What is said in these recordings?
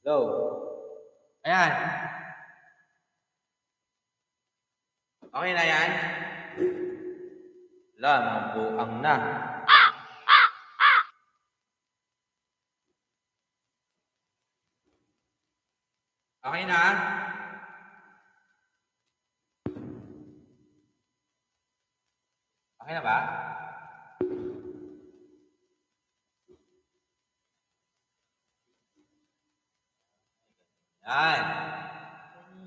Go. Ayan. Okay na yan? Wala, mabuang na. Okay na? Okay na ba? Yan.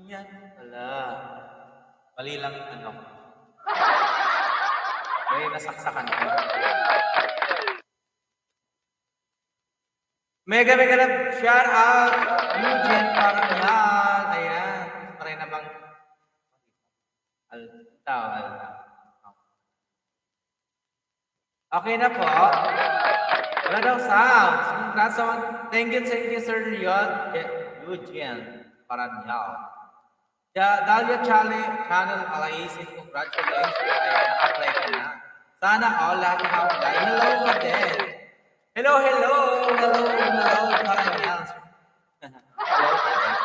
Yan pala. Mali lang ano. May nasaksakan ko. Mega love shout out. Eugene parang yan. Ayan. Paray na bang alta. Okay na po. Wala daw sound. Congrats on. Thank you, Sir Leon. Eugene parang yan. Dahlia Channel Alaisip, congratulations. Ayan, naka-apply ka na. Sana all lahat naka-apply. Hello ka din. Hello. Parang yan. Hello ka din.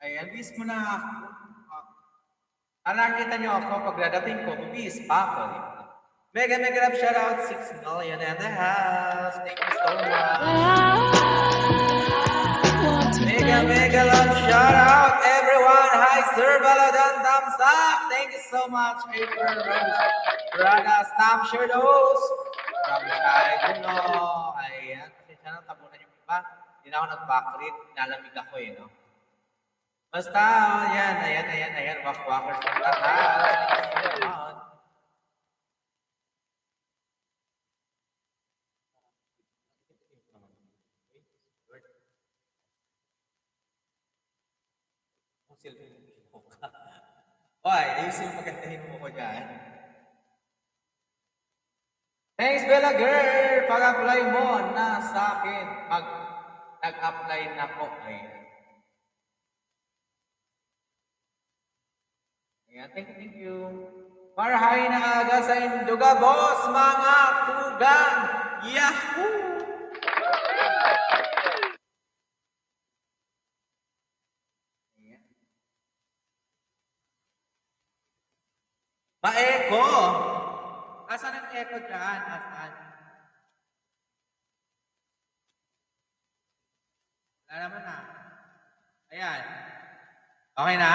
Ayan, bis mo na. Nakita niyo ako pag dadating ko, bis pa ako. Mega love shout out 6 million in the house. Thank you so much. Mega love shout out everyone. Hi Sir Baladan, thumbs up. Thank you so much. April Rose, Braga, Stam Shadows. From Shai Guno. Ayan, kasi siya nang tabunan yung iba. Hindi na ako nag-backread. Nalamig ako no? Basta, ayan. Walk-walkers from the house. Thank you so much. Hoy, ayusin mo magandahin mo ko dyan. Thanks, Bella Girl! Pag-apply mo na sa akin. Nag-apply na po. Ayan, thank you. Marahay na aga sa Induga, boss, mga tugang! Yahoo! Ma-echo! Asan ang echo dyan? Asan? Wala naman na. Ayan. Okay na?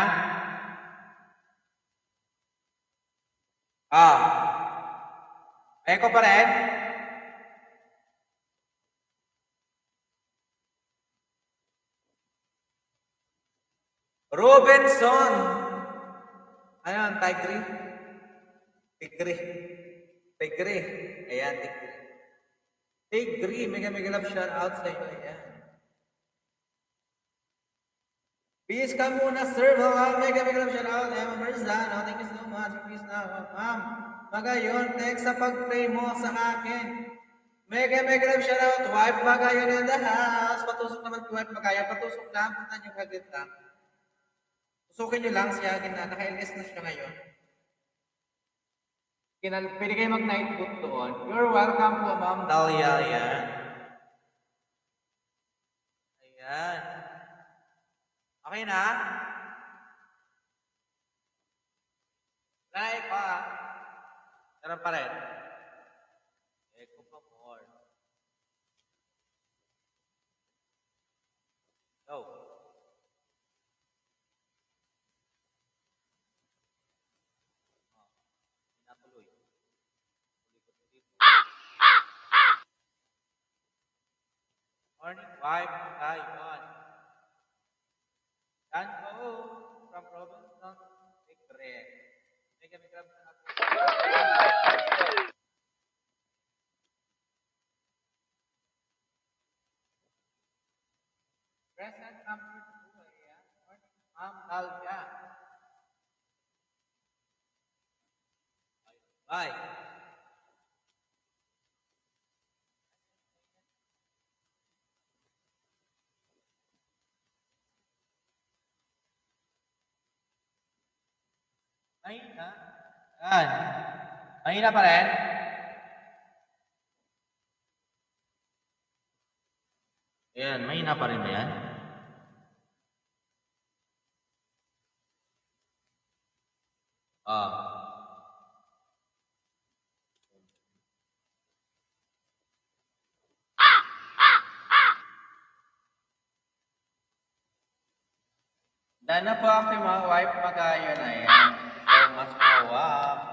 Echo pa rin? Robinson! Ayan, Tigre. Ayan, Tigre. Mega love shout out sa iyo. Ayan. Peace ka muna, sir. Mega love shout out. Emma Marzano. Thank you so much. Peace na. Ma'am. Magayon, thanks sa pag-pray mo sa akin. Mega love shout out. Wife Magayon in the house. Patusok naman kay Wife Magayon. Patusok lang. Punta niyo kagad lang. Tusukin niyo lang siya. Naka-LS na siya ngayon. Pwede kayo mag-night boot doon. You're welcome po, Ma'am Dahlia. Ayan. Okay na? Wala pa. Meron pa rin. Echo pa more. Go. Natuloy. Morning, wife. Ayun. Dan po from Robinson. Tigre. Mega love shout out. Present number 2. Ayan. Morning, Ma'am Dahlia. Bye. Mahina. Yan. Mahina pa rin. Yan, mahina pa rin ba yan? Ah. Dahil na po ang mga wife magayon na yan. So much more.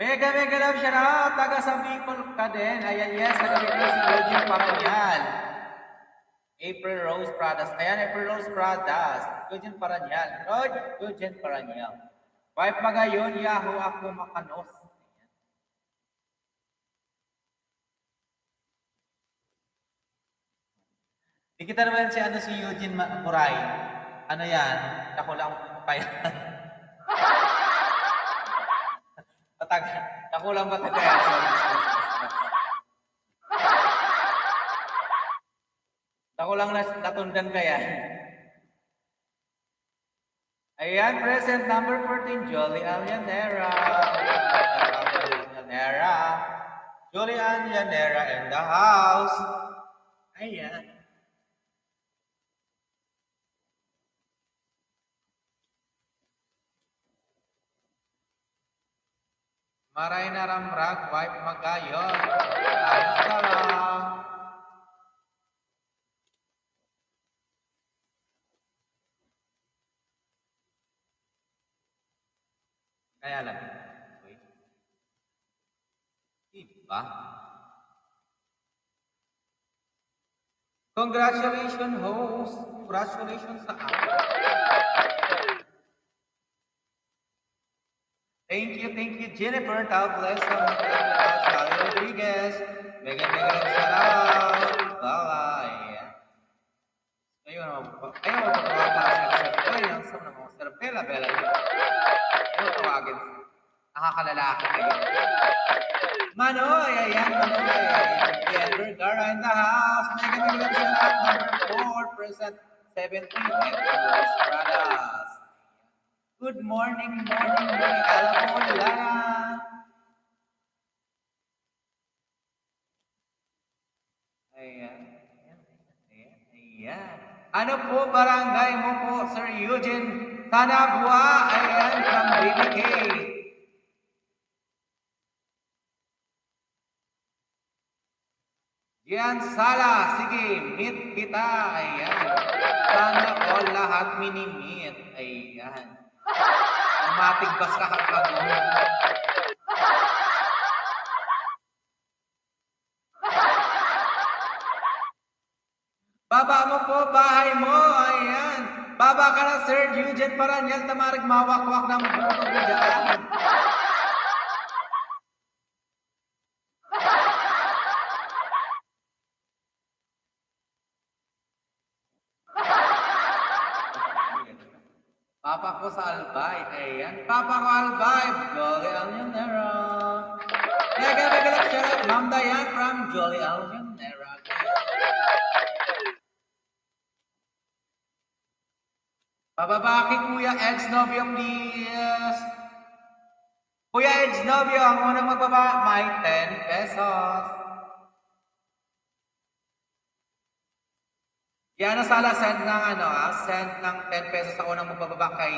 Mega love shout out. Taga sa people ka din. Ayan, yes. Taga Bicol si Eugene Paranyal. April Rose Pradas. Ayan, April Rose Pradas. Eugene Paranyal. Eugene Paranyal. Wife magayon, Yahoo ako makanos. Di kita naman si Eugene Muray. Ano yan? Ako lang pa yan. Ako lang ba ito kaya? Ako lang natundan kaya. Ayan, present number 14, Jolie Aljanera. Jolie Aljanera in the house. Ayan. Maray na ramrag, wife magayon. Salam. Kaya lang. Diba? Congratulations, host. Congratulations sa akin. Thank you, Jennifer. God bless you. Charlie Rodriguez. Mega shout out. Bye. Ayun, magpapapasok sa mga sir. Bella. Ayun, tawagin. Nakakalalaki kayo. Manoy, ayan, Manoy. Denver Gara in the house. Mega shout out. Number 4, present 17. And Pradas. Good morning, Alamola. Ayan. Ano po barangay mo po, Sir Eugene? Sanabua, ayan, from BBK. Yan, Sala, sige, meet kita, ayan. Sana all lahat mini-meet, ayan. Matigbas ka kapagod. Baba mo po, bahay mo, ayan. Baba ka na, Sir Eugene Paranyal, tamarig mawakwak ng buto mo dyan. Papa ko sa Albay, ayan. Papa ko Albay, Jolly Aljanera. Mega lang shout out, Ma'am Dayan from Jolly Aljanera. Pababaki Kuya Ed's Novio, please. Kuya Ed's Novio, ang unang magbaba, may 10 pesos. Yan na Sala, send ng 10 pesos sa unang magbababa kay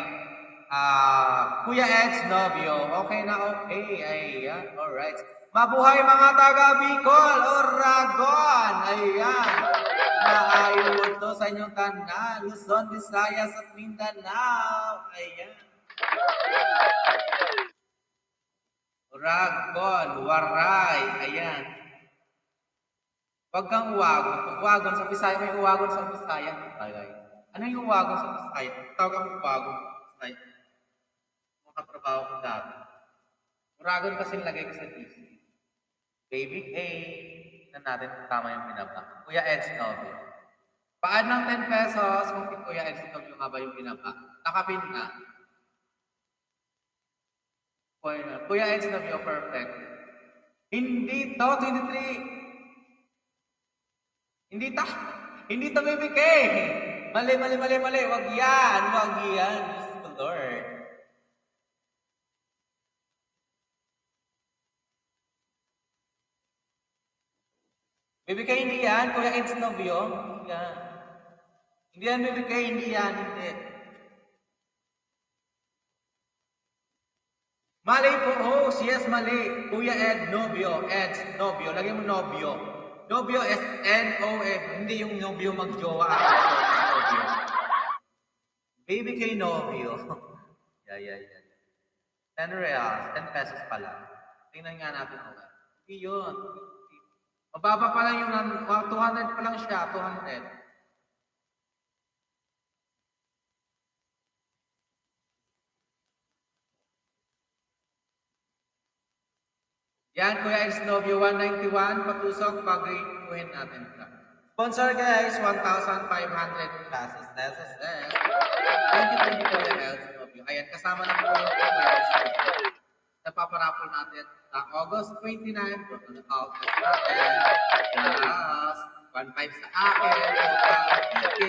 Kuya Ed's Novio. Okay na, okay. Ayan, alright. Mabuhay mga taga Bicol, Uragon. Ayan. Maayod to sa inyong tanan. Luzon, Visayas at Mindanao. Ayan. Uragon, Waray. Ayan. Wag kang uwagon sa Bisaya. May uwagon sa Bisaya. Ano yung uwagon sa Bisaya? Tawag ang uwagon sa Bisaya. Makatrabaho ko dati. Uragon kasi nilagay ko sa GC. Baby A. Na natin tama yung binaba. Kuya Ed's Novio. Paan ng 10 pesos kung Kuya Ed's Novio nga ba yung binaba? Nakapin na. Kuya Ed's Novio, perfect. Hindi to, 23. Hindi to bibigay. Mali. Wag yan. Diyos ko, Lord. Baby K, hindi yan. Kuya Eds Novio. Yan. Hindi yan, Baby K. Hindi yan. Hindi. Mali po, host. Yes, mali. Kuya Ed Novio. Eds Novio. Lagyan mo Novio. Novio is N-O-F. Hindi yung Novio magjowa. Novio. Baby K Novio. Yeah. 10 reals. 10 pesos pala. Tingnan nga natin. Hindi yun. Mababa pa lang yung 200 pa lang siya. 200. Yan, Kuya Esnovio, 191, patusok, pag-requin natin ka. Sponsor guys, 1,500 pesos. Thank you, Kuya Esnovio. Ayan, kasama na po yung Kuya Esnovio. Napaparapol natin sa August 29, August natin. Plus, 1,500 sa akin, total PK,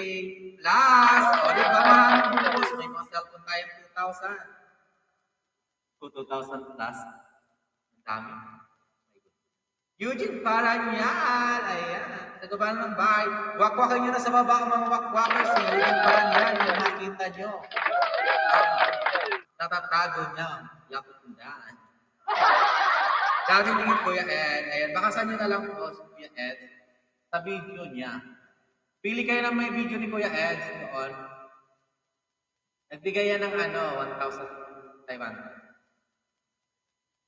plus, o di ba maraming bubos, may mga cellphone tayong 2,000. 2,000 plus. Ang dami. Eugene Paranyan. Ayan. Nagabaan ng bahay. Wakwakan nyo na sa baba ang mga wakwakan. Si Eugene Paranyan. Yung nakita nyo. Natatago niya. Yakundan. Daming tingin Kuya Ed. Ayan. Bakasan nyo na lang po si Kuya Ed sa video niya. Pili kayo ng may video ni Kuya Ed doon. Nagbigay yan ng 1,500.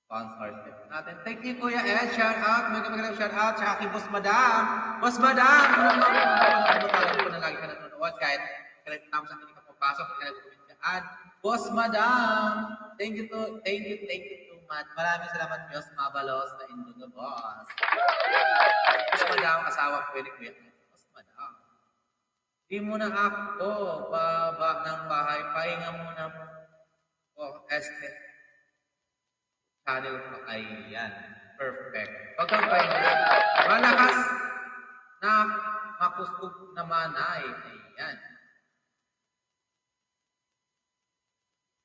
Sponsorship natin. Thank you, Kuya Ed. Shout out. Magandang shout out sa aking Boss Madam. Boss Madam! Ano po na lagi ka nanonood kahit tama sa akin ka papasok. Boss Madam! Thank you too much. Maraming salamat, Diyos Mabalos na Indugo, boss. Boss Madam, asawa ko ni Kuya Ed. Boss Madam. Di mo na ako baba ng bahay. Pahinga muna po. Channel ko ay yan. Perfect. Pag ang pahinga, malakas na makusog na manay. Ayan.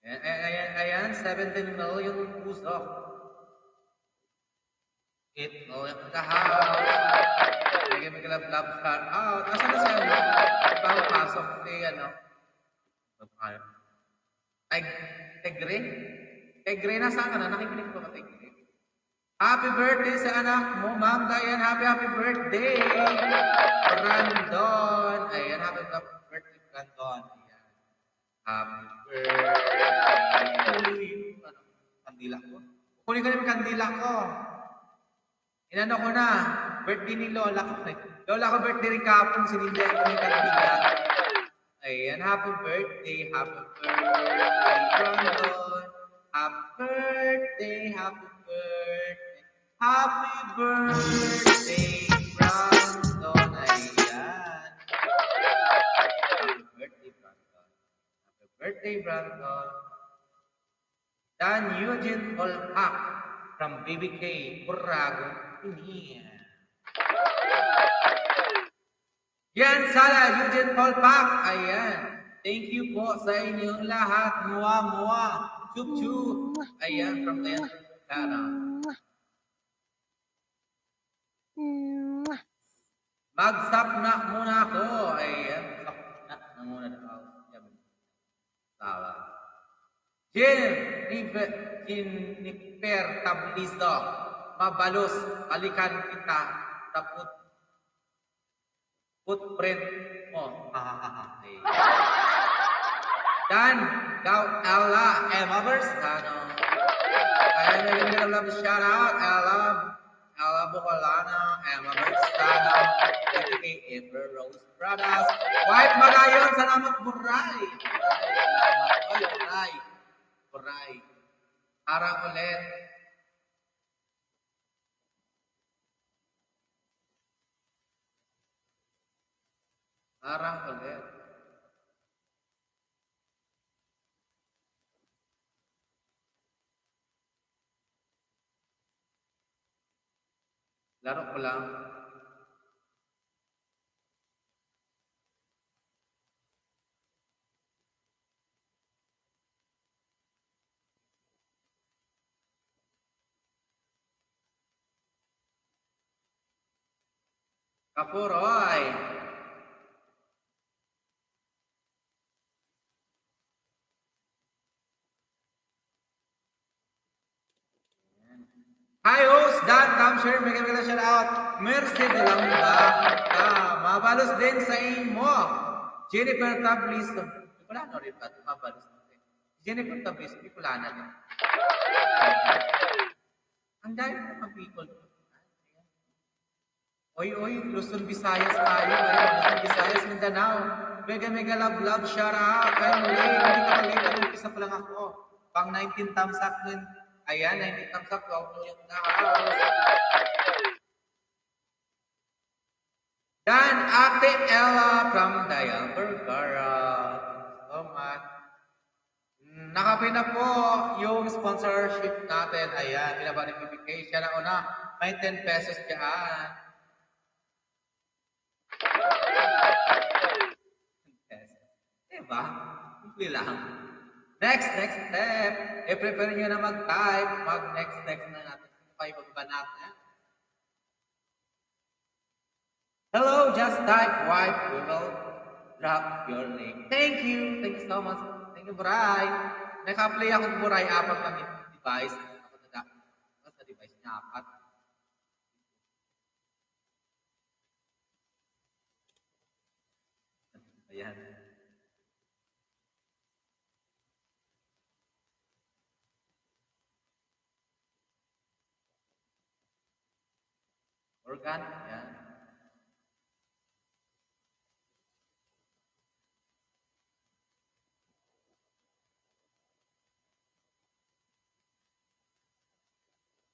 Ayan. 17 million puso. 8 million in the house. Bigyan mo love shout out. Asa na siya? Pasok ni Tegre? Tegre, nasaan ka na? Nakikinig ko ba Tegre? Happy birthday sa anak mo, Ma'am Diane. Happy birthday! Brandon. Ayan, happy birthday, Brandon. Ayan. Happy birthday. Kandila ko. Kunin ko na yung kandila ko. Inano ko na. Birthday ni Lola ko. Lola ko birthday rin kapon. Sinigyan ko yung kandila. Ayan, happy birthday, Brandon. Happy birthday, Brandon. Ayan. Happy birthday, Brandon. Dan Eugene Olpak from BBK, Uragon, Pinia. Yan, sana, Eugene Olpak. Ayan. Thank you po sa inyong lahat. Mua. Chup. Ayan, from Ayan, Kana. Mag-stop na muna ako. Ayan, stop na muna ako. Tawa. Jenifer Tablizo. Mabalos, balikan kita. Tapos, footprint mo. Dan, daw, Ella, Emma Bersano. Ayan, naging shout out, Ella Bucolana, Emma Bersano, DK Ever Rose Brothers, White Magayon, salamat Buray. Buray. Harang ulit. Laro ko lang. Kapuroy. Hi host, Dan, Tam, share, mega shout out. Mercy de lang ba? Mabalos din sa imo. Jennifer Tablis. Wala na rin ba? Mabalos din. Jennifer Tablis, wala na din. Ang dahil ng people. Oy, Luzon, Visayas tayo. Luzon, Visayas, Mindanao. Mega love, shout out. Kaya muli, hindi ka mali. Isa pa lang ako. Pang 19 thumbs up nun. Ayan, 19 thumbs up. Wow, yung house. Dan Ate Ella from Dayan, Vergara. So much. Nakapin na po yung sponsorship natin. Ayan, binaba ng bibigay. Siya na una. May 10 pesos dyan. Diba? Simple lang. Next step. I-prepare nyo na mag-type. Mag-next na natin. Pag-ibaba natin. Hello, just type wife. We will drop your name. Thank you so much. Thank you, Buray. Naka-play ako ng Buray. 4 lang yung device. Ako na sa device niya 4. Ayan. Organ, yan.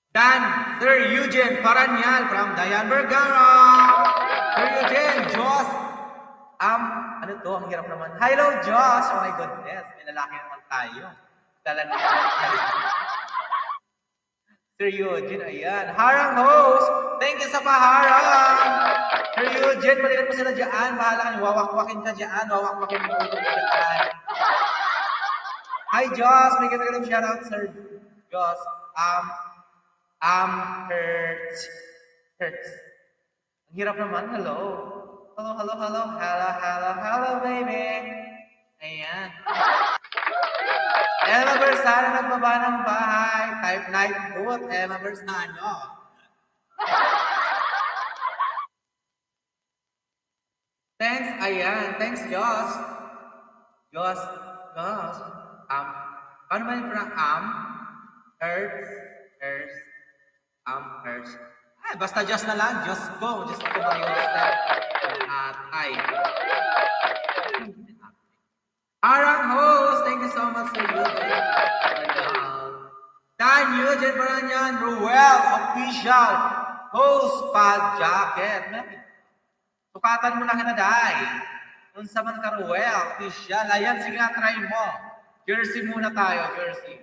Dan, Sir Eugene Paranyal from Dayan, Vergara. Sir Eugene, Joss. Ano to? Ang hirap naman. Hello, Josh. Oh my goodness. May lalaki naman tayo. Dala niya. Sir Eugene, ayan. Harang host. Thank you sa paharang. Sir Eugene, balikan mo sila dyan. Bahala ka. Wawakwakin ka dyan. Wawakwakin mo ka dyan. Hi, Josh. May ganang shout out, Sir Josh. Hurts. Ang hirap naman. Hello, baby. Ayan. Emma Bersano nagbaba ng bahay. Type night boot, Emma Bersano. Thanks, ayan. Thanks, Josh. Josh. Paano ba yung hurts. Basta Diyos na lang. Diyos ko ba yung step? Ay. Arang host, thank you so much for you. Dan Eugene Baranyan, Ruel, official host pad jacket. Sukatan mo na kinaday. Kung sa man ka Ruel, official. Ayan, sige nga, try mo. Jersey muna tayo, jersey.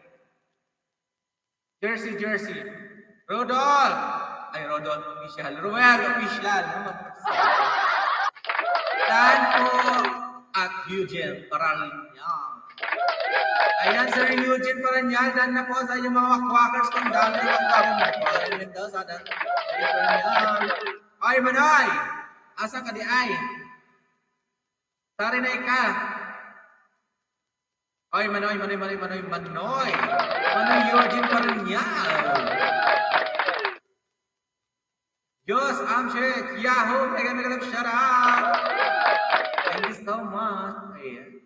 Rodolph official. Ruel official. Dan po at Eugene Paranyal. Ayan, Sir Eugene Paranyal. Dan na po sa inyong mga wakwakers kung dami ng wakwakers. Paranyal daw sa Dan Paranyal. Ay, Manoy! Asa ka di ay? Sari na ka. Ay, Manoy. Manoy Eugene Paranyal. Diyos, Amshek, Yahoo, mega shout out. Thank you so much. Ayan.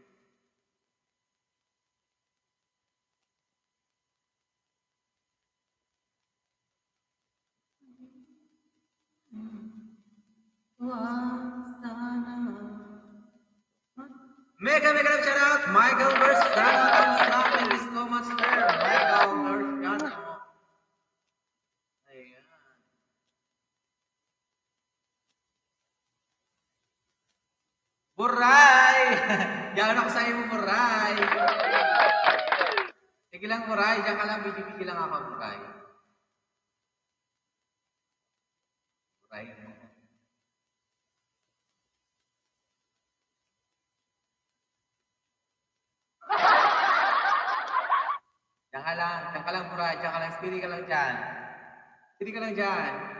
Mega shout out, Michael Bersano. Thank you so much, sir. Michael Bersano. Ayan. Buray! Diyan ako sa iyo, Buray. Sige lang, Buray. Diyan ka lang, bibigil lang ako, Buray. Buray. Diyan ka lang, Buray. Diyan ka lang, steady ka lang dyan.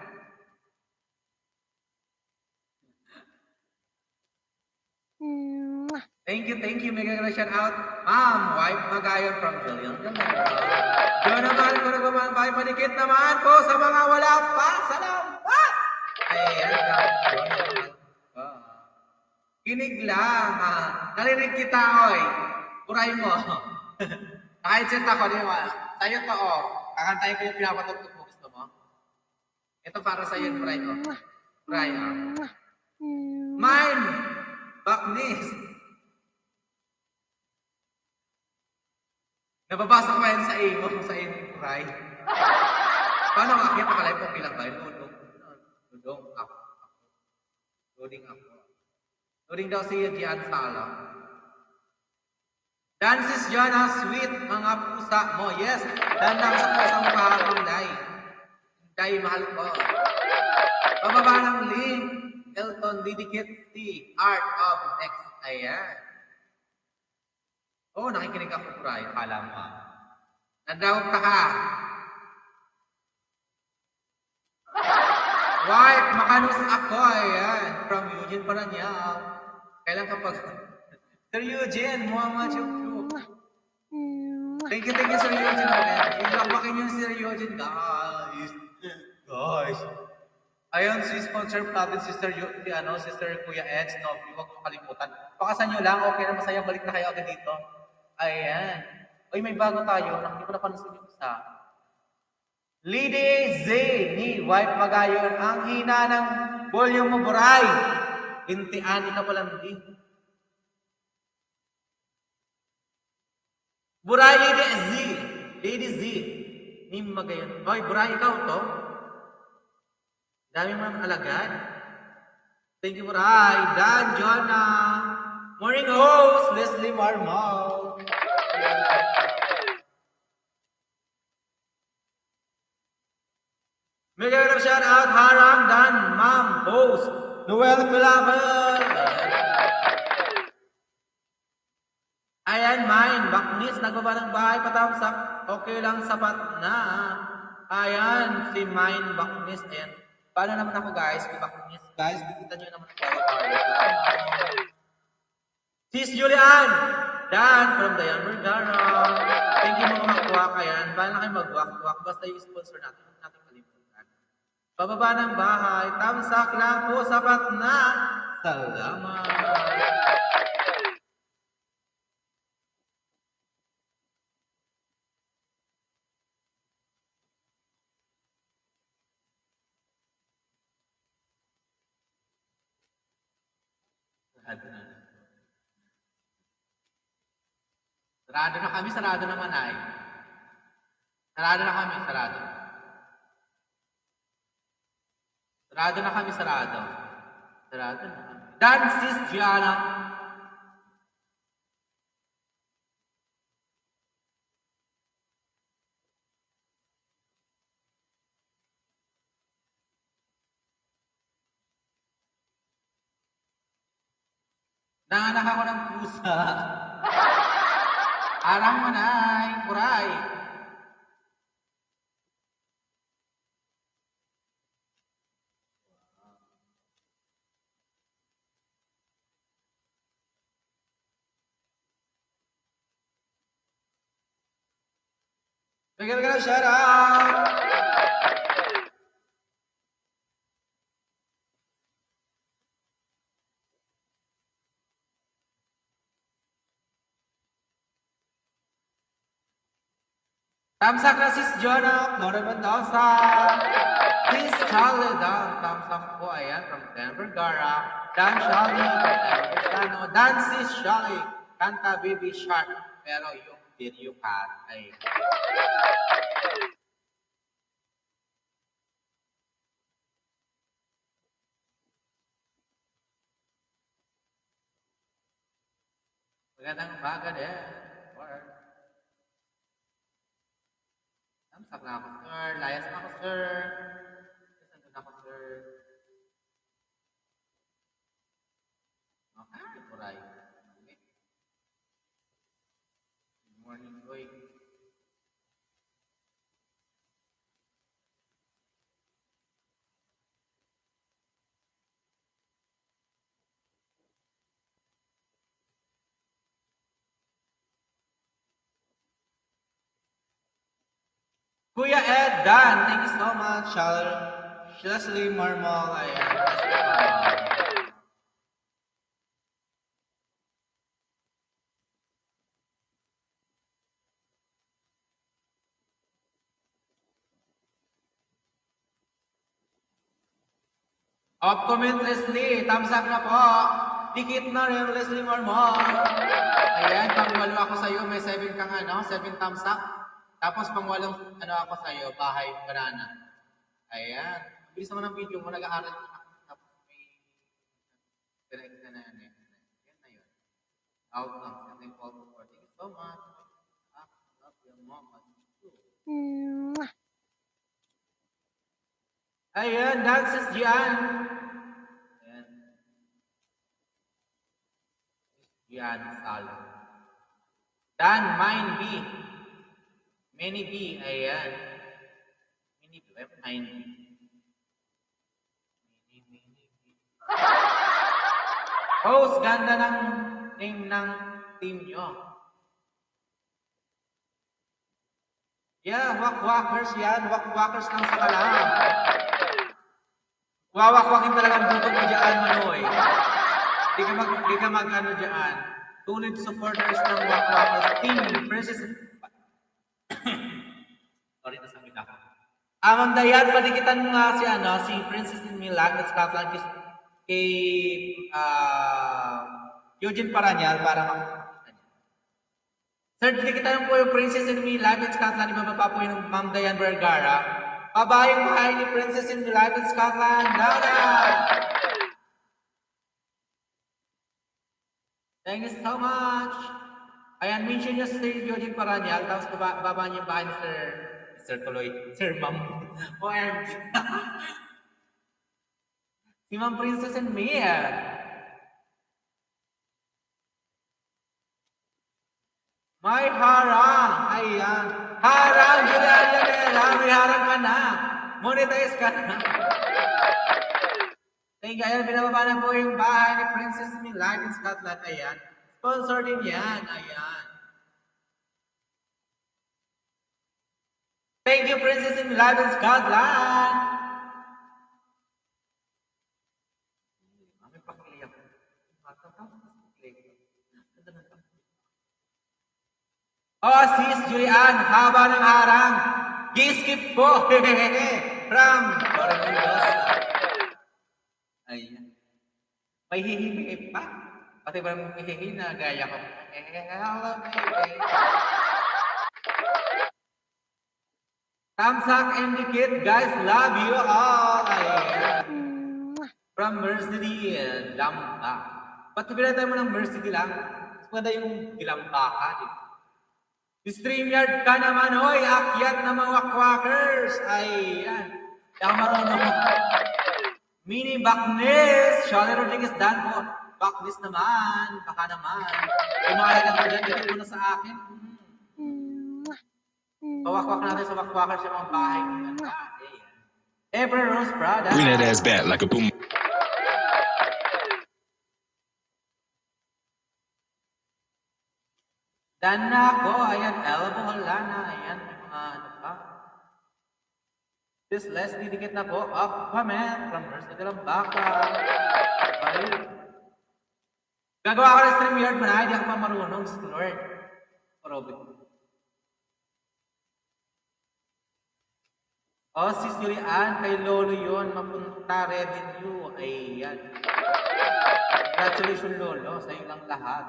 Thank you. Mega shout out. Ma'am, wife magayon from Julian. Diyon naman, kung nagmamahal, panikit naman po sa mga wala pa. Salamat! Ayan, Diyon naman. Kinig lang. Narinig kita, oy. Puray mo. Naka-headset ako, di ba? Sa'yo to, oh. Kakantayin ko yung pinapatugtog mo. Gusto mo? Ito para sa'yo, puray ko. Puray, Mine! Baknis! Nababasa ko yan sa imo, puray. Paano ang akit? Nakalay po bilang ba? Dudong ako. Loading ako. Loading daw siya diyan sa alam. Dances Jana, sweet mga pusa mo. Yes, danang sa pusang kakulay. Hinday, mahal ko. Pababa ng link. Elton Didikit T. Art of Next. Ayan. Oo, nakikinig ako, Puray. Akala mo. Nandawag ka ka. Wife, makanus ako. Ayan. From Eugene pa na niya. Kailan kapag... Sir Eugene, Muhammad Chukchuk. Thank you, Sir Eugene. Ilakbakin yung Sir Eugene, guys. Ayun, si sponsor natin, Sister Kuya Eds, no? Huwag mo kalimutan. Pakasan nyo lang, okay na masaya, balik na kayo agad dito. Ayan. Uy, may bago tayo, hindi ko napansin yung isa. Lady Z ni Wife Magayon, ang hina ng volume mo, Buray. Intiani ka palang din. Buray, Lady Z ni Magayon. Oy, Buray, ikaw to? Dami mga alagad. Thank you, Buray. Dan, Jonah. Morning host, Leslie Marmal. Mega shout out, Harang, Dan, Ma'am, host, Noel Pilaban. Ayan, mine, baknis, nagbaba ng bahay, patamsak. Okay lang, sapat na. Ayan, si mine, baknis, ayan. Paano naman ako, guys? Baknis, guys, dikita nyo naman ako. Sis Julian, Dan from Dayan Vergara. Thank you mga mag-walk. Ayan, paano na kayo mag-walk-walk? Basta yung sponsor natin, huwag natin kalimutan. Pababa ng bahay, tamsak lang po, sapat na. Salamat. Sarado na kami, sarado naman ay. Sarado na kami, sarado. Sarado na kami, sarado. Sarado na kami. Dan, sis Gianna. Nanganak ako ng pusa. Arang manay, kuray. Bigyan ka ng shout out. Tamsak na sis Jonah, Nora Mendoza. Sis Charlie Dan, tamsak po, ayan, from Denver, Gara. Dan Charlie, Denver, Dan sis Charlie, kanta Baby Shark, pero yung video cut ay... Magandang umaga din. Tamsak na ako, sir. Layas na ako, sir. Saan na ako, sir? Okay, puray. Okay. Good morning, boy. Kuya Ed Dan, thank you so much. Leslie Marmol, ayan. Leslie Marmol. Off comment Leslie, thumbs up na po. Dikit na rin Leslie Marmol. Ayan, pang-walo ako sa'yo, may 7 kang 7 thumbs up. Tapos pang-walong ako sa'yo, bahay, banana. Ayan. Bilis naman ang video mo, nag-aaral ka. Tapos may direct na yan. Yan na yun. Outcomes, and then call for. Thank you so much. Love your mom. Ayan, dances Gian. Ayan. Gian Salo. Dan, mine B. Many B, ayan. Many B, mine B. Host, ganda ng name ng team nyo. Yeah, wakwakers yan. Wakwakers ng sakalam. Wawakwakin talagang buto mo dyan, Manoy. Di ka mag dyan. Tuned supporters ng wakwakers team. Princess... Sorry, nasakit ako. Ma'am Dayan, padikitan mo nga si Princess in Milan at Scotland kay Eugene Paranyal para Sir, dikitan po yung Princess in Milan at Scotland. Ibababa po yung Ma'am Dayan Vergara. Babayang bahay ni Princess in Milan at Scotland. Dada! Thank you so much. Ayan, mention niyo si Eugene Paranyal. Tapos baba niyo yung bahay ni Sir Tuloy. Sir Ma'am. OMG. Si Ma'am Princess and Mia. May harang. Ayan. Harang, Julian Yanela. May harang ka na. Monetize ka na. Thank you. Ayan, binababa na po yung bahay ni Princess Milan in Scotland. Ayan. Sponsor din yan. Ayan. Thank you, Princess Milan in Scotland. Oh, sis Julian, haba ng harang. Giskip ko. From Mendoza. Ayan. May hihihi pa. Pati ba may hihihi na gaya ko? Hello, baby. Tamsak and the kid, guys, love you all. Ayan. From Mercedes and Lamba. Ba't pinatay mo ng Mercedes lang? Maganda yung Dilamba ka, StreamYard ka naman, hoy! Akyat na mga wakwakers! Ayan. Kaya marunong. Mini Backness! Shawty Rodriguez Dan po. Backness naman. Baka naman. Yung mga lagang ko dyan, dito muna sa akin. Pawakwak natin sa wakwakers yung mga bahay. Ever Rose Prada. Bring that ass back like a boom. Dan na ako, ayan, elbow, wala na, ayan, may mga pa. This Leslie, dikit na po, comment, from Mercy de Lambaka. Ayun. Gagawa ko ng StreamYard mo na, hindi ako pa marunong, Lord. Robin. Oh, sis Julian, kay Lolo yun, mapunta revenue, ayan. Congratulations, Lolo, sa lang lahat,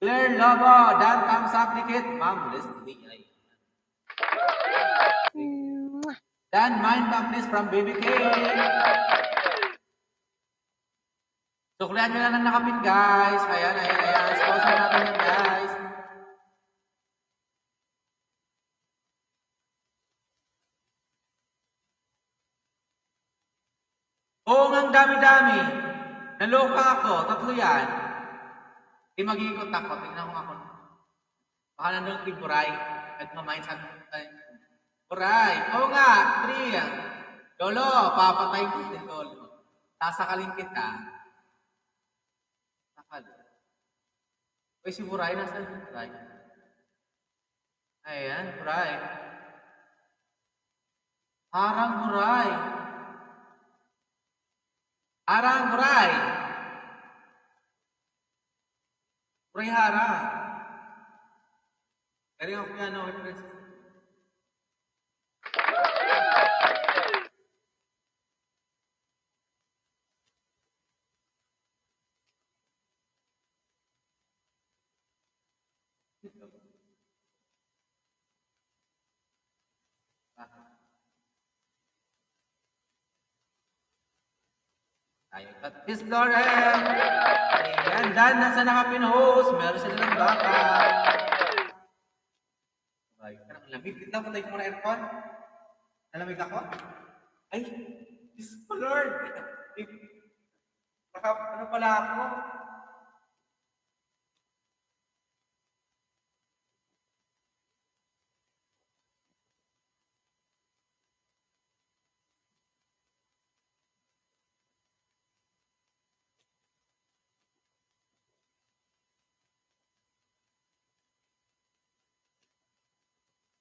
Claire Lobo, Dan thumbs up dikit. Ma'am, Leslie. Dan, mind back please from Baby K. Suklihan nyo lang ng nakapin, guys. Ayan. Sponsor natin yan, guys. Oo, ang dami-dami. Naloka ako. Tatlo yan. Di mag-iikot ako, tingnan ko ako. Baka nandun si Buray at mamayin sa Buray, oo nga, 3. Lolo, papatayin ko si Lolo. Sasakalin kita. Sakal. Uy, si Buray, nasaan si Buray? Ayan, Buray. Harang buray. Harang buray. Buray harang. Kaya nga piano, princess. Tayo. At Miss Lauren. Ayan, Dan, nasa nakapin-host. Meron sila ng baka. Ay, parang lamig. Tignan mo, tayo mo na aircon. Nalamig ako? Ay, Diyos ko, Lord. Baka, ano pala ako?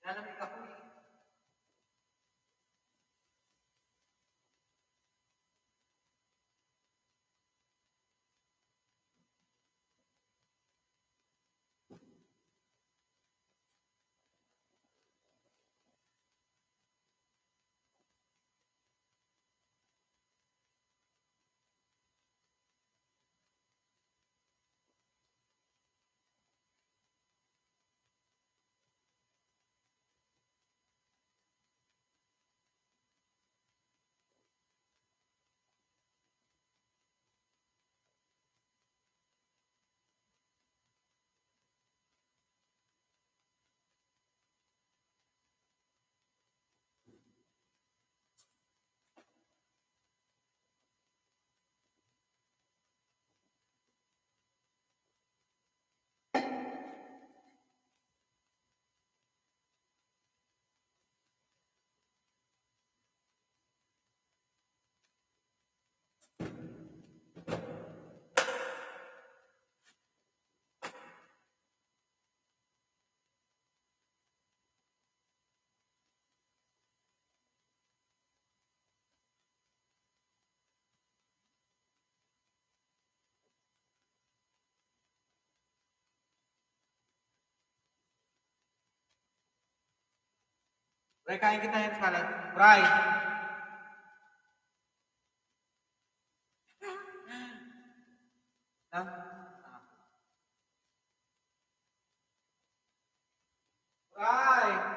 Nalamig ako eh. Bray, kain kita yan salad. Bray. Ah, Bray.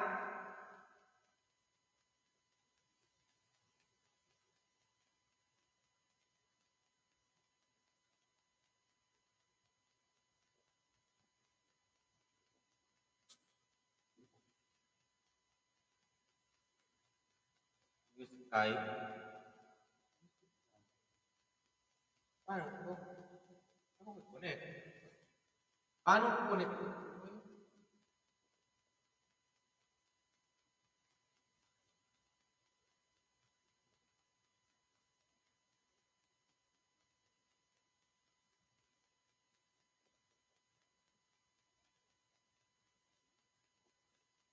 Gusto kain? Paano ko? Ano ko kunin? Paano ko kunin?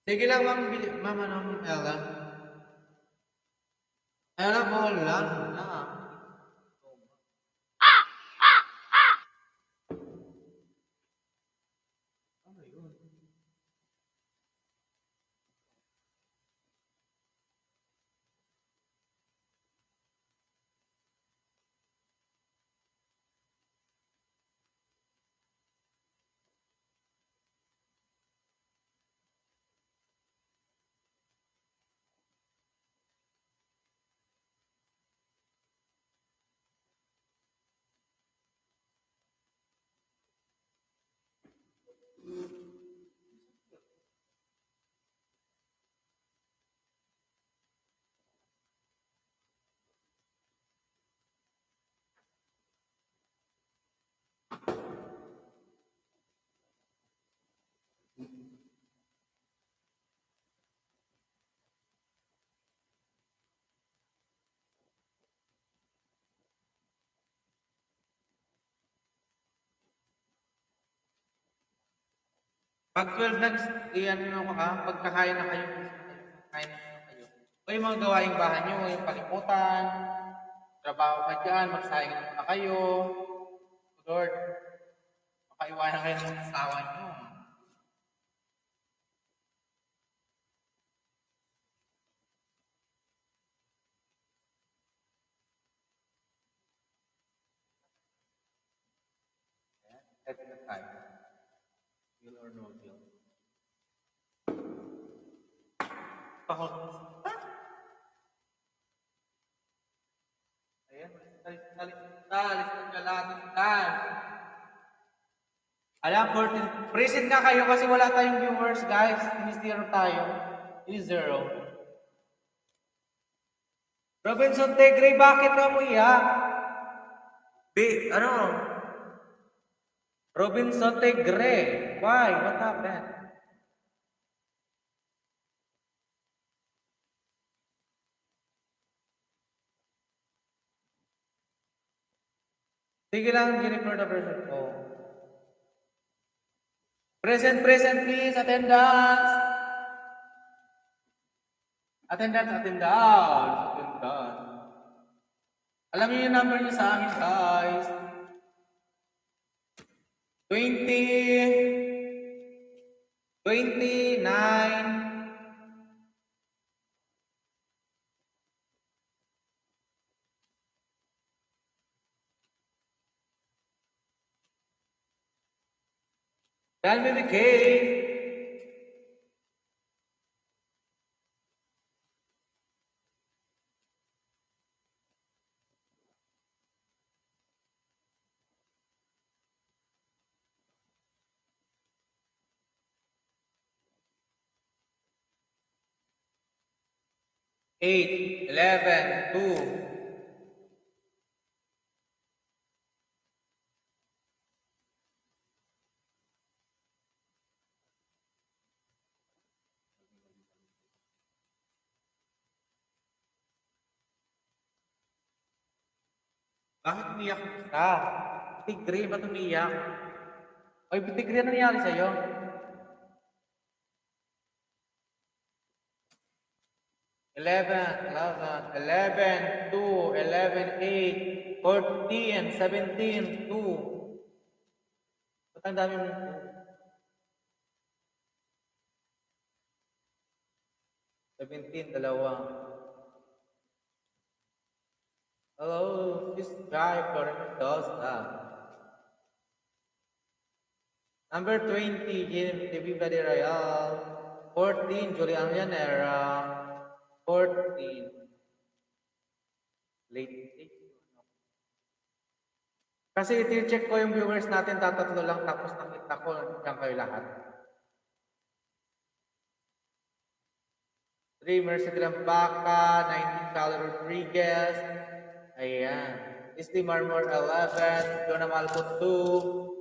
Sige lang, ma'am. Ma'am, ano, Ella? Ella, bawal lang. Ah. Ano yun? Pag 12 iyan mo ka, pagkakain na kayo. Kain na kayo. Uy, Ay, mga gawaing bahay nyo, yung paliputan, trabaho ka dyan, magsayang na kayo. Lord, makaiwanan kayo ng asawa nyo. Set the time. Deal or no deal. Pahol. Ayan, talis ng galatan. Alam, 14. Present nga kayo kasi wala tayong viewers, guys. Ini-zero tayo. Ini-zero. Robinson Tegre, bakit ka mo iyak? Ano? Robinson Tegre. Why? What happened? Sige lang, Jennifer, na present ko. Present, please. Attendance. Attendance. Alam niyo yung number niyo sa amin, guys. 20, 29, tell me the case. Eight, 11, 2. Bakit umiyak ka? Tigre, ba't umiyak? Oy, Tigre, ano nangyari sa'yo? 11, 2, 11, 8, 14, 17, 2. Ba't ang dami mong 2? 17, dalawa. Hello, this guy for Mendoza. Number 20, TV Badi Royal. 14, Julian Llanera. 14. Late. Kasi iti-check ko yung viewers natin, tatatlo lang tapos nakita ko, diyan kayo lahat. 3, Mercy Lampaca, 19, Carlos Rodriguez. Ayan. Isli Marmor 11, Jonah Malco 2.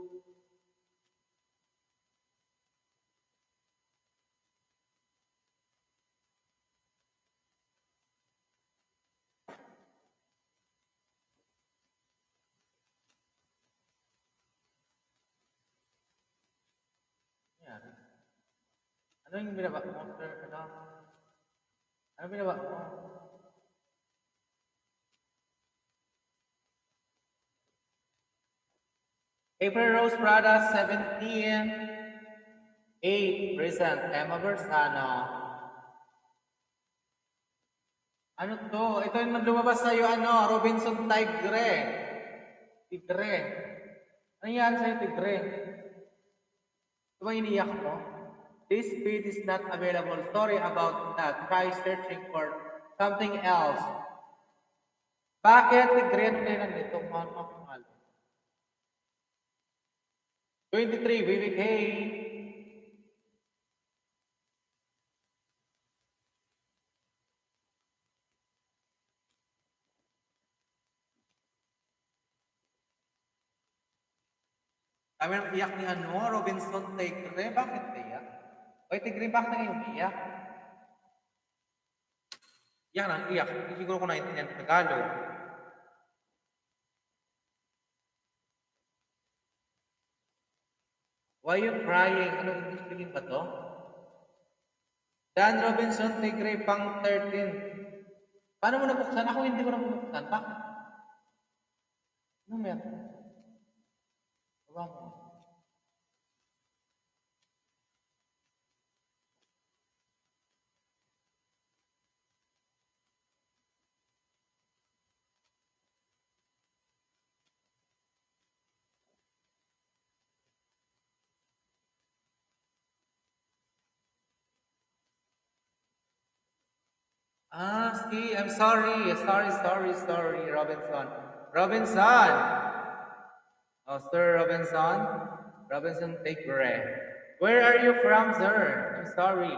Ano yung binaba mo, sir? Ano binaba mo? April Rose Prada, 17. 8, present. Emma Bersano. Ano to? Ito yung lumabas sa'yo, Robinson Tigre. Tigre. Ano yan sa'yo, Tigre? Ito ba iniyak mo? This feed is not available. Sorry about that. Try searching for something else. Bakit? Tigre, ano na nandito? 23, BBK. Kami ang iyak ni Robinson Tigre. Bakit iyak? Oy, Tigre, bakit nang iyak? Iyak. Hindi siguro ko naintindihan sa Tagalog. Why you crying? Ano English speaking ba to? Dan Robinson Tigre, pang 13. Paano mo nabuksan? Ako hindi ko nabuksan. Bakit? Ano meron? Baba mo. See, I'm sorry. Sorry, Robinson. Robinson! Oh, Sir Robinson? Robinson, take breath. Where are you from, sir? I'm sorry.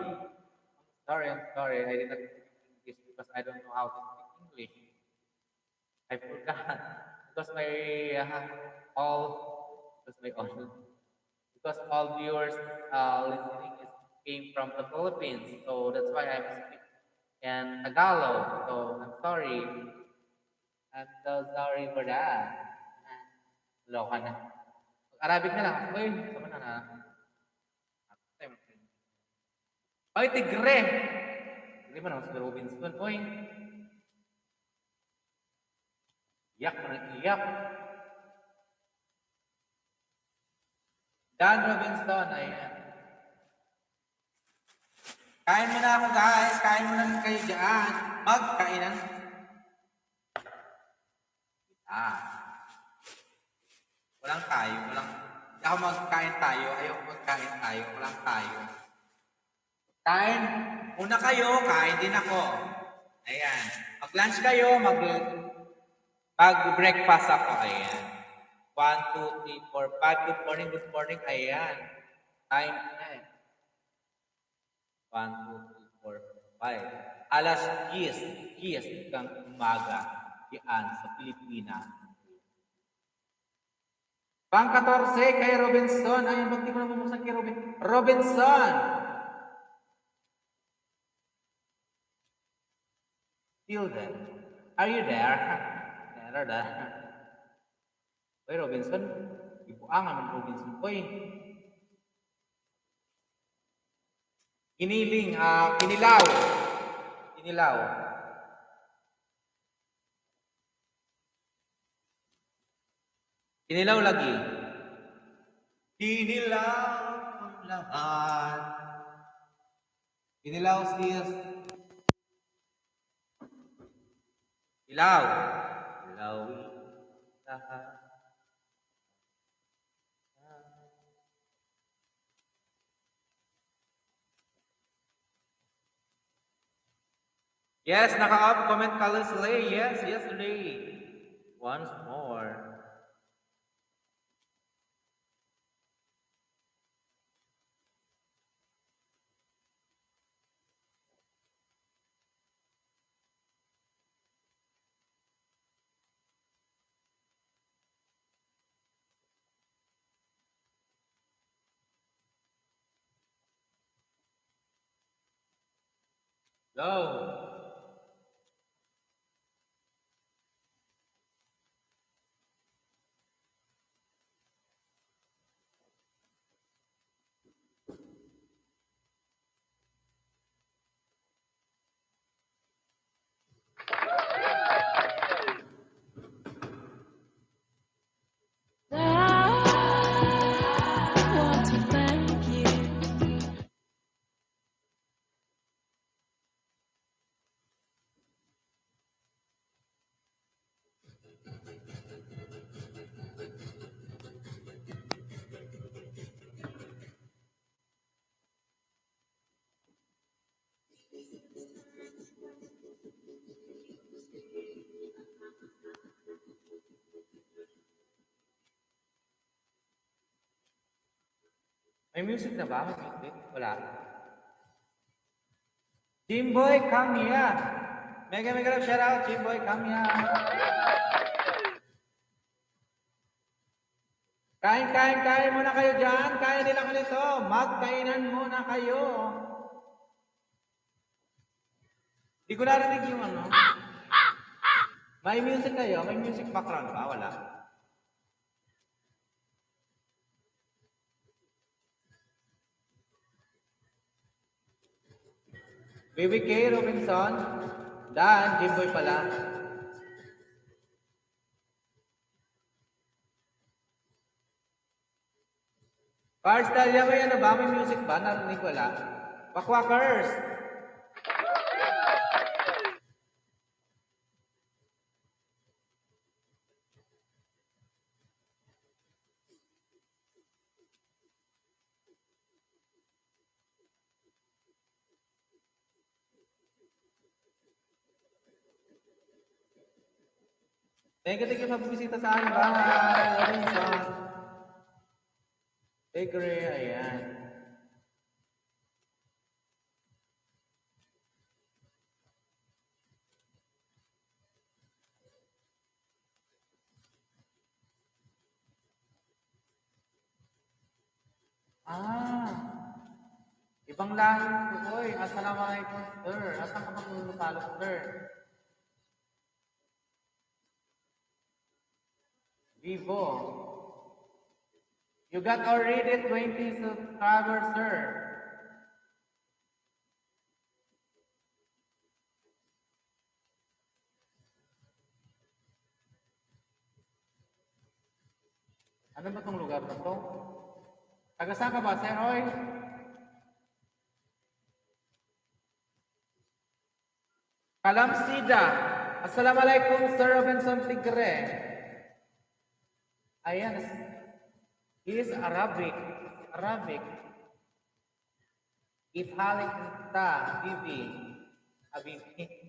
I'm sorry. I did not speak English because I don't know how to speak English. I forgot. Because my all because my all because all viewers listening came from the Philippines, so that's why I'm speaking in Tagalog. So I'm sorry. I'm so sorry for that. Loka na. Arabic na lang. Uy, sama na na. Ay, tigre! Tigre ba naman si Robinson? Uy, iyak na iyak. Dan Robinson, ayan. Kain mo na ako, guys. Kain mo na kayo dyan. Magkainan. Walang tayo. Hindi ako magkain tayo. Ayoko magkain tayo. Walang tayo. Kain. Una kayo, kain din ako. Ayan. Mag-lunch kayo, mag-breakfast ako. Ayan. 1, 2, 3, 4, 5. Good morning. Ayan. Time na eh. 1, 2, 3, 4, 5. Alas 10 kang umaga. Yan sa Pilipinas. Pang 14 kay Robinson. Ayun, ba't di mo na bubuksan kay Robinson! Still there? Are you there? There. Uy, Robinson. Ibuang naman Robinson. Uy. Kinilaw. Kinilaw lagi. Kinilaw ang lahat. Kinilaw sis. Ilaw. Ilawi lahat. Yes, naka-up comment colors Lay. Yes, yesterday. Once more. Go. May music na ba? May music? Wala. Jimboy, come here. Mega love shout out. Jimboy, come here. Kain muna kayo dyan. Kain nila ko nito. Magkainan muna kayo. Di ko narinig yung ano. May music kayo? May music background ba? Wala. BBK Robinson. Dan, Jimboy pala. Cars, Dalia, may ano ba? May music ba? Narinig wala? Bakwakers! Thank you magbisita sa aking bahay. Robinson. Bakery, ayan. Ah, ibang lahi ko, oy. Assalamualaikum, sir. Asan ka bang lulupalo, sir? Vivo. You got already 20 subscribers, sir. Ano ba tong lugar na to? Taga saan ka ba, Sir Roy? Kalamsida. Assalamualaikum, Sir Robinson Tigre. Ayan. He is Arabic. Arabic. Ifhalik ta, Bibi. Habibi.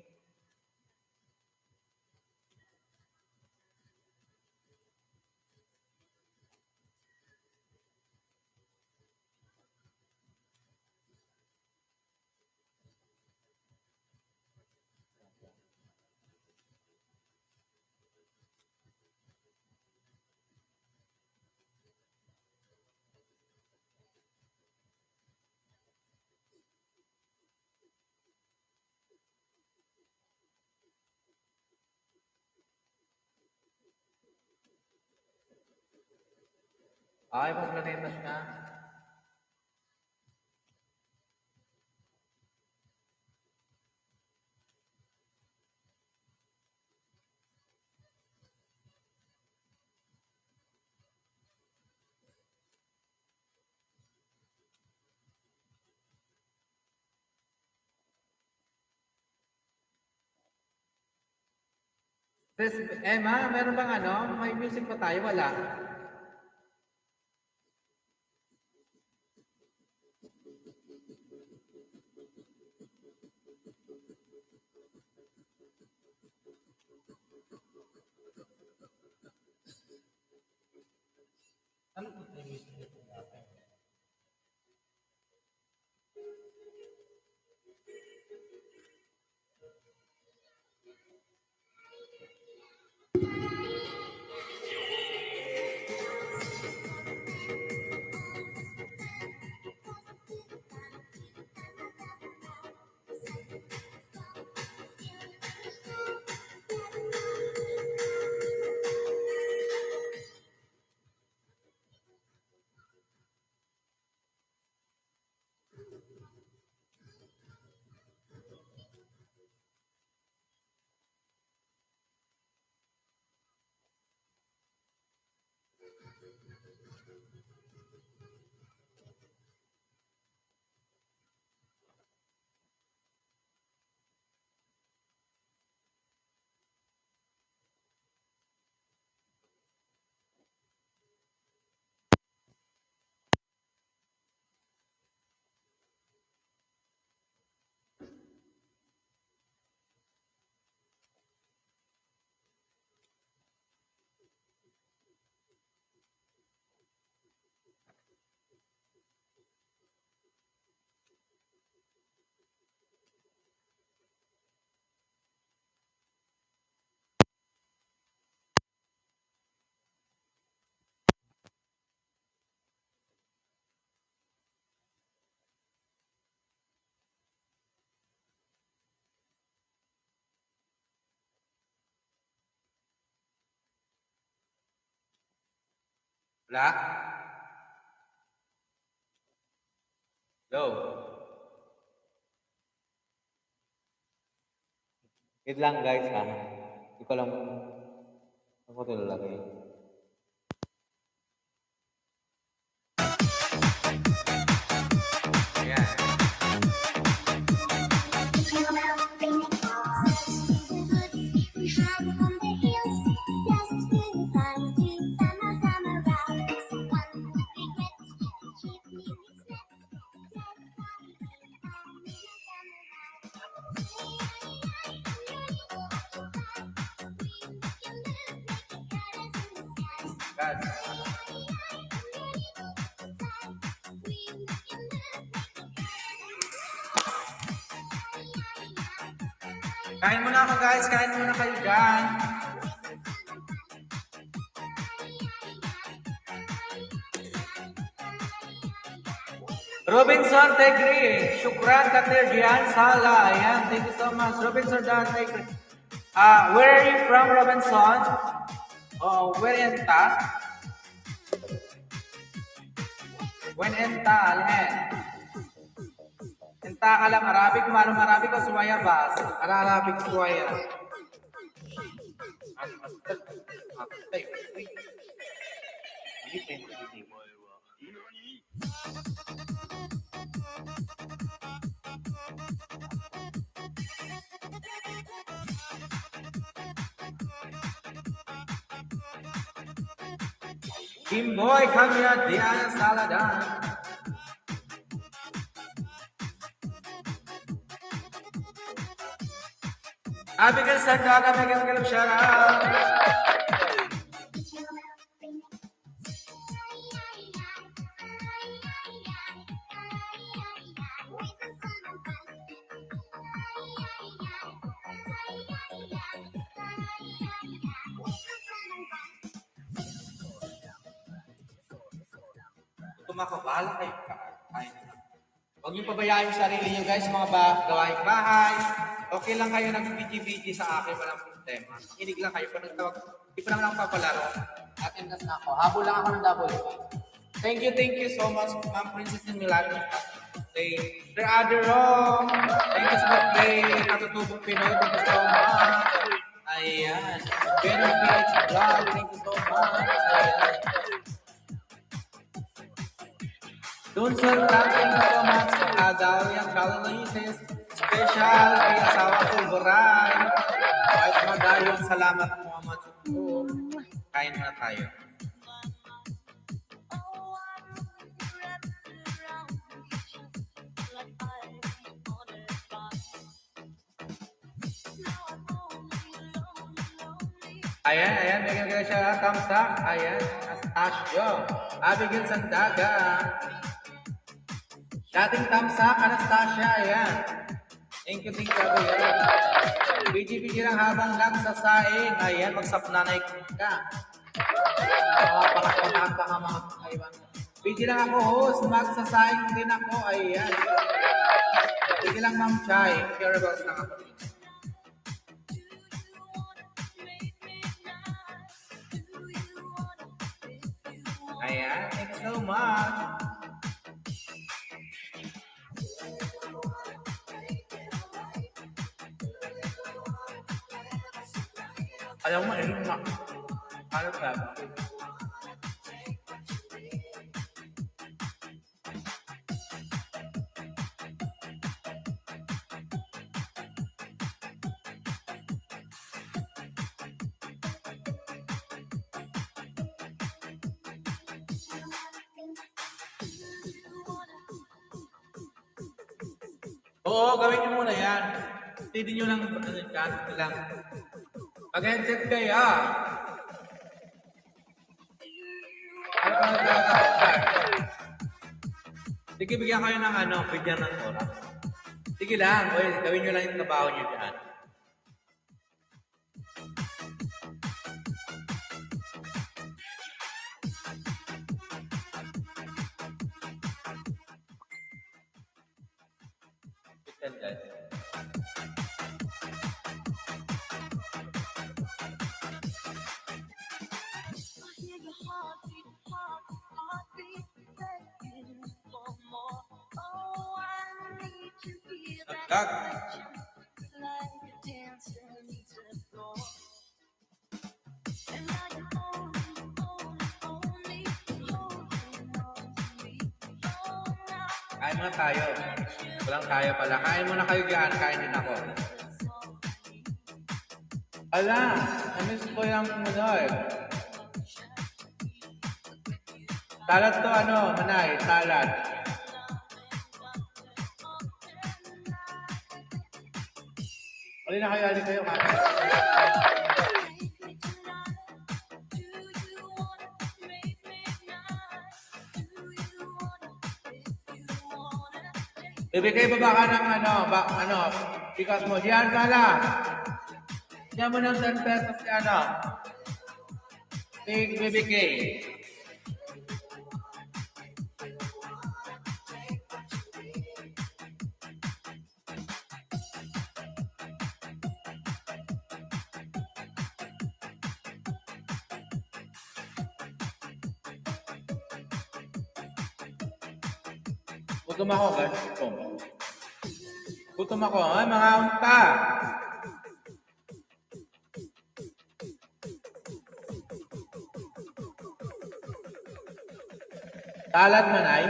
Ay, magplaneta siya. Sis, Emma, meron bang ano? May music pa tayo? Wala. Ano po yung music nito natin? Wala? Go. Wait lang guys ha. Hindi ko alam ako ito lalagay. Ayan. Guys. Kain muna ako guys, kain muna kayo dyan. Robinson Tegri, Shukran Katir Dian Sala. Ayan, thank you so much. Robinson Dan Tegri. Where are you from, Robinson? Oh, where enta? When enta, alhen. Enta ka lang, Arabic, malum Arabic o Suwaya bas? Arabic, Suwaya. Kimboy, come here, Diana Saladan. Abigail Sandaga, Megan shout out. Ako, bahala kayo. Huwag niyo pabayaan yung sarili niyo guys, mga gawaing bahay. Okay lang kayo nag-BG-BG sa akin, walang problema. Makinig lang kayo, pag nagtawag, hindi pa naman ako papalaro. Attendance na ako. Habol lang ako ng double. Thank you so much, Ma'am Princess ng Milano. Sir Aderong, thank you so much kay Natutubong Pinoy, thank you so much. Ayan. Benefits Vlog, thank you so much. Ayan. Doon sir, thank you so much kay Adalian Calalices. Special kay asawa ko, Boray. Kahit madayong salamat mo, Machuko. Kain na tayo. Ayan, bigyan ka siya, thumbs up. Ayan, Astasio. Abigail Sandaga. Dating thumbs up, Anastasia, ayan. Thank you, Abigail. BG-BG lang habang nagsasaing. Ayan, magsapnanay ka. Pakakamahan pa ka mga kaiwan. BG lang ako, host. Magsasaing din ako. Ayan. BG lang, Ma'am Chay. Curables lang ako. Ayan, thank you so much. Alam mo, yun na. Ano ka? Oo, gawin nyo muna yan. Hindi nyo lang lang. Pag-headset kayo, Ano pa nagkakasal? Sige, bigyan kayo ng bigyan ng oras. Sige lang, gawin nyo lang yung trabaho nyo dyan. Nagdag. muna tayo. Walang tayo pala. Kain muna kayo dyan. Kain din ako. Ala, namiss ko yung salad to Manay, salad. Alin kayo, kain. Bibigay ba ka ng pikas mo? Diyan ka lang. Diyan mo ng 10 pesos bibigay. Gutom ako, guys. Gutom ako. Ay, mga unta. Salad Manay.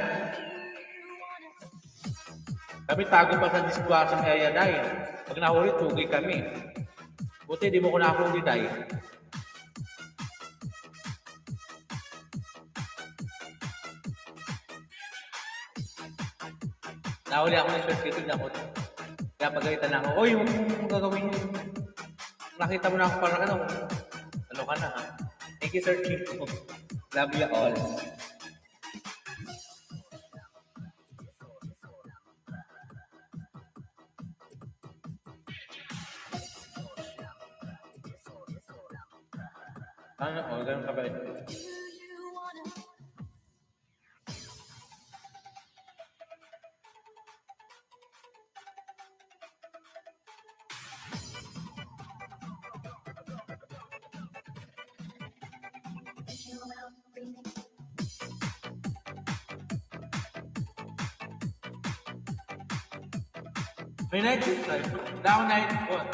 Kami tago pa sa diskwasang area dahil. Pag nahuli, tugi kami. Buti, di mo ko nahuli dahil. Nahuli ako ng short kitty ako. Kaya pagalitan ako, oy, huwag mong gagawin yun. Nakita mo na ako parang ano ka na ha? Thank you, Sir Chico. Love you all. Ganun ka ba ito? May night shift tayo. Down night. What?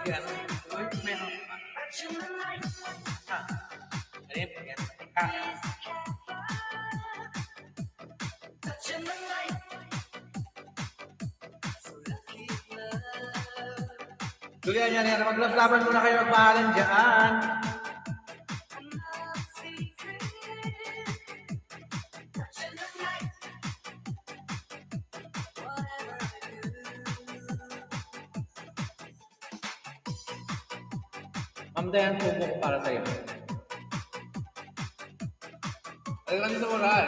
Yan. Uy, meron pa. Ayun, yan. Julian, yan. Maglablaban muna kayo magmahalan dyan. Ma'am Dayan, tubo ko para sa'yo. Ay, lang dito wala eh.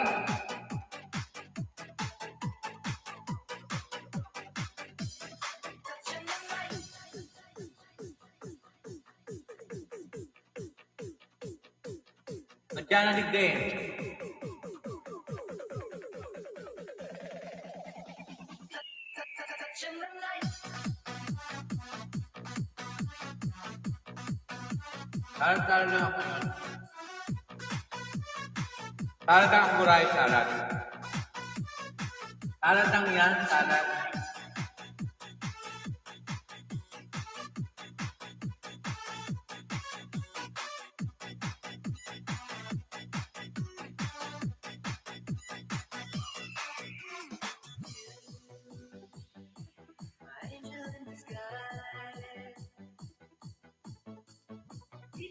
Nandiyan na din. Salad na ako. Salad ang kuray, salad. Salad lang yan, salad.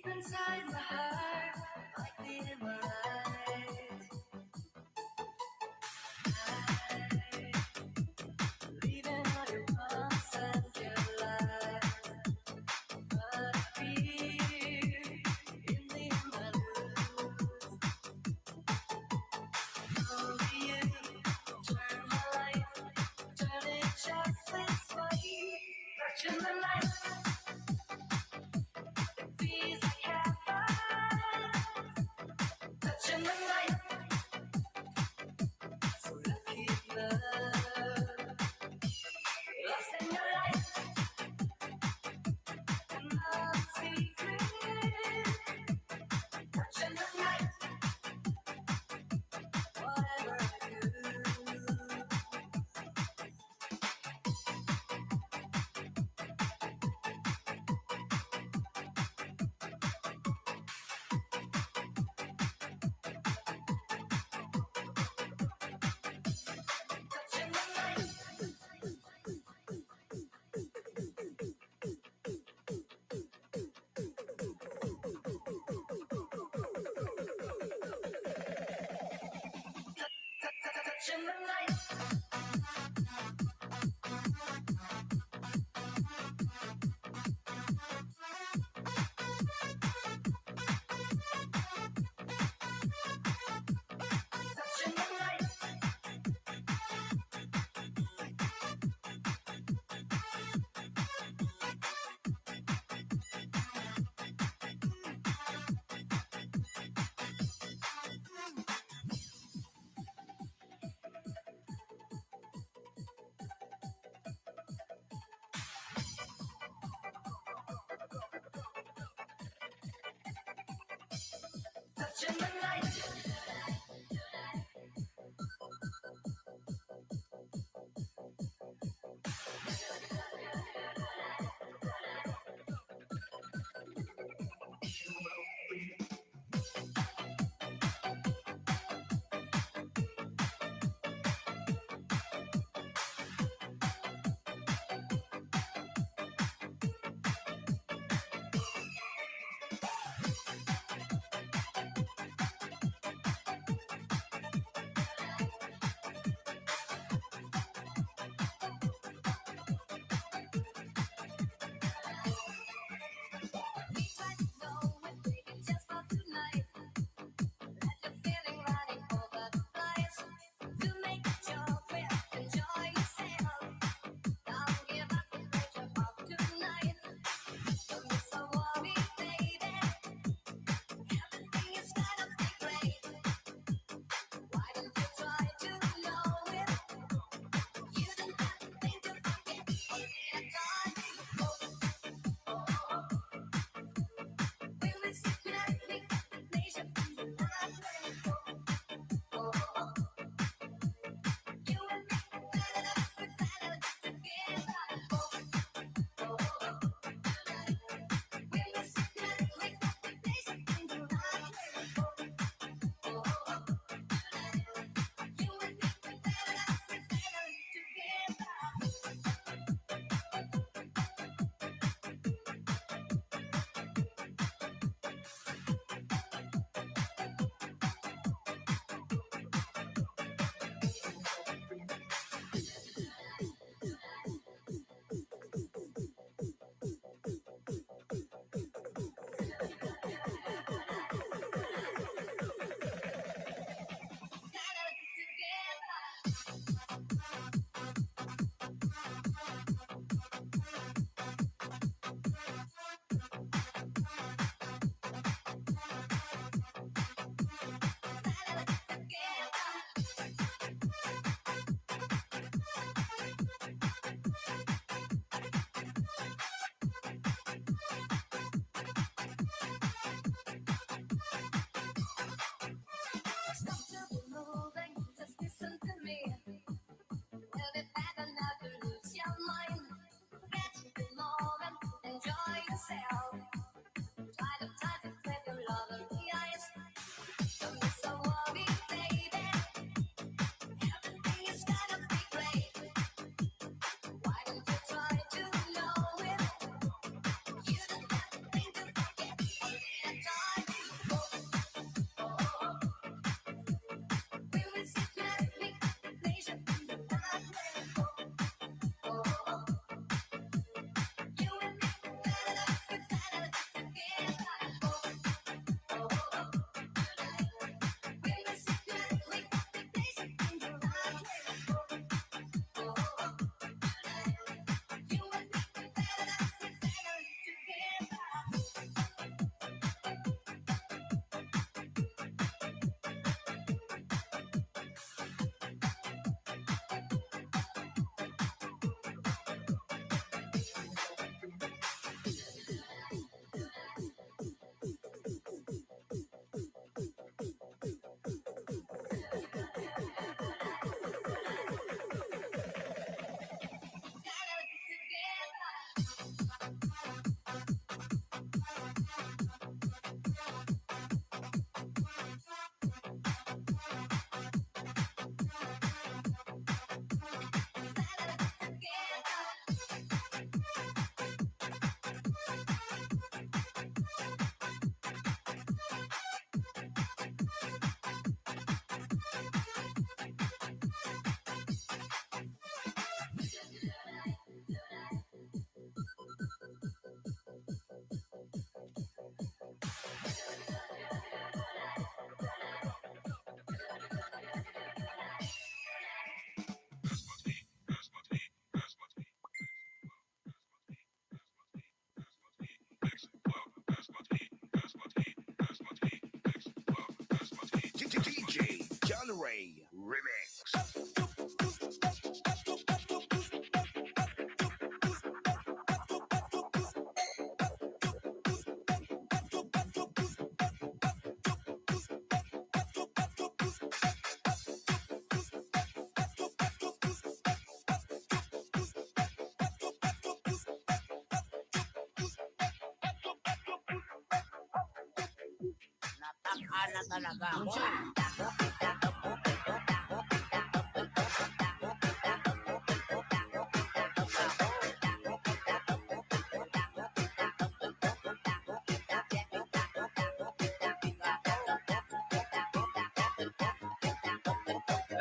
Inside my heart, like the emerald. Leaving all your wrongs and your lies. But I feel in the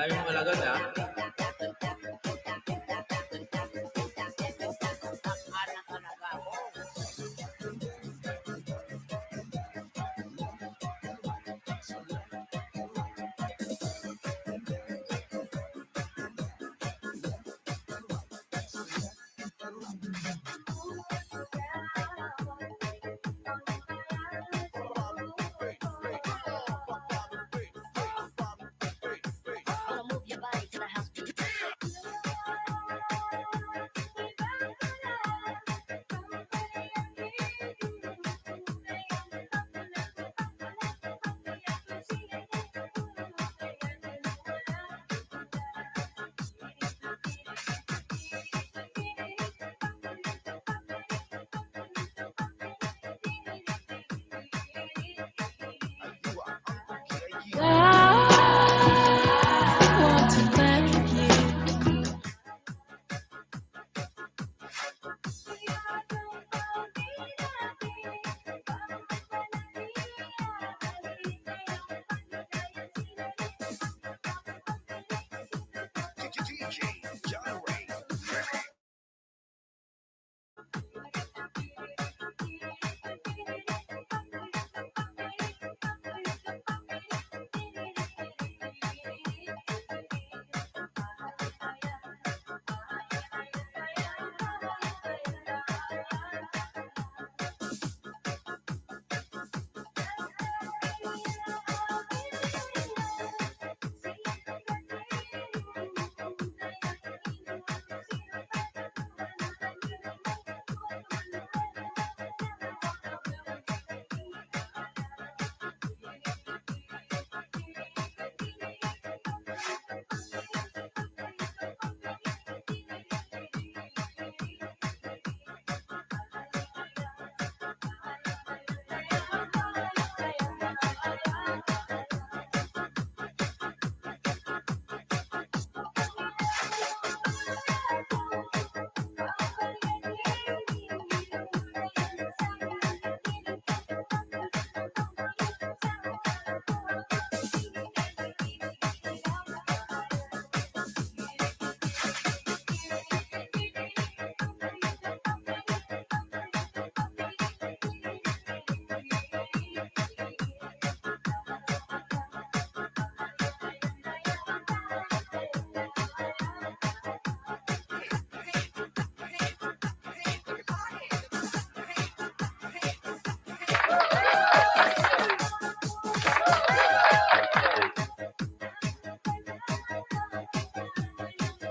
Dami mo malagot ha.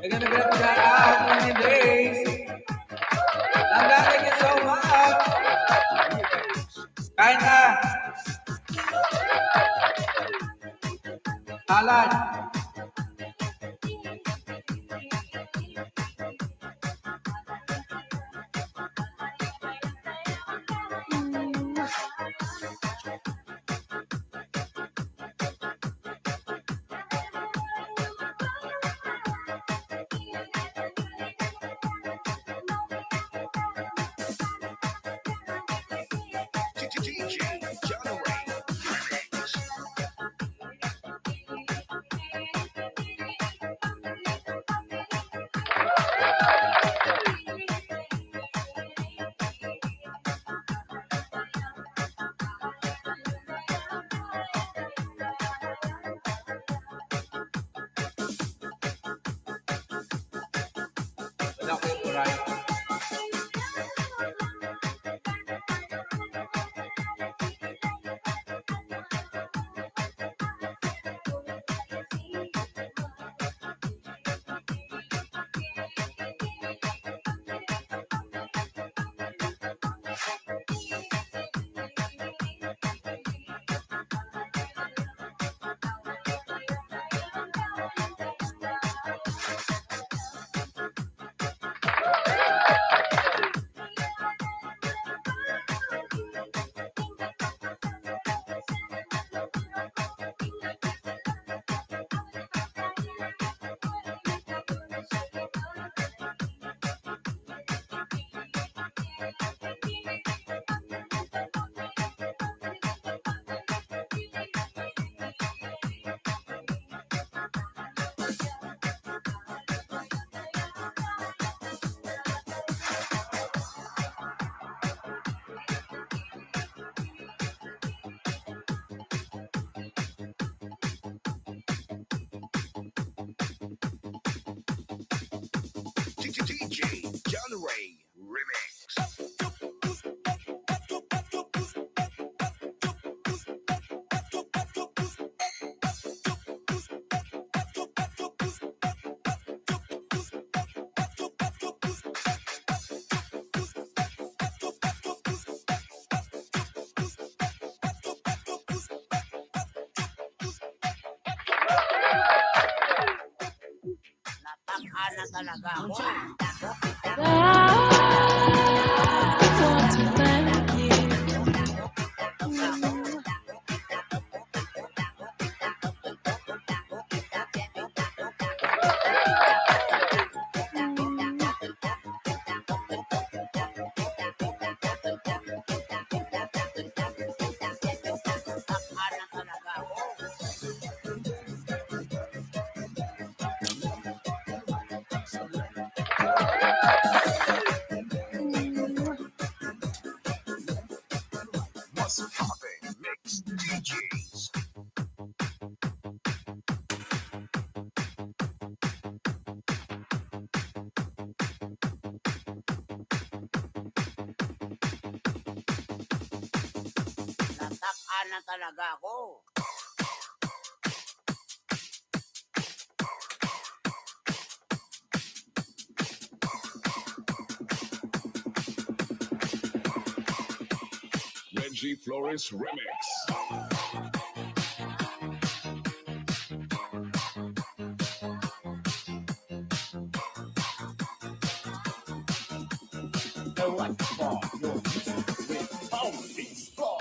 Again, again, shout out 20 days. Langga, thank you so much. Kain na. Alan. DJ John Ray Remix. Nataka na talaga ako. I want to thank you. Nataka na talaga ako. What's poppin'? Mix DJs. Nataka na talaga ako. Reggie Flores Remix. The right bar, your music with power beats bar.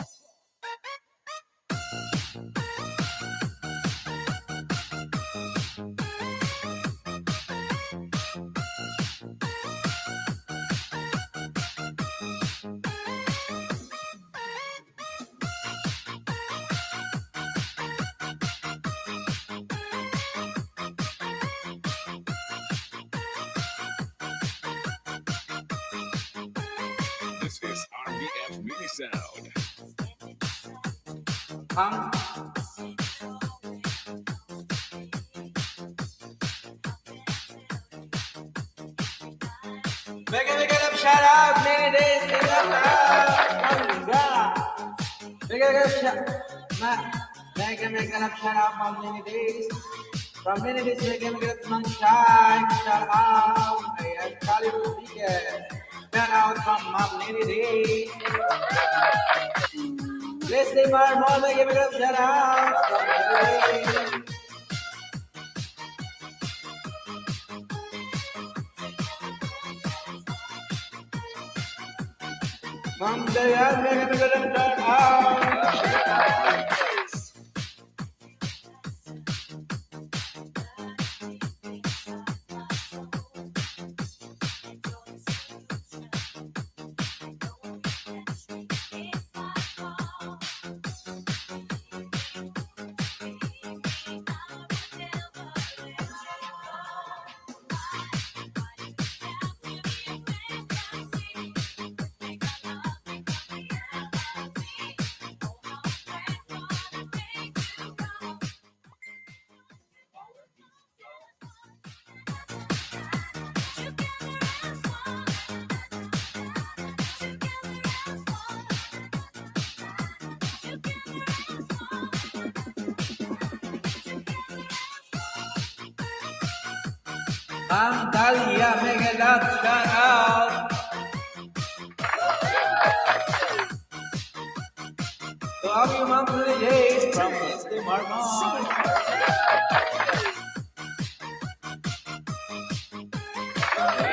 This is RBF Mini Sound. Big up shout out, many days in the house. Big up shout out, from many days. From many days, big up sunshine, shout out. I am Kali Rodriguez. Shout out from many days. Leslie Marmol, big up shout out from many days. From the young, big up shout out. Talia, mega love shout out. To all you monthly days from Leslie Marmol.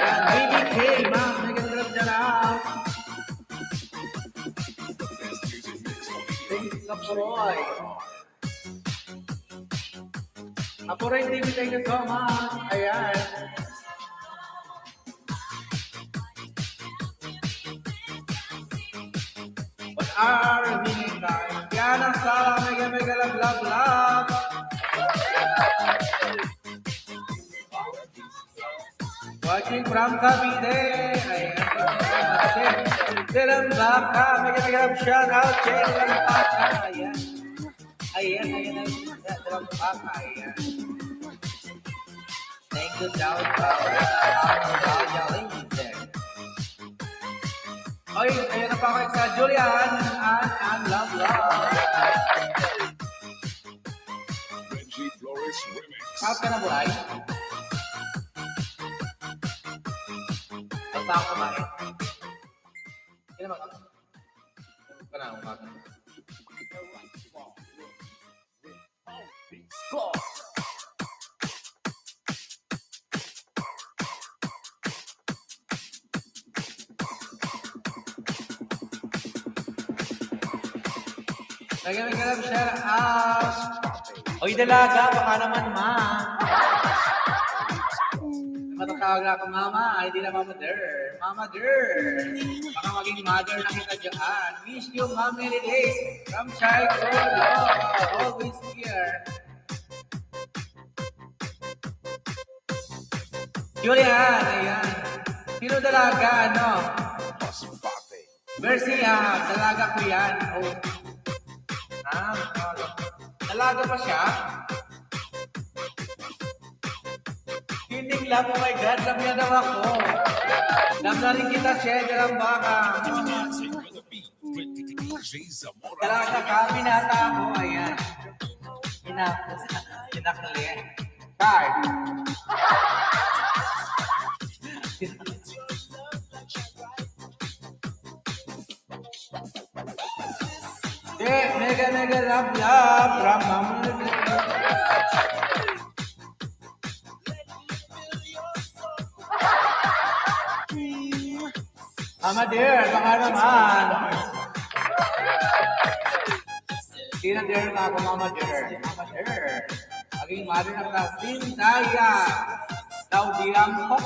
And BBK, ma'am, mega love shout out. Thank you, Kaporoy. Kaporoy TV, thank you so much. Ayan. What are we guys? Yan ang sala, mega love. Watching from Cavite. Ayan. Silang baka, mega shout out. Silang baka. Ayan. Silang baka. Ayan. Thank Good job, galing. Oy, ayun na pa ako sa Julian and love. Reggie Flores Remix. Kahit ka na, Buray? Basta ako kumain. Hindi naman ako. Ka na, umaga. Score. Lagyan ka lang siya. Oy, dalaga, baka naman, ma. Matatawag na ako, mama. Ay, di na mama der. Mama der. Baka maging mother na kita dyan. Miss you, mom, many days. From childhood, always here. Julian, ayan. Sino dalaga, ano? Mercy, dalaga ko yan. Oh. Dalaga pa siya? Hindi love, oh my God, love niya daw ako. Love na rin kita, Shed, lang baka. Dalaga ka, pinata ako, ayan. Pinakali. Card. Mega love, from Mama. Mama dear, baka naman. Sino dear na ako, Mama dear? Mama dear. Maging mother na ka, Sintaya. Tao diam ko.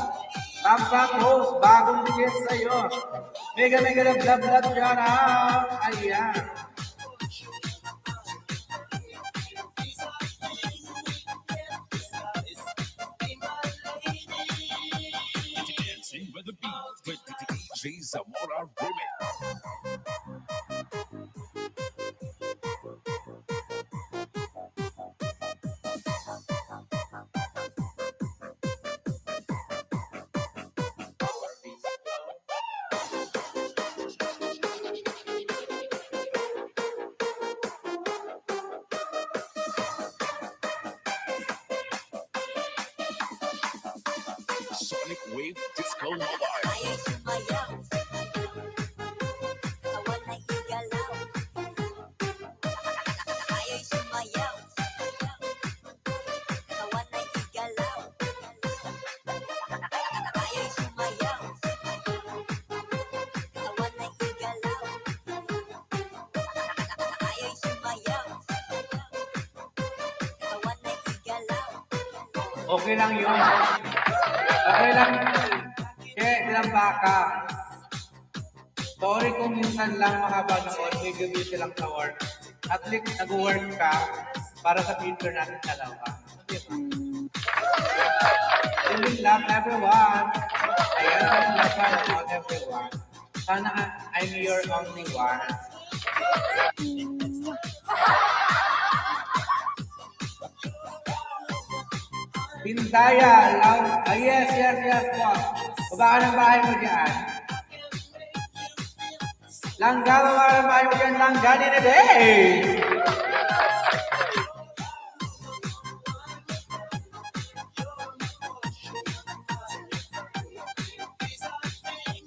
Tamsa Rose, bagong bigay sa'yo. Mega love, shout out. Ayan. With the beat, with the DJ Zamora Remix. Sonic Wave Disco Mobile. Okay lang yun. Okay lang. Bilang baka. Sorry kung minsan lang makapanood, may gabi silang sa work. At least nag-work ka para sa future natin dalawa. Diba? Feeling love everyone. Ayan ang love about everyone. Sana I'm your only one. Pintaya, love. Yes po. Baba ka ng bahay mo dyan. Langga, baba ka ng bahay mo dyan. Langga din na day.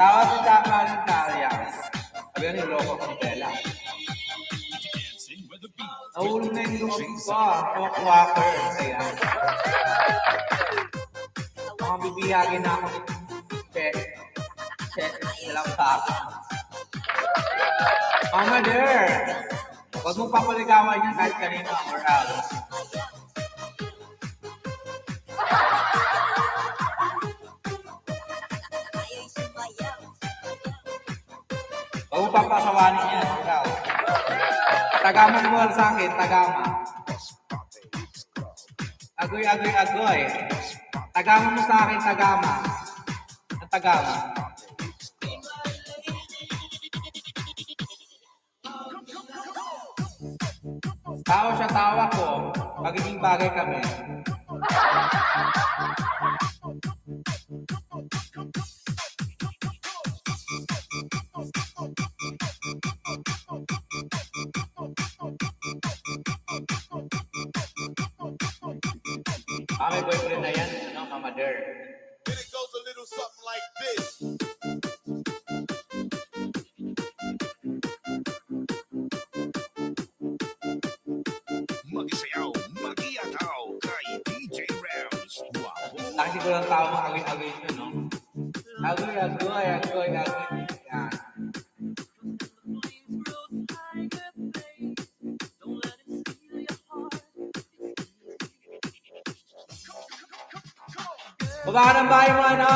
Tawag sa tama ng karya. Sabi yan yung loko kong tela. Nahulog na yung loob ko. Walker. Ayan. Mga bibihagin na ako. Check. Dalang baka. Mama dear. Huwag mong papaligawan yan kahit kanina or else. Huwag mong papasawanin yan. Ikaw. Tagama mo sa akin. Tagama. Agoy. Tagama mo sa akin. Tagama. Ang tagama. Tawa siya, tawa ko. Magiging bagay kami. may boyfriend na yan, ano, mamader. Then it goes a little something like this. Magisayaw, magiataw kay DJ Rams. Wow. Laki siguro ng tao mga agoy-agoy nyo, no? Agoy. Yan. Baba ka ng bahay mo, ano?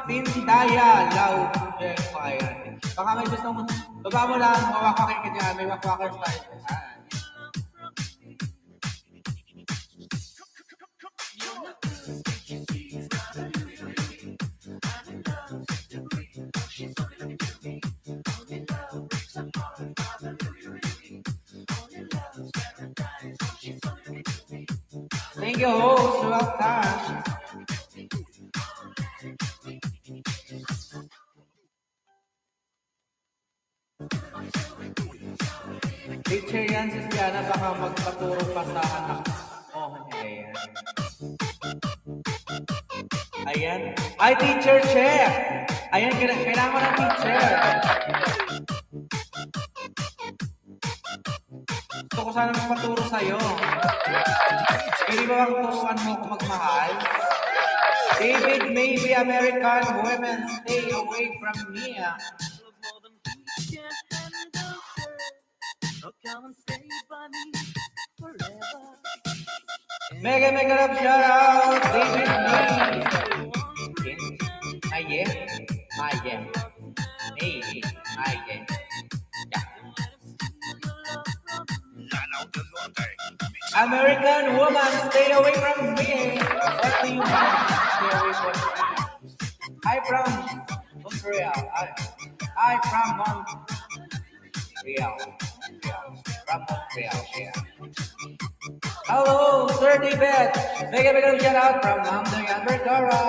Tindaya, loud, check, fire. Baka may gusto mo, baba mo lang, mawakwakin ka dyan, may wakwakin tayo. Thank you, host. Welcome. Teacher yan si Siana, baka magpaturo pa sa anak. Oh, ayan. Ayan. Ay, teacher, check! Ayan, kailangan mo ng teacher. Gusto ko sana magpaturo sa'yo. Pwede ba magturuan mo kung magmahal? David, maybe American women stay away from me. Mega love shout out, David May. Maye. American woman, stay away from me. What do you want? Stay away from me. I from Montreal. I from Montreal. From Montreal, yeah. Hello, Sir David. Mega shout out from London and Bergara.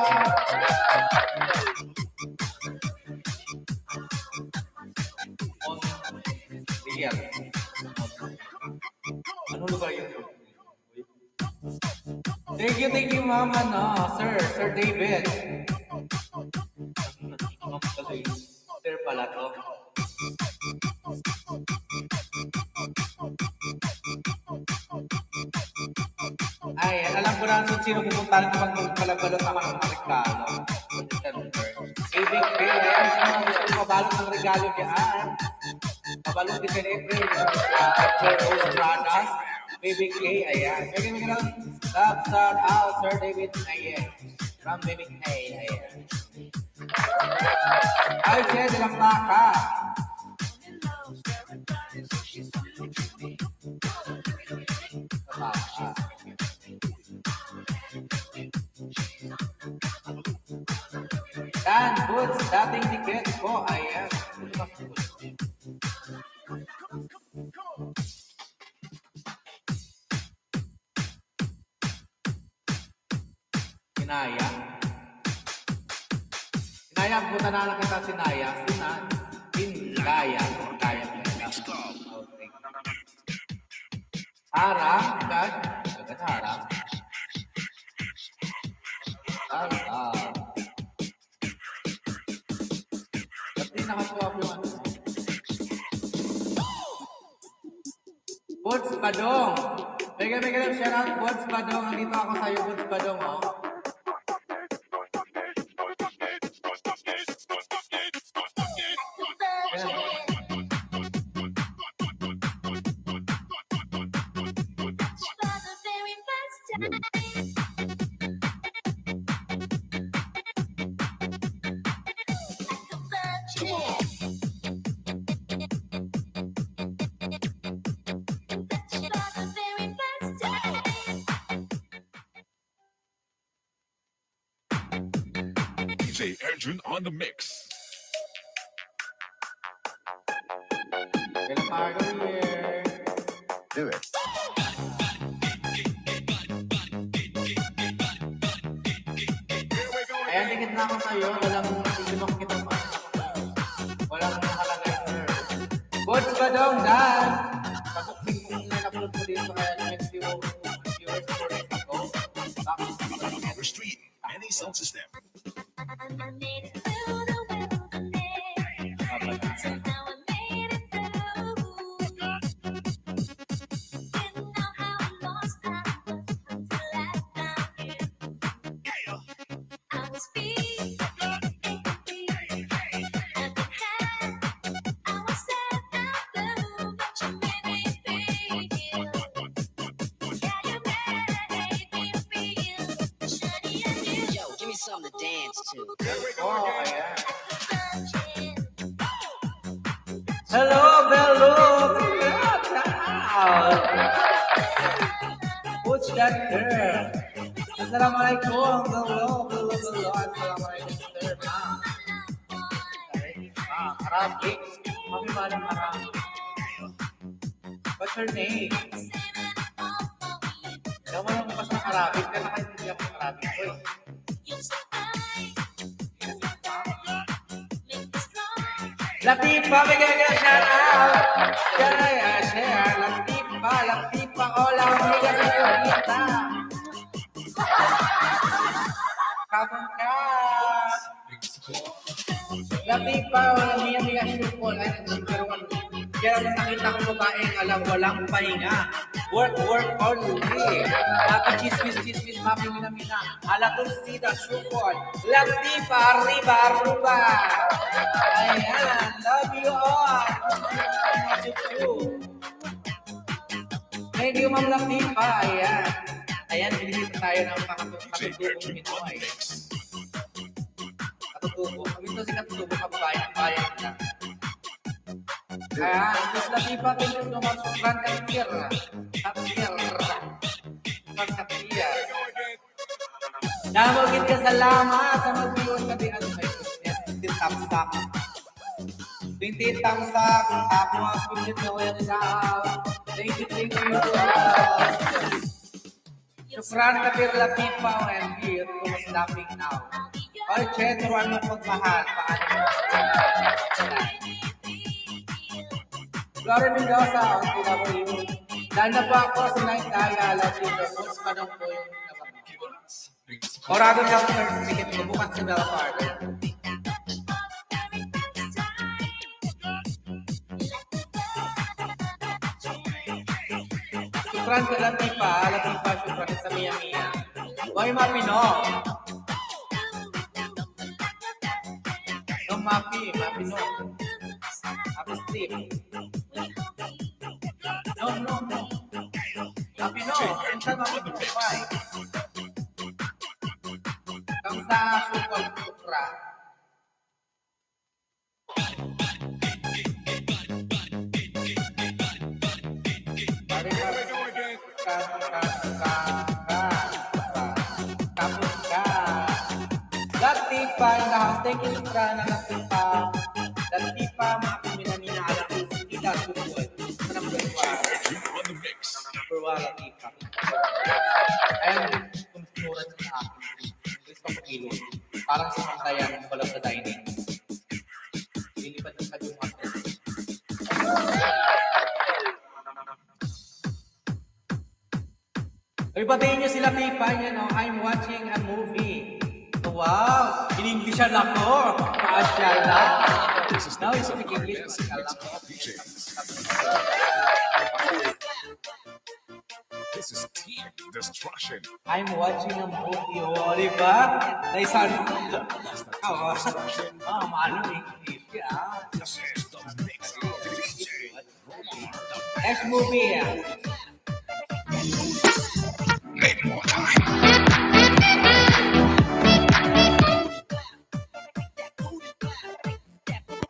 Montreal. Ano lugar yun? Thank you, mama, no, Sir David. Sir pala to. Ay, alam ko na kung sino pupuntahan ko magpalabalot ako ng regalo. Ibig K, ayan, sa mga gusto mabalot ng regalo dyan. Mabalot ni Felipe, Rose Pradas, Baby K, ayan. Pwede lang, love, shout out, Sir David, ayan. From Baby K, ayan. Ay, Jed, ilang baka. Dan, Boots, dating ticket ko, ayan. Sinaya. Sinaya, punta na lang kita Sinaya. Sinaya. Harang, agad harang. Ba't di nakatuwa ko yung ano? Boots Badong. Mega lang shout out, Boots Badong. Nandito ako sa'yo, Boots Badong, oh. DJ Adrian on the mix. Get a party here. Do it. Ayan, dikit na ako sa'yo. Walang sinok kita pa. Walang nakalagay, sir. Boots Badong, Dan. Pag-upload ko nila, upload ko dito kaya next viewers for it ako. Bakit? system. Yo, give me something to dance to. Oh, ayan. Hello, Bello! Who's that girl? Assalamualaikum. Bello, Bello, Bello. Assalamualaikum, sir. Arabic. Mami maling Arabic. What's her name? Daw mo lang bukas ng Arabic. Kaya nakaintindihan ko ng Arabic ko eh. Latifa, bigyan ka shout out. Share. Latifa, hola, amiga señorita. Kapag ka. Latifa, walang amiga syukol. Ay, pero kaya nung nakita ko babaeng alam walang pahinga. Work only. Happy chismis, happy mina. Alatong sida, syukol. Latifa, arriba. Ayan, love you all. Thank you, Ma'am Latifa. Ayan, binigyan tayo ng katutubong ito. Katutubong. Ito si katutubong kababayan na. Ayan, Miss Latifa, thank you so much. Frank Katir. Namagin ka salamat sa mag-viewers kasi ano may 20 thumbs up. 20 thumbs up. Tapos, pinit na walang isang. Thank you. Shukran Katir Latifa and here who was laughing now. Oy, Che, turuan mo pagmahal. Paano mo? Glory Mendoza, OTW. Dahil na po ako sa Night Daya, Latino. Kung panong po yung Orado na ako ng certificate ko bukas sa Bella Park. Shukran ka Latifa, shukran sa Mia. Oy, Mapino. No, Mapino. Happy sleep. No. Mapino, ensan Mapino, bye. Kamsa syukol shukran. Latifa in the house. Thank you, Shukran, Latifa. Latifa, mina alam ko si Tita Sukul. Sanang berwa. Berwa, Latifa. Ayun, kumsurat sa akin. Gusto ko kilo. Parang sa mantayan, walang sa dining. Lilipat ng kajungan. Ipatiin nyo sila Latifa niya, no? I'm watching a movie. Oh, wow! In-Englishan ako! Masyaallah! Now you speak English, masyaallah. This is team destruction. I'm watching a movie. Oh, di ba? Naisan ko. Maano English. This is the mix of DJ Romar. Next movie. Make more time.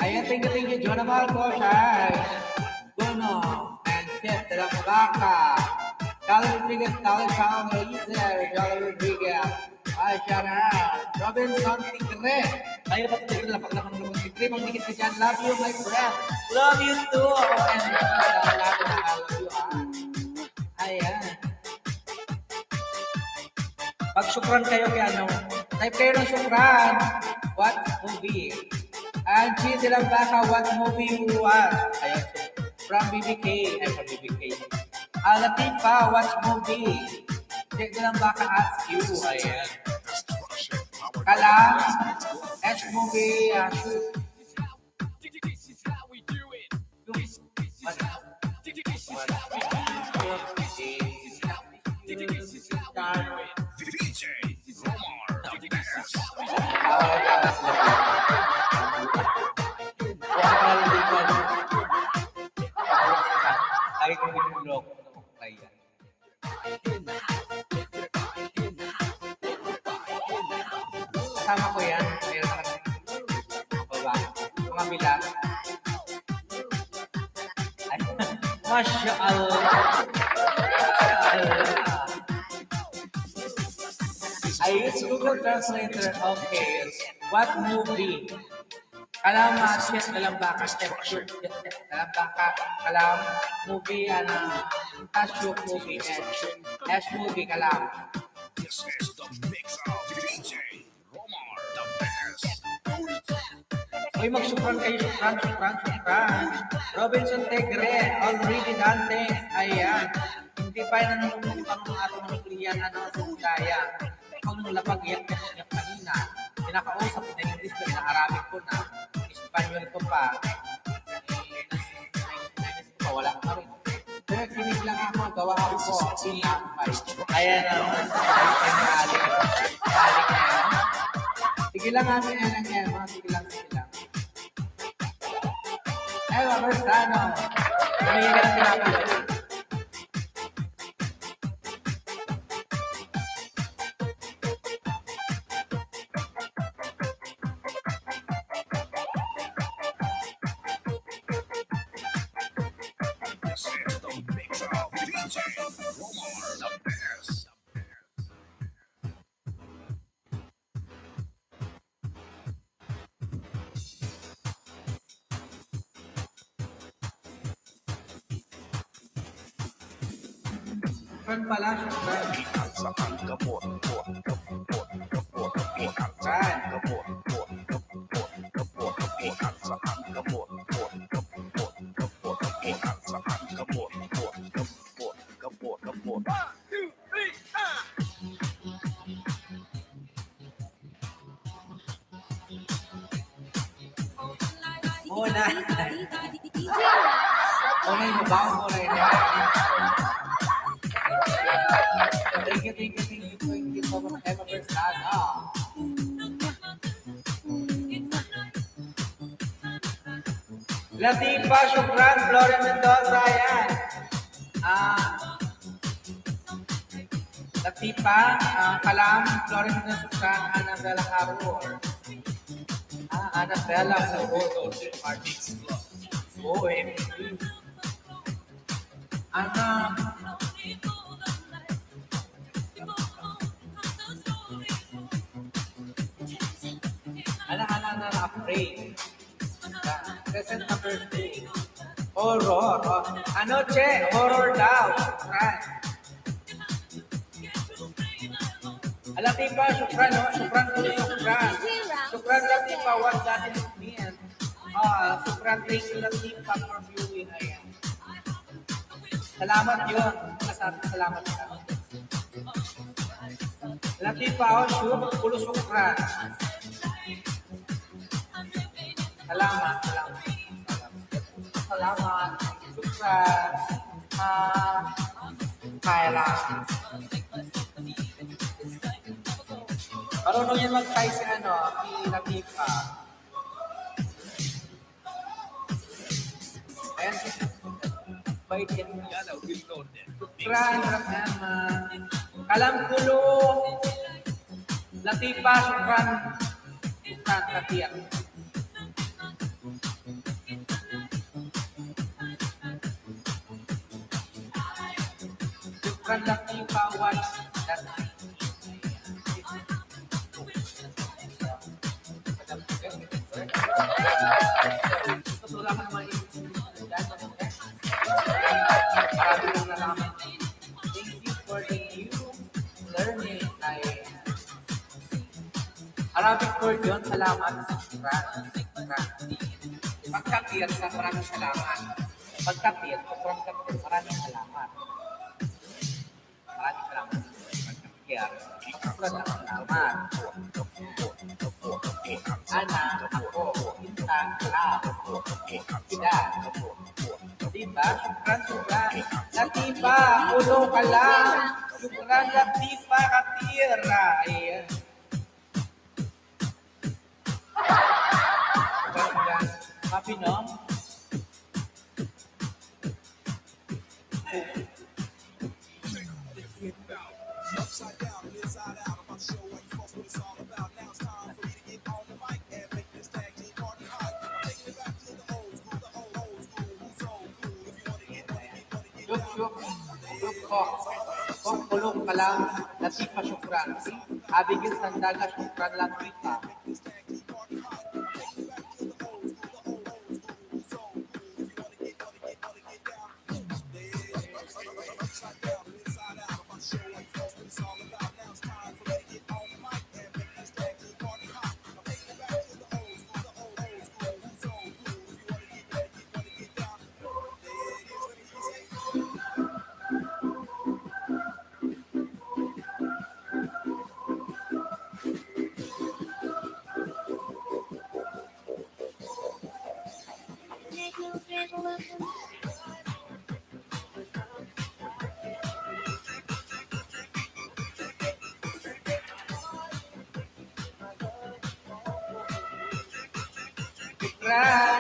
Ayan, thank you, Jonah Marco, Shai, Bono, and Pet de la Muraca, Carlos Rodriguez, Carlos Chang, Eliezer, Jolly Rodriguez, Shana, Robinson Tigre. Tayo pa tigre lang, pag naman naman Tigre, magdikit ka dyan. Love you, my friend. Love you too. And love you. Ayan. Pag-syukran kayo kaya ano, type kayo ng syukran. What movie? Angie de la Vaca, what movie you want? Ayan. From BBK. Ay, from BBK. Latifa, what movie? Jack de la Vaca ask you. Ayan. Kalam, H movie, DJ Romar, the best. Lagi kong binulok. Kaya. Kasama ko yan. Meron ka na. Baba. Mga bilang. Ay, Masya Allah. I use Google Translator. Okay. What movie? Kalam chef dalam baka chef shoot dalam baka kalam movie shoot movie Ash movie kalam. This is the mix of DJ Romar, the best. Hoy magsupran kayo supran. Robinson Tegre, already Dante. Ayan. Hindi pa yan nanonood ang atong nukliyan na sa Ugaya. Kung nung lapag iyak kanina, pinakausap na English ko na Arabic ko na, Espanyol ko pa. Wala pa rin. Pero kinig lang ako, gawa ako po, pinakapay. Ayan naman. Sige lang namin yan. Sige lang. Ay, Mabersano. Umihiga na pinapalo. This is the mix of DJ Romar, the best. Friend pala, friend. Muna. Muna yung bago mo na yun. Thank you so much, Emma Bersano. Latifa, Shukran, Gloria Mendoza, yan. Latifa, Kalam, Gloria Mendoza, Shukran, Annabella Harur. Annabella Harur, Artist Club. OMG. Afraid. Present number 2. Horror. Anoche, horror daw. Shukran. Latifa, Shukran, no? Shukran to Shukran. Shukran, Latifa, what that mean? Shukran, thank you, Latifa, for viewing. Ayan. Salamat yun. Salamat ka. Latifa, pulo Shukran. Salamat. Shukran. Kaya lang. Marunong yan mag-try si Latifa. Ayan si bait yan. Shukran, Rahman. Kalam kulo. Latifa, Shukran. Shukran, Latifa. Shukran, Latifa, watch that. Ito lang naman yung marami lang nalaman. Thank you for the new learning. Arabic word yun, salamat. Pagkapir, maraming salamat. Pagkapir, maraming salamat. Maraming salamat. Kaya, kapag lang salamat. Ana, ako, kita, ako, kita. Diba? Syukran. Latifa, ulo ka lang. Syukran, Latifa, katira. Ayan. Syukran. Happy, no? Upside down, inside out. I'm about to show what you folks what it's all about. Now it's time for me to get on the mic and make this tag team party hot. I'm taking it back to the old school, the old school. Who's so cool? If you wanna get Syuk, syuk. Syuk ko. Kung kulong ka lang, Latifa, syukran. Abigil sandaga, syukran, Latifa.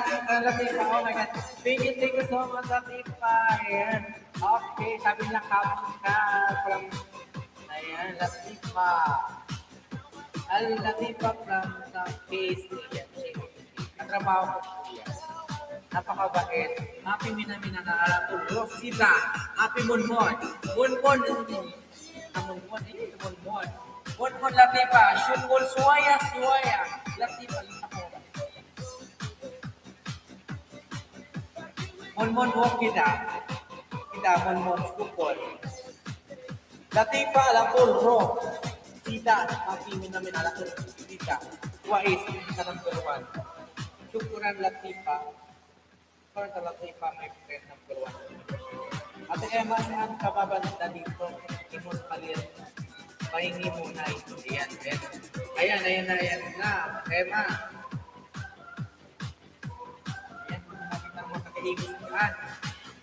Syukran, Latifa. Oh my God. Thank you so much, Latifa. Ayan. Okay, sabi niya kapon ka. Ayan, Latifa. Latifa from the face. Ayan, katrabaho ko siya. Napakabait. Happy minamina na alam ko. Rosita. Happy Munmon. Munmon. Munmon. Munmon. Munmon, Latifa. Syukol, suwaya. Latifa, ako. Munmon, walk kita. Munmon, syukol. Latifa, alam ko, ro. Sita, happy minamina alam ko. Sita. Wais, kita ng peruan. Syukuran, Latifa. For the Latifa, my friend ng peruan. Ate Emma, saan ka babanda dito? Imos palit. Pahingi muna. Ayan na. Emma. Ayan, nakita mo kakaibig.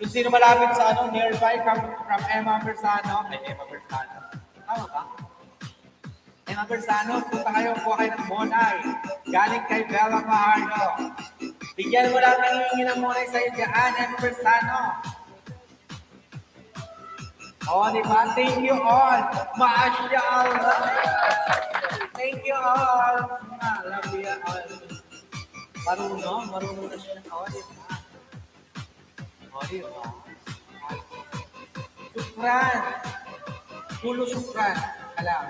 Kung sino malapit sa nearby from Emma Bersano. Ay, Emma Bersano. Tama ba? Emma Bersano, punta kayo po kayo ng Monay. Galing kay Bella Fajardo. Bigyan mo lang ng hihingi ng Monay sa'yo dyan, Emma Bersano. Diba? Thank you all. Masyaallah. Thank you all. Love you all. Marunong na siya. Diba? Syukran. Pulo syukran. Alam.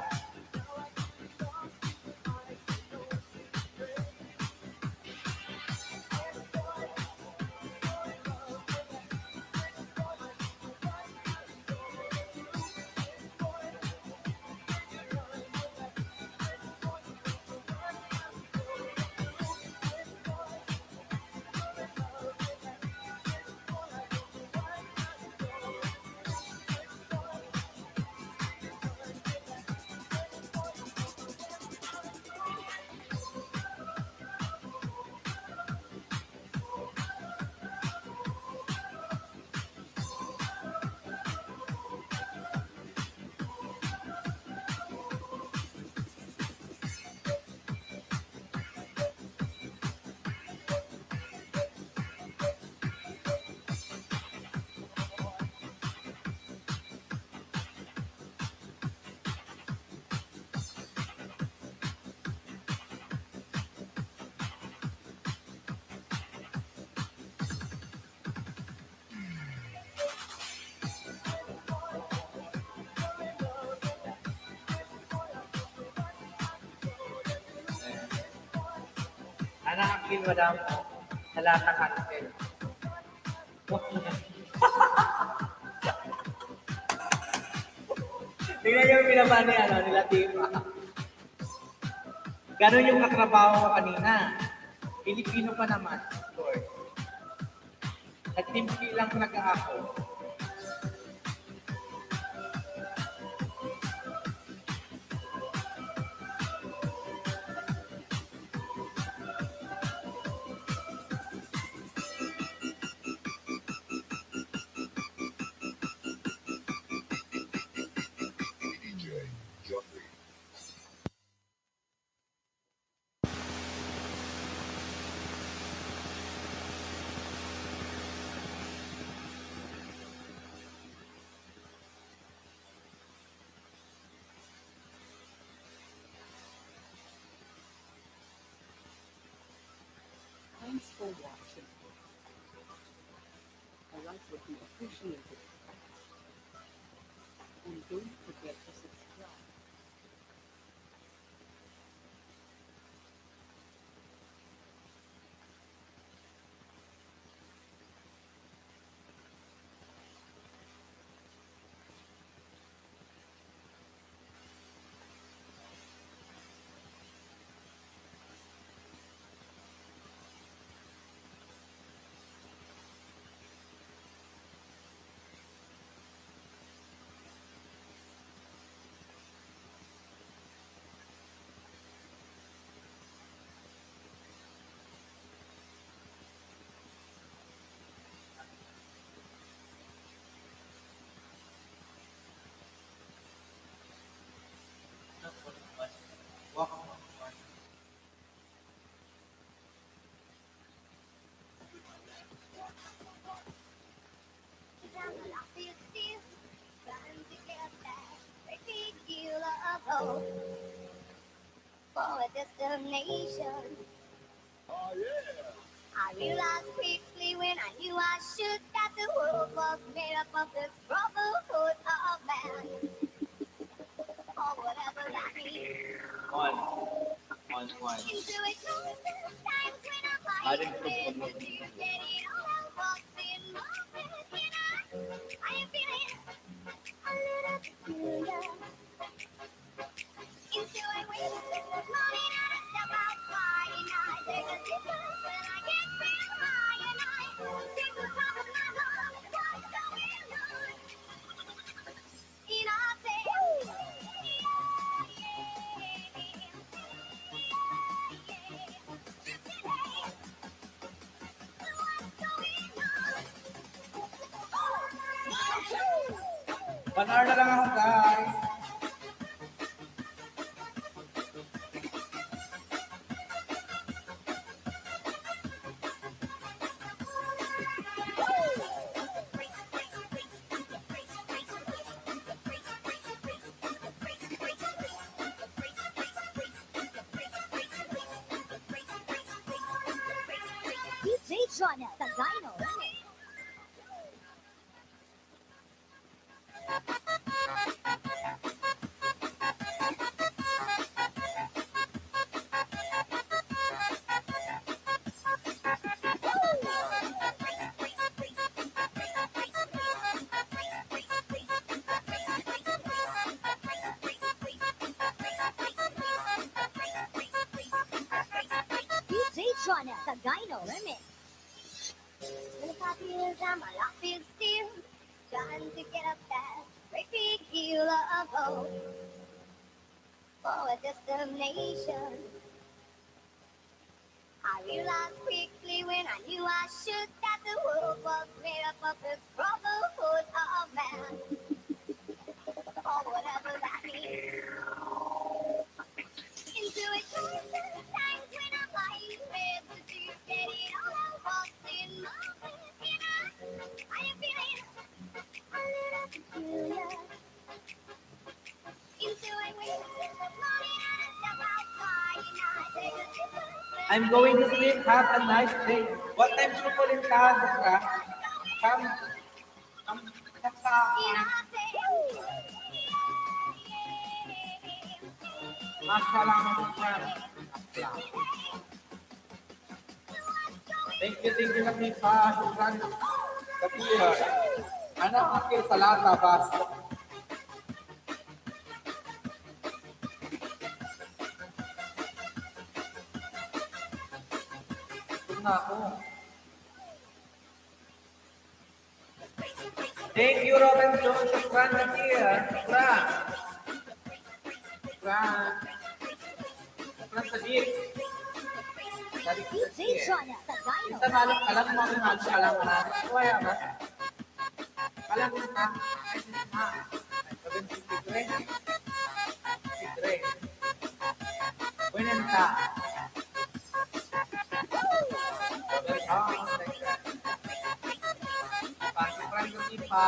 Anak akin, madam, halata cancel. Tingnan yung pinaman nila Tifa. Ganon yung katrabaho ko kanina. Pilipino pa naman, Lord. Nagtimpi lang ako. Thanks for watching. A like would be appreciated. And don't forget to subscribe. Walk. For a destination, Oh, yeah. I realized quickly when I knew I should that the world was made up of this brotherhood of man, or whatever that means. One. One. Into it comes the times when I'm I lying didn't there put to get it all out what's in my head, I am feeling a little peculiar. Into it when this morning I step outside and I take a deep breath when I get real high and I think the top of my lungs what's going on. And I say, One hour na lang ako, guys. DJ Johnny sa Dino. DJ Johnny sa Dino. When the coffee is down, my life is still trying to get up that great big hill of hope for a destination. I realized quickly when I knew I should that the world was made up of this brotherhood of man, or whatever that means. Into it comes the times when I'm lying red to get it all out what's in my head, I am feeling a little peculiar. Into it when this morning I step outside and I take a deep breath. I'm going to sleep. Have a nice day. What time should you in Canada ka? Come. Come sa Masya lang ako dyan. Thank you, Kapipa. Shukran. Kapipa. Ano akil sa lata, bas? Ito na ako. Thank you, Robin John. Shukran, Kapipa. Shukran. Shukran. Shukran sa deep. DJ Johnny sa Dino. Minsan alam mo kung alam na. Kaya ba? Alam mo na. Sigre. Buenan ka. Pasukran yung ipa.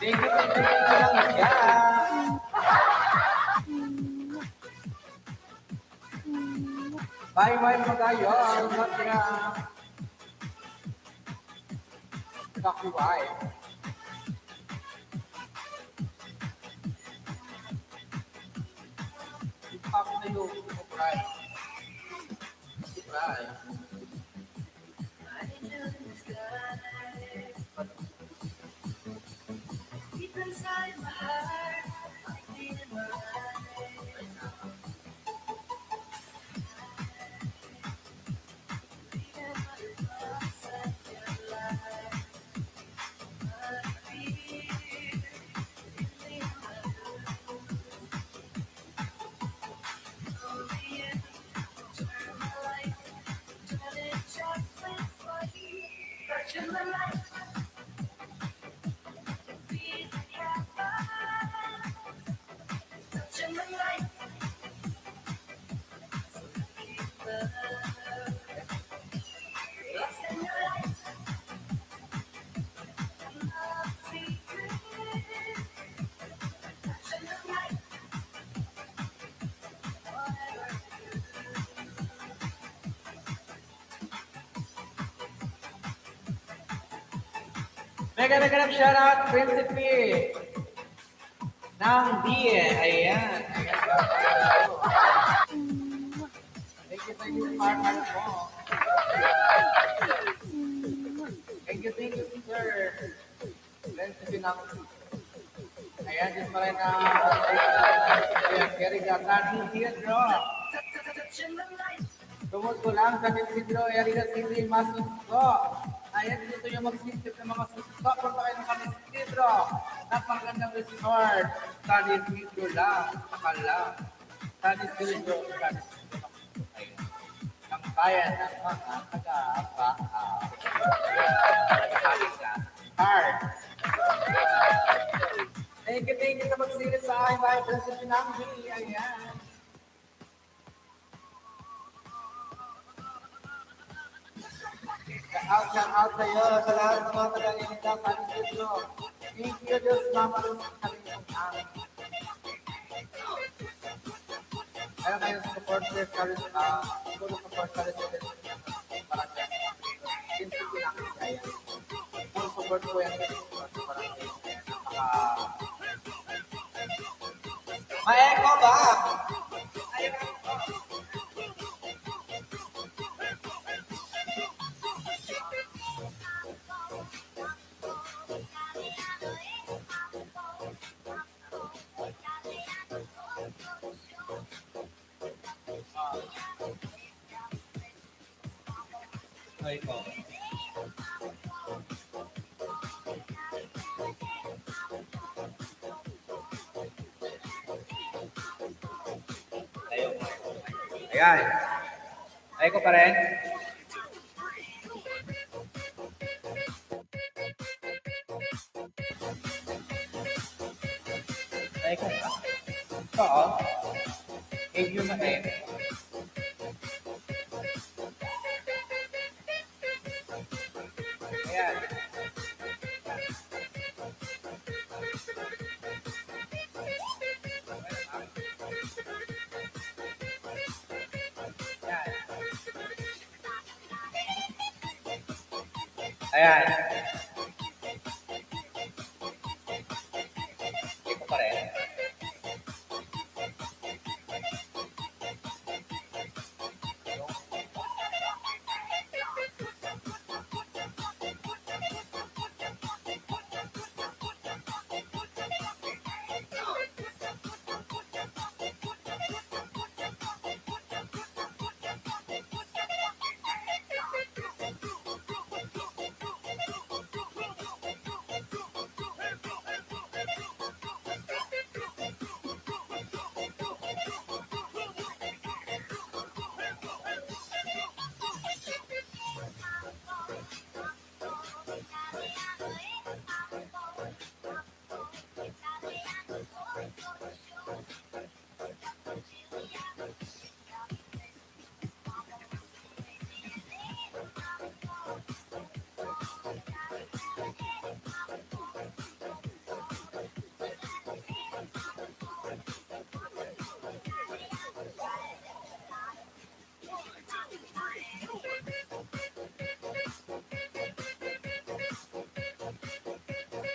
Thank you lang siya. Bye-bye magayo. Lahat kaya kakuway. Ako na yung kupray. Kupray. Mega shoutout, Principe ng D. Ayan. Thank you, partner mo. Thank you, sir. Principe ng ayan, dito pa rin na Kerry Gatan, Isidro. Tumot ko lang sa Isidro, Erika Cindy Masusko. Ayan, gusto nyo mag-sisip ng mga susko. Punta kayo ng kami Isidro. Napagandang resort. Sa Isidro lang. Sakal lang. Sa Isidro. Ayun. Ang bayan ng mga taga-paa. Card. Thank you sa magsilip sa aking bahay. Principe ng D. Ayan. Shout out sa'yo sa lahat ng mga taga-inita sa Isidro. Thank you, Diyos, Mama, sa kalimutan amin. Ayaw kayo sa support sa Karis, siguro support sa Karis, para siya. Principe lang siya yan. Full support ko yan, para siya. Maeko ba? Maeko. Ayan. Maeko pa rin. Maeko pa. Oo. Thank you, Maeko. Ayan. Ayan.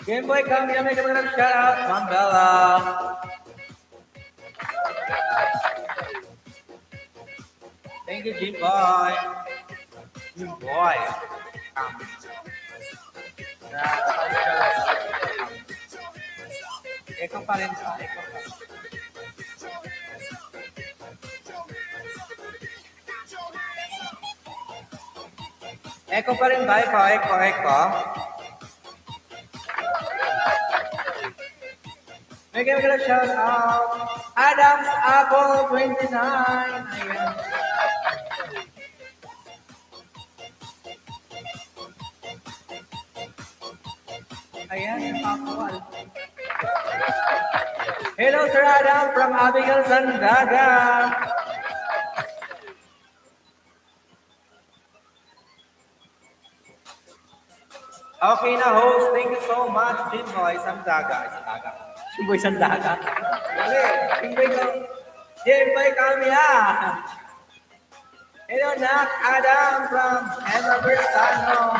Game Boy, come here, make a shout out, Mom Bella. Thank you, Jim Boy. Jim Boy. Ikaw pa rin sa ikaw pa. Eko pa rin ba? Eko. Make a shout out. Adams Apple 29. Ayan. Ayan, yung Apple. Hello, Sir Adam from Abigail Sandaga. Okay na, host. Thank you so much, Jimboy Sandaga. Jimboy Sandaga. Dali, Jimboy Kamia. Hello, Nak Adam from Emma Berstano.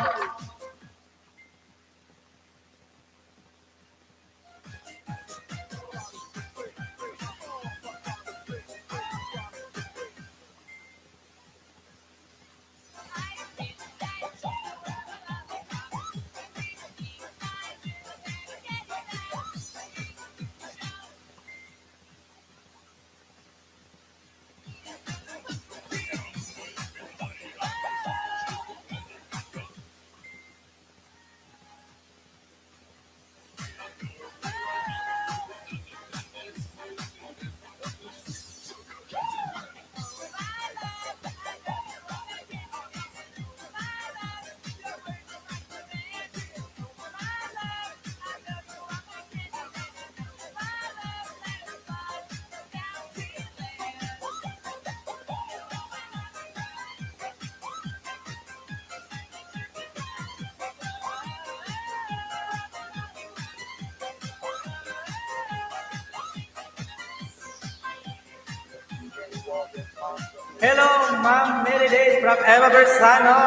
Hello, Ma'am Mary Days from Eva Bersano.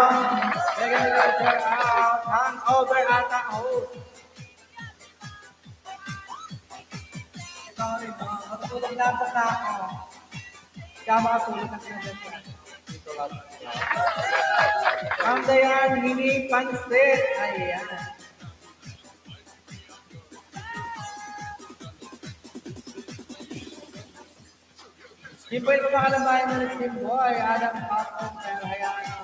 Hangover ata host. Sorry, ma. Matutulog na ako na ako. Kaya makatulog kasi nandiyan. Dito lang. Ma'am Dayan, mini pansit. Ayan. Jimboy, kumakalambayan mo ng Jimboy. Adam Paco, pero hayaan mo.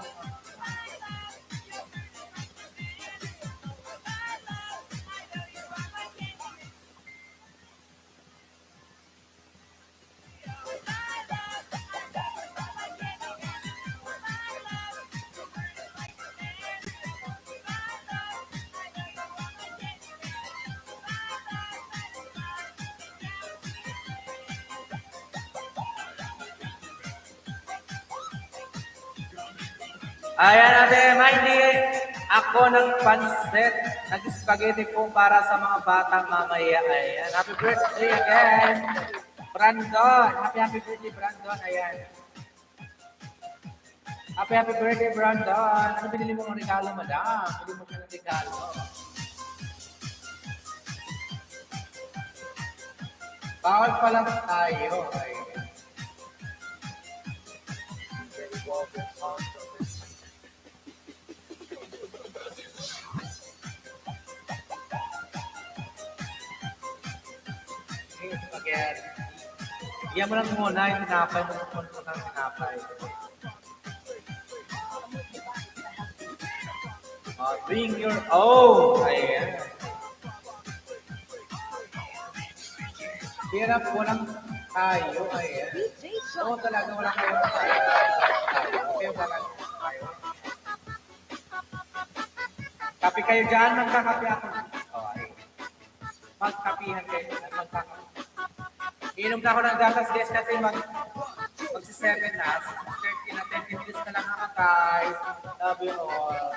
Ayan natin, Mindy. Ako ng pansit. Nag-spaghetti po para sa mga batang mamaya. Ayan. Happy birthday again. Brandon. Happy birthday, Brandon. Ayan. Happy birthday, Brandon. Ano binili mo ng regalo, madam? Bili mo siya ng regalo. Bawal pa lang tayo. Ayan. Spaghetti. Iyan mo lang muna yung tinapay mo ng tinapay. Bring your own. Ayan. Hirap po lang tayo. Ayan. Oo talaga, wala kayong tayo. Okay, wala tayo. Kapi kayo dyan, magkakapi ako. Magkapihan kayo. Magkakapi. Inom na ako ng gatas guys kasi magsi-7 na. 30 na 10 minutes na lang nakatay. Love you all.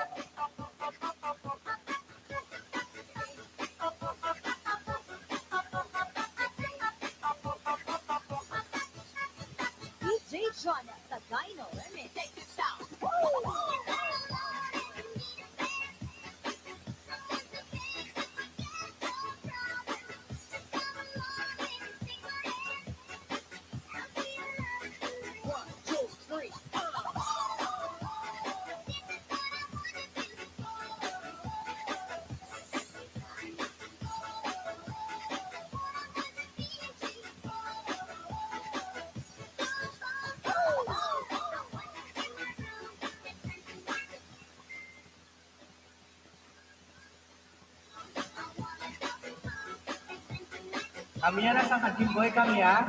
DJ Jonah sa Dino. Let me take it down. Kami yan nasa Jimboy kami ya.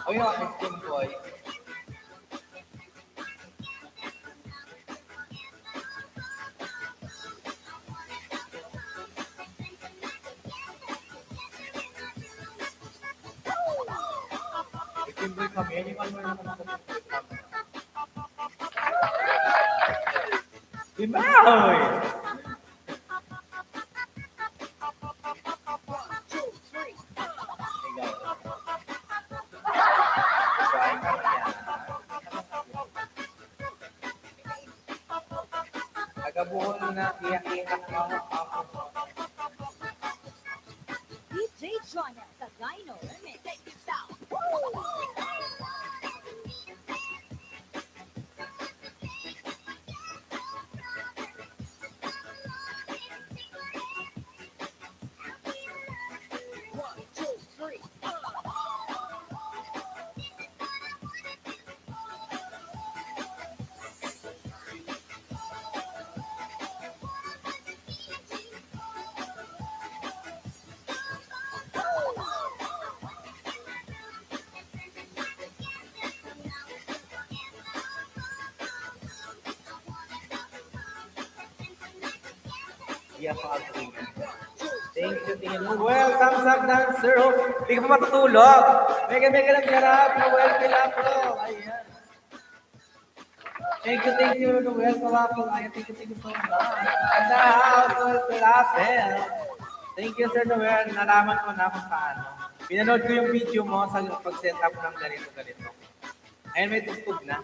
O yun, okay, Jimboy. Jimboy kami, yan yung ano naman ako. Jimboy! Agabuhon mo na, iyak-iyak mo ako. DJ Joanna sa Dino Remix. Take this out. Iyak ko ako. Thank you, tingin mo. Well, thumbs up, dancer. Hindi ka pa matutulog. Mega lang garap. Noel, Pilapo. Ayan. Thank you, Noel, Pilapo. Ayan, thank you so much. And the house, Noel, Pilapo. Thank you, Sir Noel. Nalaman ko na kung paano. Pinanood ko yung video mo sa pag-set up ng ganito. Ayun, may tugtog na.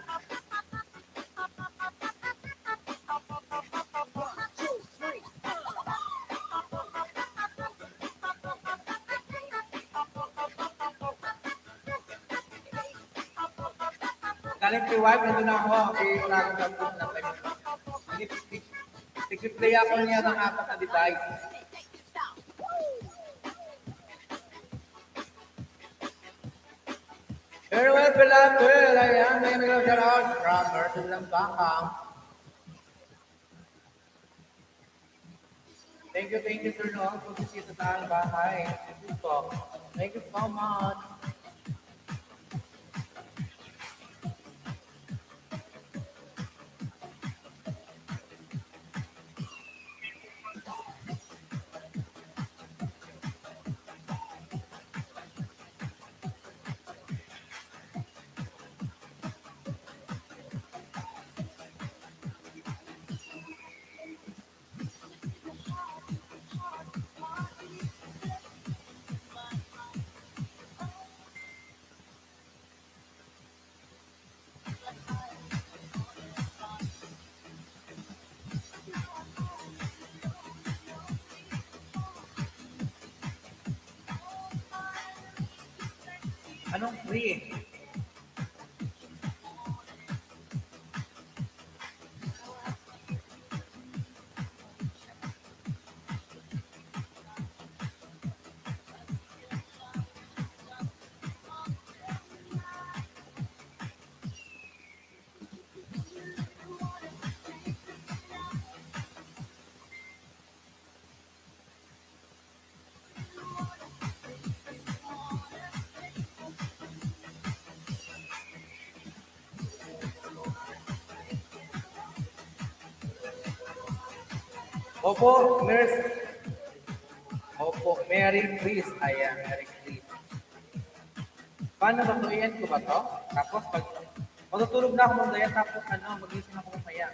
Galing kay wife, nandun ako. Kaya wala akong laptop na time. Nag-play ako niya ng apat na device. Very well, beloved. Ayan, may mga shoutout from Merton lang Bakang. Thank you, Sir Noel, for visit sa taang bahay. Thank you so much. Anong free? Opo, nurse. Opo, Mary Chris. Ayan, Mary Chris. Paano ba ito? Iyan ko ba to? Tapos, pag matutulog na ako magdaya, tapos magising ako mamaya.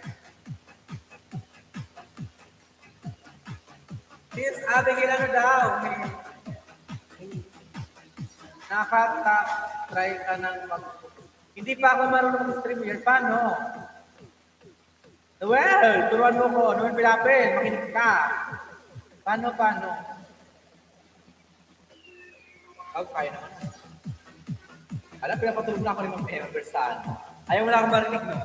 Miss Abigail, ano daw? Nakata-try ka ng Hindi pa ako marunong mag-stream yan. Paano? Well, turuan mo ko. Noel Pilapil, makinig ka. Paano? Okay na. Alam, pinapatulog na ako ng mga members sa ano. Ayaw mo na akong marinig, no?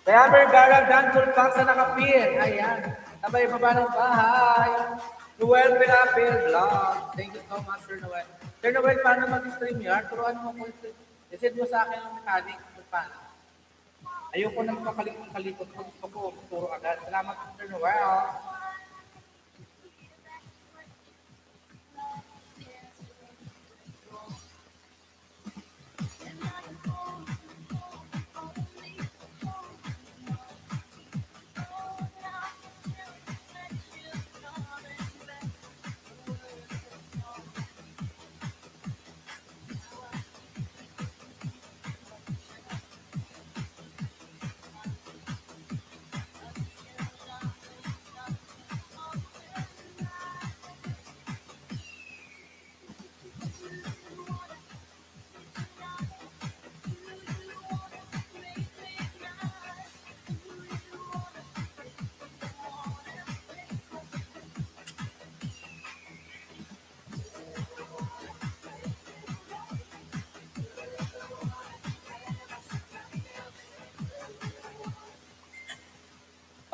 Kaya may garag dan tulpang sa nakapin. Ayan. Sabay pa ba ng bahay? Noel Pilapil Vlog. Thank you so much, Sir Noel. Sir Noel, paano mag-stream yan? Turuan mo ko. I-send mo sa akin ang mechanic kung paano. Ayoko nang makalikot-kalikot. Gusto ko, puro agad. Salamat, Sir Noel.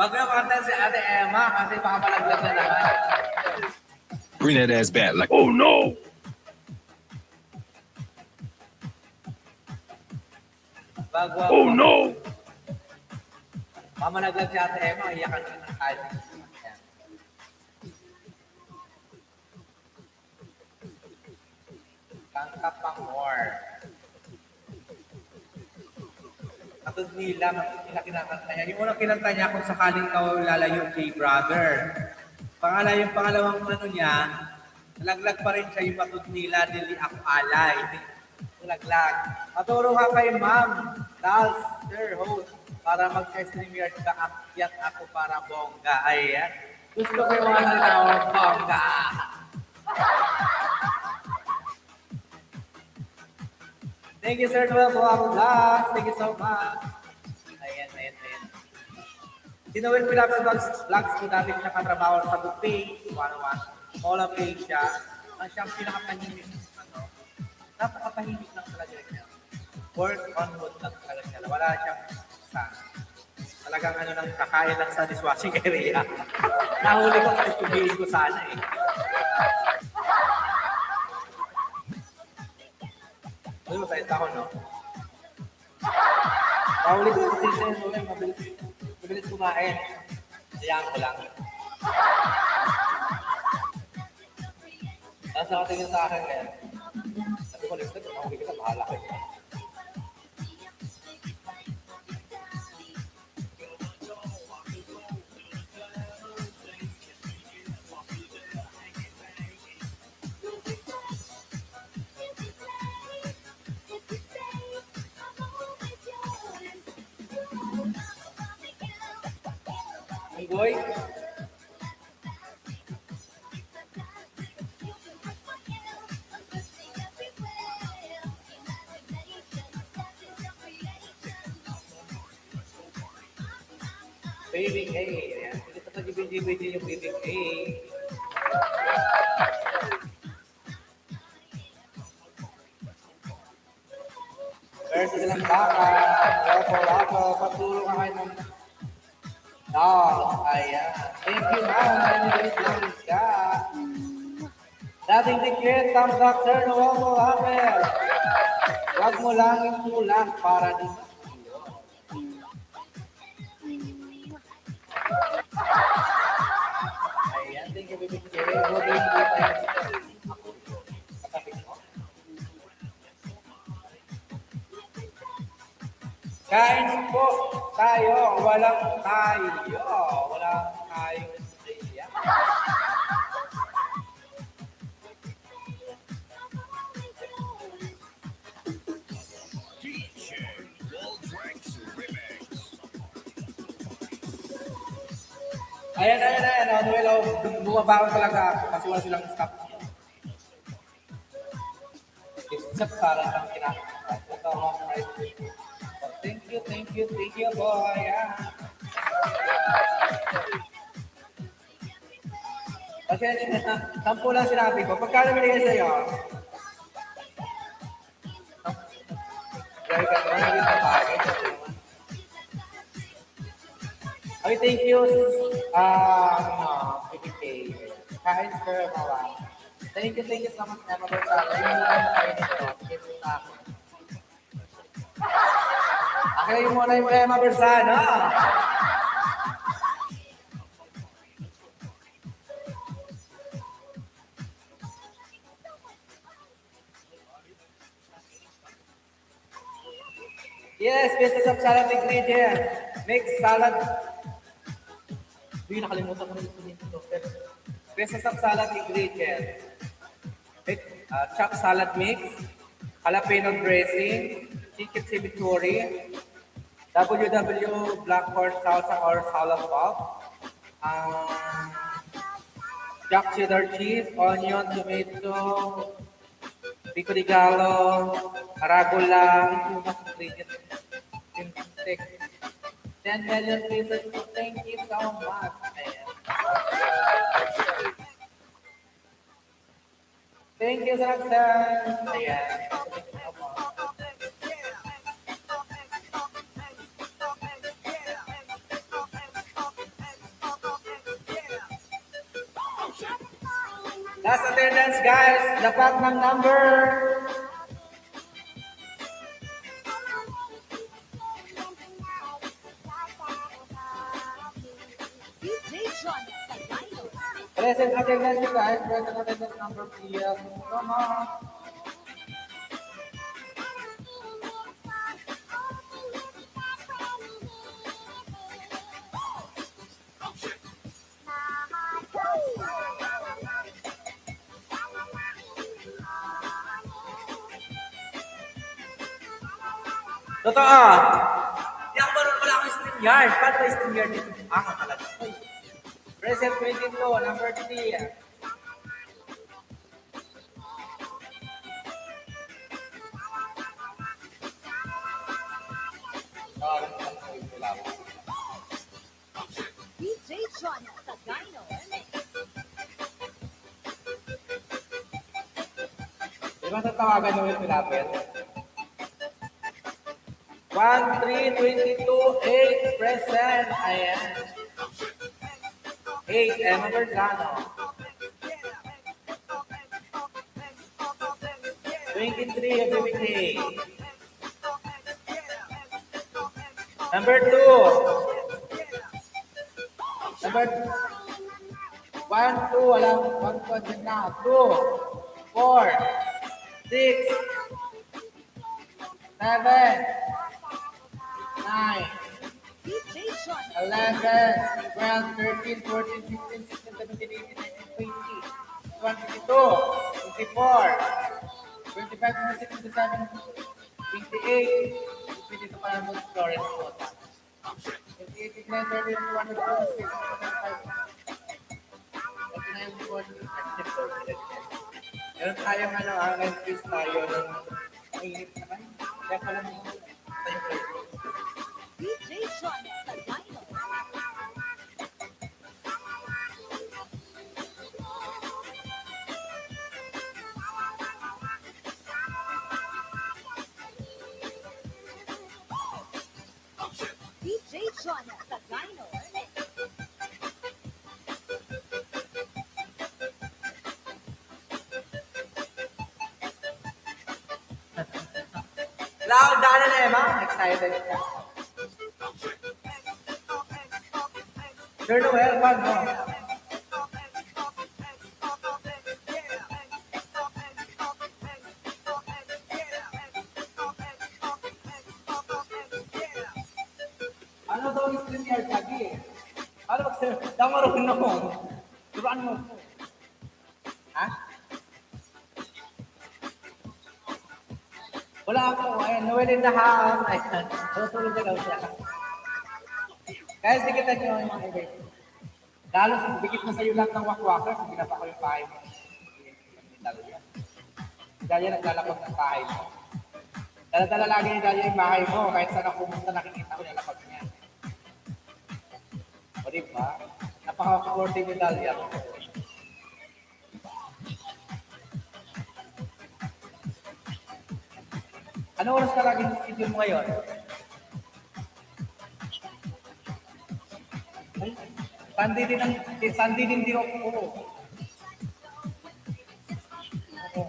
Wag na makanta si Ate Emma kasi baka malaglag na naman. Bring that ass back. Like, oh no! Wag. Oh no! Baka malaglag si Ate Emma, iyakan ka ng kahit. Ayan. Kanta pa more. Katod nila kinakanta niya. Yung unang kinanta niya kung sakaling ikaw lalayo kay brother. Yung pangalawang ano niya, nalaglag pa rin siya yung matod nila nili ako alay. Nalaglag. Maturo ka kay Ma'am Dals, Sir Host, para mag-stream yard ka akyat ako para bongga. Ayan. Gusto ko yung mga sinawang bongga. Thank you, Sir Noel, for our vlogs. Thank you so much. Ayan. Si Noel Pilapil vlogs ko dati nakatrabaho sa buffet, Mola page siya. Ang siyang pinakatahimik. Napakatahimik lang talaga niya. Work on wood lang talaga niya. Wala siyang sa talagang lang kakain lang sa dishwashing area. Nahuli ko kasi tubihin ko sana eh. Ano ba tayo no? Nahuli ko kasi siya yung mabilis kumain. Hayaan ko lang. Tapos nakatingin sa akin eh. Sabi ko, next time, nahuli kita, bahala ko. Boy. Baby A. Hindi pa nag-DVD yung Baby A. First silang baka. Wapo. Patulong ka kayo ng ayan. Thank you, ma'am. Anyways, lang ka. Dating dikit, thumbs up, Sir Noel Mohammed. Huwag mo lang itulang para di ayan, thank you, baby. Kain po tayo, walang tayo. Walang tayo. Ayan. Noel, bumaba ko talaga kasi wala silang stop. Except para lang kinakita. Ito, right. Thank you, boy. Yeah. Kasi, 10 lang sinabi ko. Pagkano binigay sa'yo? Okay, thank you. PPK. Kain, sir, mawa. Thank you so much, Emma, for sa akin. Hindi lang kayo nito. Give me sa akin. Akin mo na yung Emma Bersano. Yes, business of salad ingredient. Mix salad. Hindi, nakalimutan ko na ito dito. Business of salad ingredient. Mix, chopped salad mix. Jalapeno dressing. Chicken chimichurri. WW black horse salsa or salad pulp. Jack cheddar cheese, onion, tomato, pico de gallo, arugula, ito mas ingredient. 10 million pieces. Thank you so much. Ayan. Thank you, Roxanne. Ayan. Last attendance, guys. Dapat ng number. DJ Johnny Sagano. Present attendance, guys. Present attendance number, please. Come on. Totoo. Di ako marunong wala akong stream yard. Paano ba stream yard dito? Ako talaga. Uy. Present 22, number 3. DJ Johnny Sagano. Di ba sa tawagan nyo yung pinapit? 1, 3, 22, 8, present. Ayan. 8, Emma Berzano. 23, Abibigay. Number 2. Number 1, 2, walang 1, 2, na. 2, 4, 6, 7, 9, DJ Johnny. 11, 12, 13, 14, 15, 16, 17, 18, 19, 20, 21, 22, 24, 25, 26, 27, 28, 22 para mo Florence Mota. 28, 29, 30, 31, 32, 39, 40, 36, 37. Meron tayong quiz tayo ng mainit naman. Kaya pala mo tayo DJ Johnny Sagano. DJ Johnny Sagano. Loud dana na Emma. Excited ka. Sir Noel, wag mo. Ano daw yung stream yard lagi? Ano ba sir? Damarunong mo. Turuan mo. Ha? Wala ako. Ayan, Noel in the house. Ayan, tutulog na daw siya. Guys, dikitan nyo yung mga event. Lalo, dikit na sa'yo lahat ng wakwakers, hindi na pa ko yung bahay mo. Dahil naglalakot ng bahay mo. Dala-dala lagi ni Dahil yung bahay mo, kahit saan ako pumunta, nakikita ko yung lapag niya. O diba? Napaka-supportive ni Dahil. Anong oras ka lagi schedule mo ngayon? Sunday din di ako. Oo.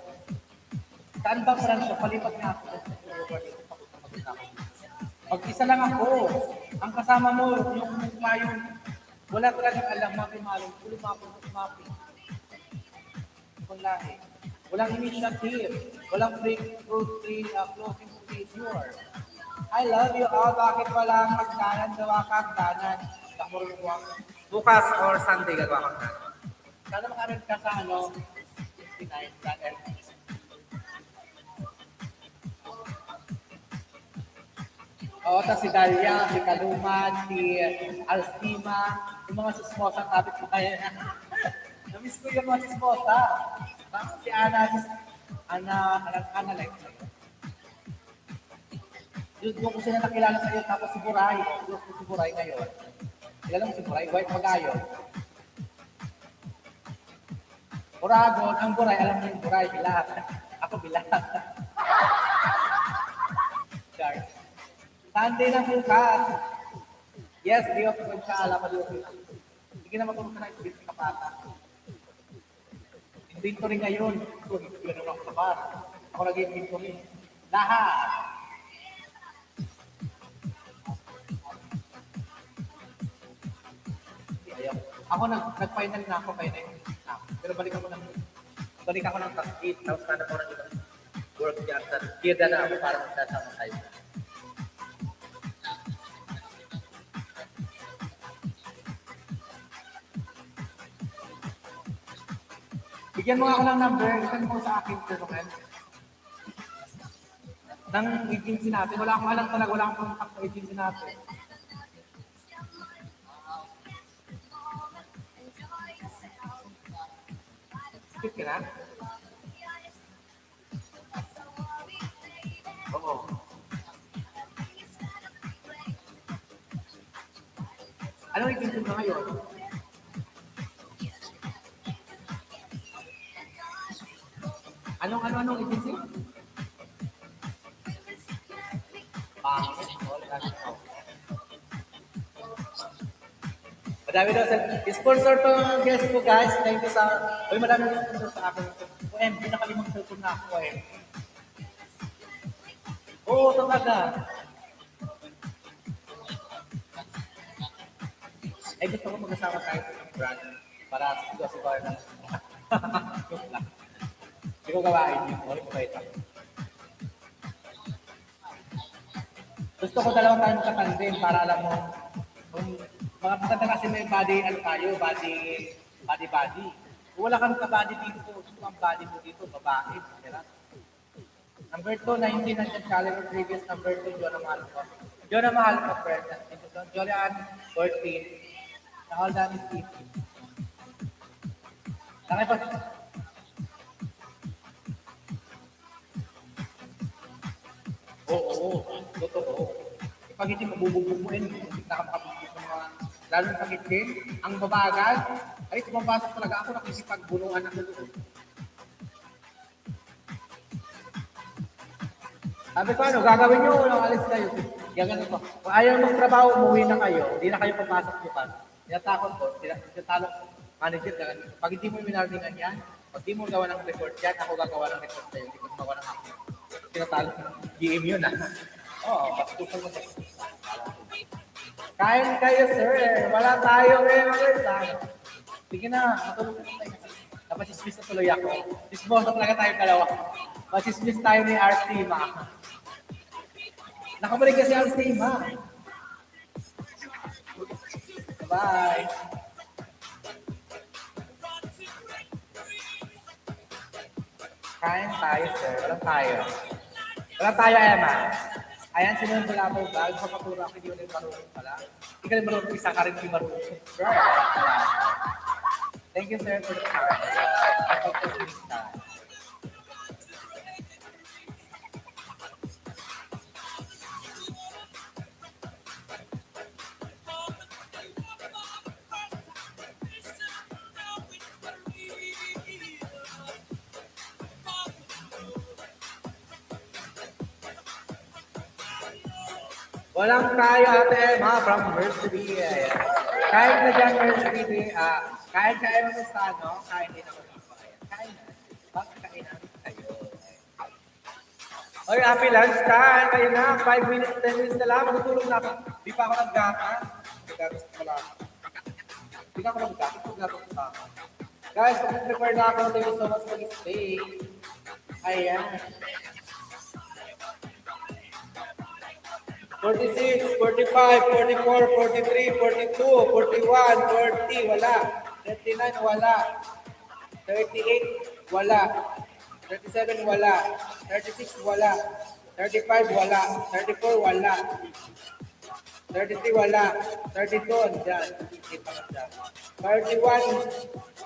Saan ba branch? Palipat nga ako. Mag-isa lang ako. Ang kasama mo, yung mukha yung wala talagang alam, mapi-malong, mapi. Kung lahi. Walang initiative. Walang breakthrough closing procedure. I love you all. Bakit walang magdanan? Gawa ka hagdanan. Bukas or Sunday gagawa ka hagdanan. Sana makaroon ka sa 69 dahil oo, tapos si Dalia, si Kalumad, si Alstima, yung mga sismosa kapit ko kaya. Namiss ko yung mga sismosa. Tapos si Ana like. Doon ko sila nakilala sa iyo, tapos si Buray. Doon ko si Buray ngayon. Kilala mo si Buray? White Magayon. Uragon, ang Buray, alam mo yung Buray, bilat. Ako bilat. Guys. Sunday na bukas. Yes, day of God ka, alam mo yun. Sige na magulong ka na isibit si Kapata. Inventory ngayon. Ito, hindi ko naman ako sa bar. Ako nag-inventory. Lahat. Ayaw. Ako nag-final na ako kaya na yun. Pero balik ako ng task 8. Tapos sana ko na dito. Work dyan. Kira na ako para magsasama tayo. Bigyan mo ako ng number, send mo sa akin, Sir Roman. Ng agency natin. Wala akong alam talaga, wala akong contact sa agency natin. Skip ka na? Oo. Anong agency mo ngayon? Anong agency? Madami daw sponsor to ang guest ko guys. Thank you sa... Uy, madami daw sponsor sa akin. OMG, nakalimang cellphone na ako eh. Oo, talaga. Eh, gusto ko mag-asama tayo sa brand para siguro na. Hindi ko gawain yun. Wait. Gusto ko dalawang tayo magkatandem para alam mo, mga maganda kasi may body, body. Kung wala kang ka-body dito, gusto ang body mo dito, babae. Number 2, 19 nandiyan caliber, previous number 2, Jonah Mahal ko, friend. Jolian, 14. Naholdan is 50. Langay pa. Oo, totoo. Pag hindi mabubugbuin, hindi na makabubug ng mga, lalo na sakit din, ang babagal, ay tumabasok talaga ako, nakisipagbulungan ako doon. Sabi ko, gagawin nyo, walang alis kayo. Ganun ko. Kung ayaw magtrabaho, umuwi na kayo, hindi na kayo papasok bukas. Tinatakot ko, tinatalong manager, ganun. Pag hindi mo minarningan yan, pag hindi mo gawa ng report yan, ako gagawa ng report sa'yo, hindi ko magawa ng ako. Tinatalong, GM yun Oo, pastukan mo. Kain kayo, sir. Wala tayo ngayon. Sige na, matulog na tayo. Napasismiss na tuloy ako. Sismos na talaga tayo dalawa. Masismiss tayo ni Artima. Nakabalik kasi Artima. Bye. Kain tayo, sir. Wala tayo, Emma. Ayan, sinunod ko lang ako bag. Kapaturo ako, hindi ko rin marunong pala. Hindi ka rin marunong, isa ka rin hindi marunong. Sure. Thank you, sir, for the time. Walang tayo, Ate Emma, from Mercury. Kain na dyan, Mercury. Kain ka, Emma, sa kain din ako dito. Kain na. Bakit kain namin kayo? Oy, happy lunch time. Kayo na, 5 minutes, 10 minutes na lang. Matutulog na ako. Di pa ako naggatas. Naggatas pa lang. Di na ako naggatas. Naggatas pa ako. Guys, mag-prepare na ako. Thank you so much for the stay. Ayan. 46, 45, 44, 43, 42, 41, 40, wala. 39, wala. 38, wala. 37, wala. 36, wala. 35, wala. 34, wala. 33, wala. 32, andyan. Kita ka dyan. 31,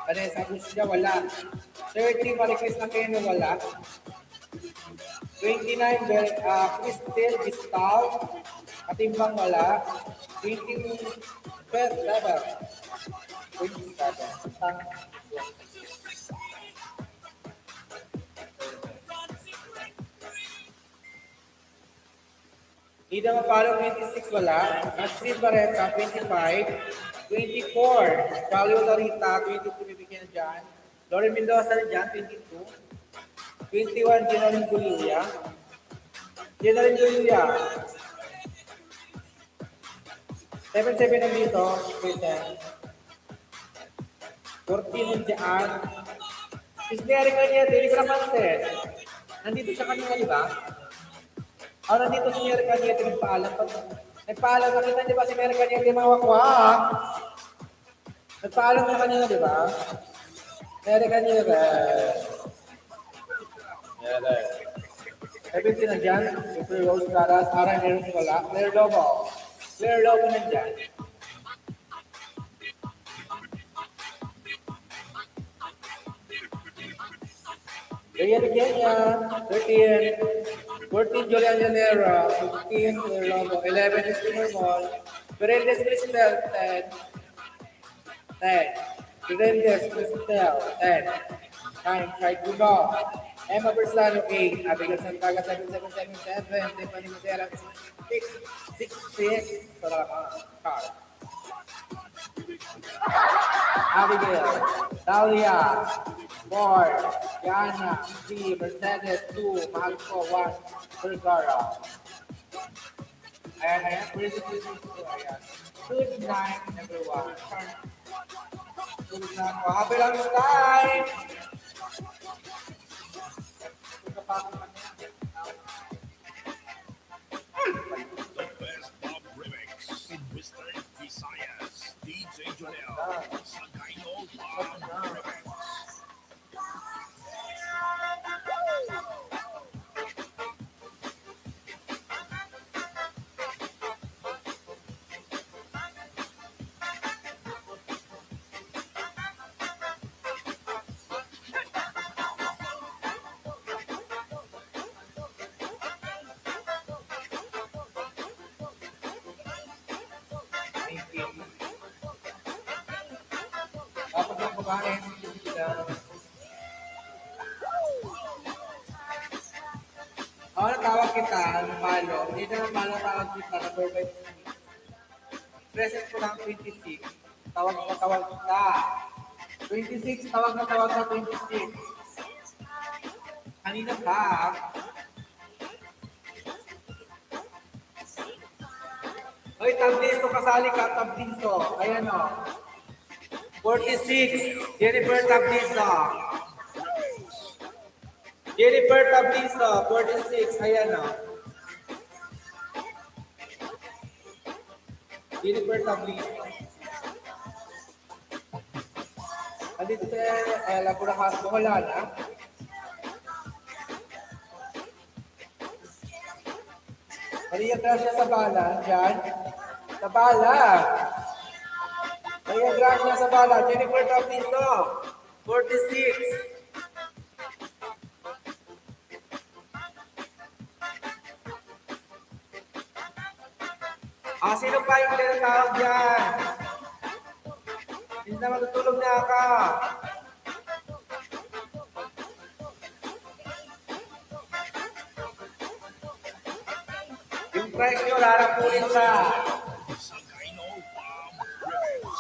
Vanessa Gusya, wala. 30, Maricris na Keno, wala. 29, Cristel Bistal, Katimbang, wala. 27, 27. Ida Mapalo, 26, wala. Maxine Barreta, 25. 24, Calio Larita, 22, bibigyan na dyan. Lori Mendoza na dyan, 22. 21, Jenaline Gulia. Jenaline Gulia. 77 nandito, present. 14 nandiyan. Isneri kanya, hindi ko napansin. Nandito siya kanina, di ba? Nandito si Mary Cañete, nagpaalam pa. Nagpaalam, nakita niyo ba si Mary Cañete, mga wakwak? Nagpaalam na kanina, di ba? Mary Cañete. Mary. 17 na dyan. Super Rose Caras, Aran Eros wala. Claire Lobo. Claire Lobo na dyan. Rhea de Kenya, 13. 14, Julian Llanera. 15, Claire Lobo. 11, Steamer Mall. Berendes Cristel, 10. 10. Berendes Cristel, 10. 9, Chai Guno. Emma Bersano, 8. Abigail Santaga, 7777. Tiffany Madera, 6. Para car. Abigail, Dahlia, 4. Yana, 3. Mercedes, 2. Mahal ko, 1. Vergara. Ayan. Ayan. Good night, everyone. Good night. Happy lunch time! The best pop remix in Western Visayas. DJ Jonel. Sagayo Pop Remix. Thank you. Tapos ang kumain. Natawag kita, Malo. Hindi naman Malo tawag kita, number 5. Present ko lang 26. Tawag kita. 26, tawag na 26. Kanina pa. Hoy, Tabdiso, kasali ka, Tabdiso. Ayan o. 46, Jennifer Tabdiso. Jennifer Tabdiso, 46. Ayan o. Jennifer Tabdiso. Andito si Ella Burajas, Boholana. Maria Gracia Sabala, dyan. Sabala. Maria Gracia Sabala, Jennifer Tabdiso, 46. Sino pa yung tinatawag dyan? Hindi na matutulog na ka. Yung price nyo, larapunin sa. Sagayo Pop Remix.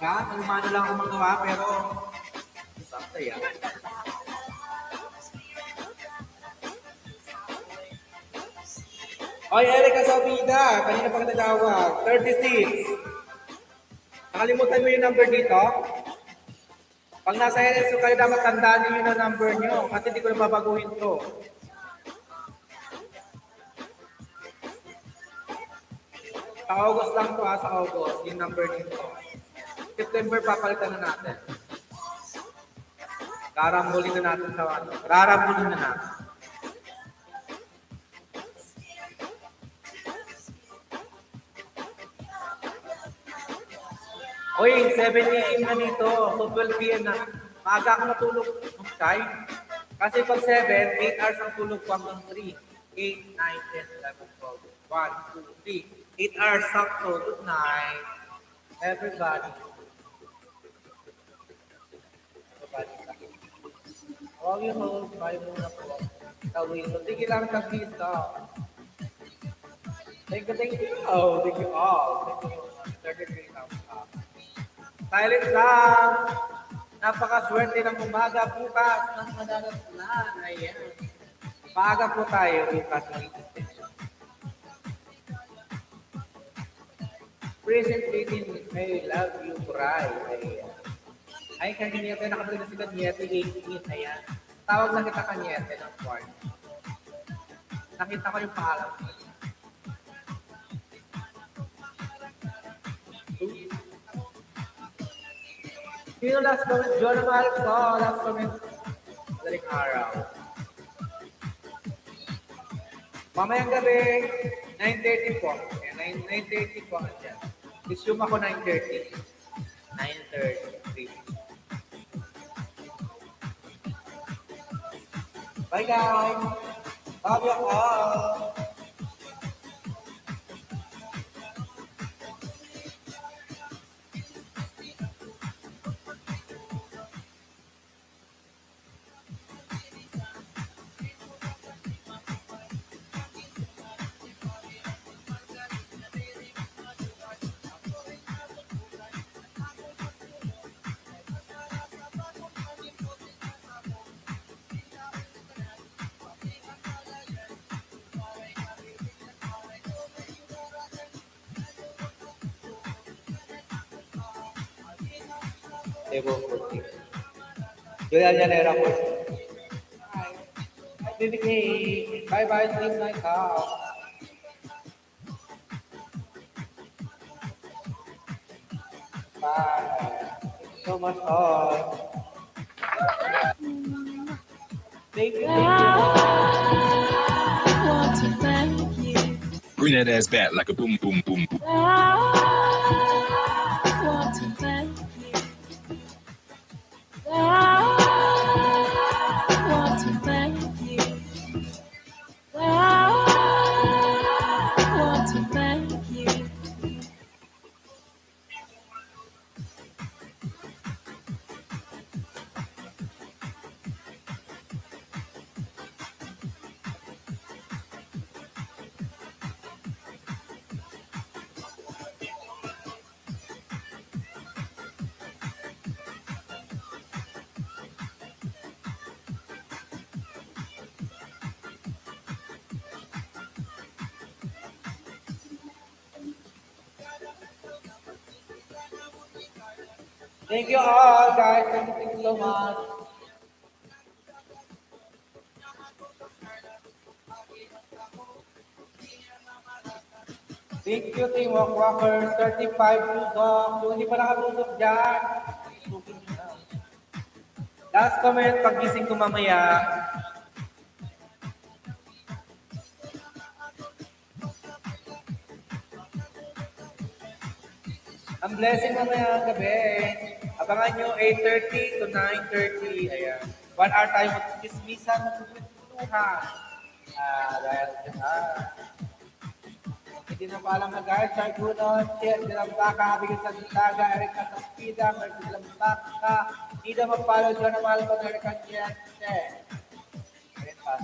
Ha? Manumano lang ako magawa, pero sakto yan. Oy, Erica Sabida, kanina pa kita tawag. 36. Nakalimutan mo yung number dito? Pag nasa LSU kayo, dapat tandaan niyo yung number niyo kasi hindi ko na babaguhin to. Sa August lang to sa August, yung number nito. September, papalitan na natin. Karambulin na natin sa ano. Rarambulin na natin. Uy, 7 a.m. na dito. So 12 p.m. na. Maaga ako matulog. Okay? Kasi pag 7, 8 hours ang tulog ko hanggang 3. 8, 9, 10, 11, 12. 1, 2, 3. 8 hours sakto. Good night. Everybody. Huwag yung hold. Tayo muna po. Tawin. So, sige lang kagisa. Thank you. Oh, thank you all. Thank you. 33 thumbs up. Silent lang. Napakaswerte ng umaga bukas ng madalaslan. Ayan. Maaga po tayo bukas ng Present waiting, I love you, cry. Ayan. Ay, Kanyete, nakapagod na si Kanyete, 18. Ayan. Tawag na kita Kanyete ng Quart. Nakita ko yung pangalan ko. Sino last comment? John Marco, last comment. Madaling araw. Mamayang gabi, 9:30 po. 9:30 po ang dyan. Resume ako 9:30. 9:30. Bye guys! Love you all! Evo 40. Julian Llanera po. Hi. Hi, baby K. Bye-bye, sleep night out. Bye. So much all. Thank you. I want to thank you. Bring that ass back like a boom, boom, boom, boom. I want to thank you. I want to thank you. I want to thank you. Thank you all, guys. Thank you so much. Thank you, Team Walk Walkers. 35 tusok. Kung hindi pa nakatusok dyan, tukin nyo na. Last comment, pag-gising ko mamaya. Ang blessing mamaya gabi. Abangan nyo 8:30 to 9:30. Ayan. 1 hour tayo mag-kismisan, mag-kwentuhan. Dahil hindi na pa alam na guys, Char Gunon, Cher, Dilambaka, Bigil sa Ditaga, Erika Saspida, Mercy Dilambaka, Nida Mapalo, John Amalco, Erika Niente. Ayan pa.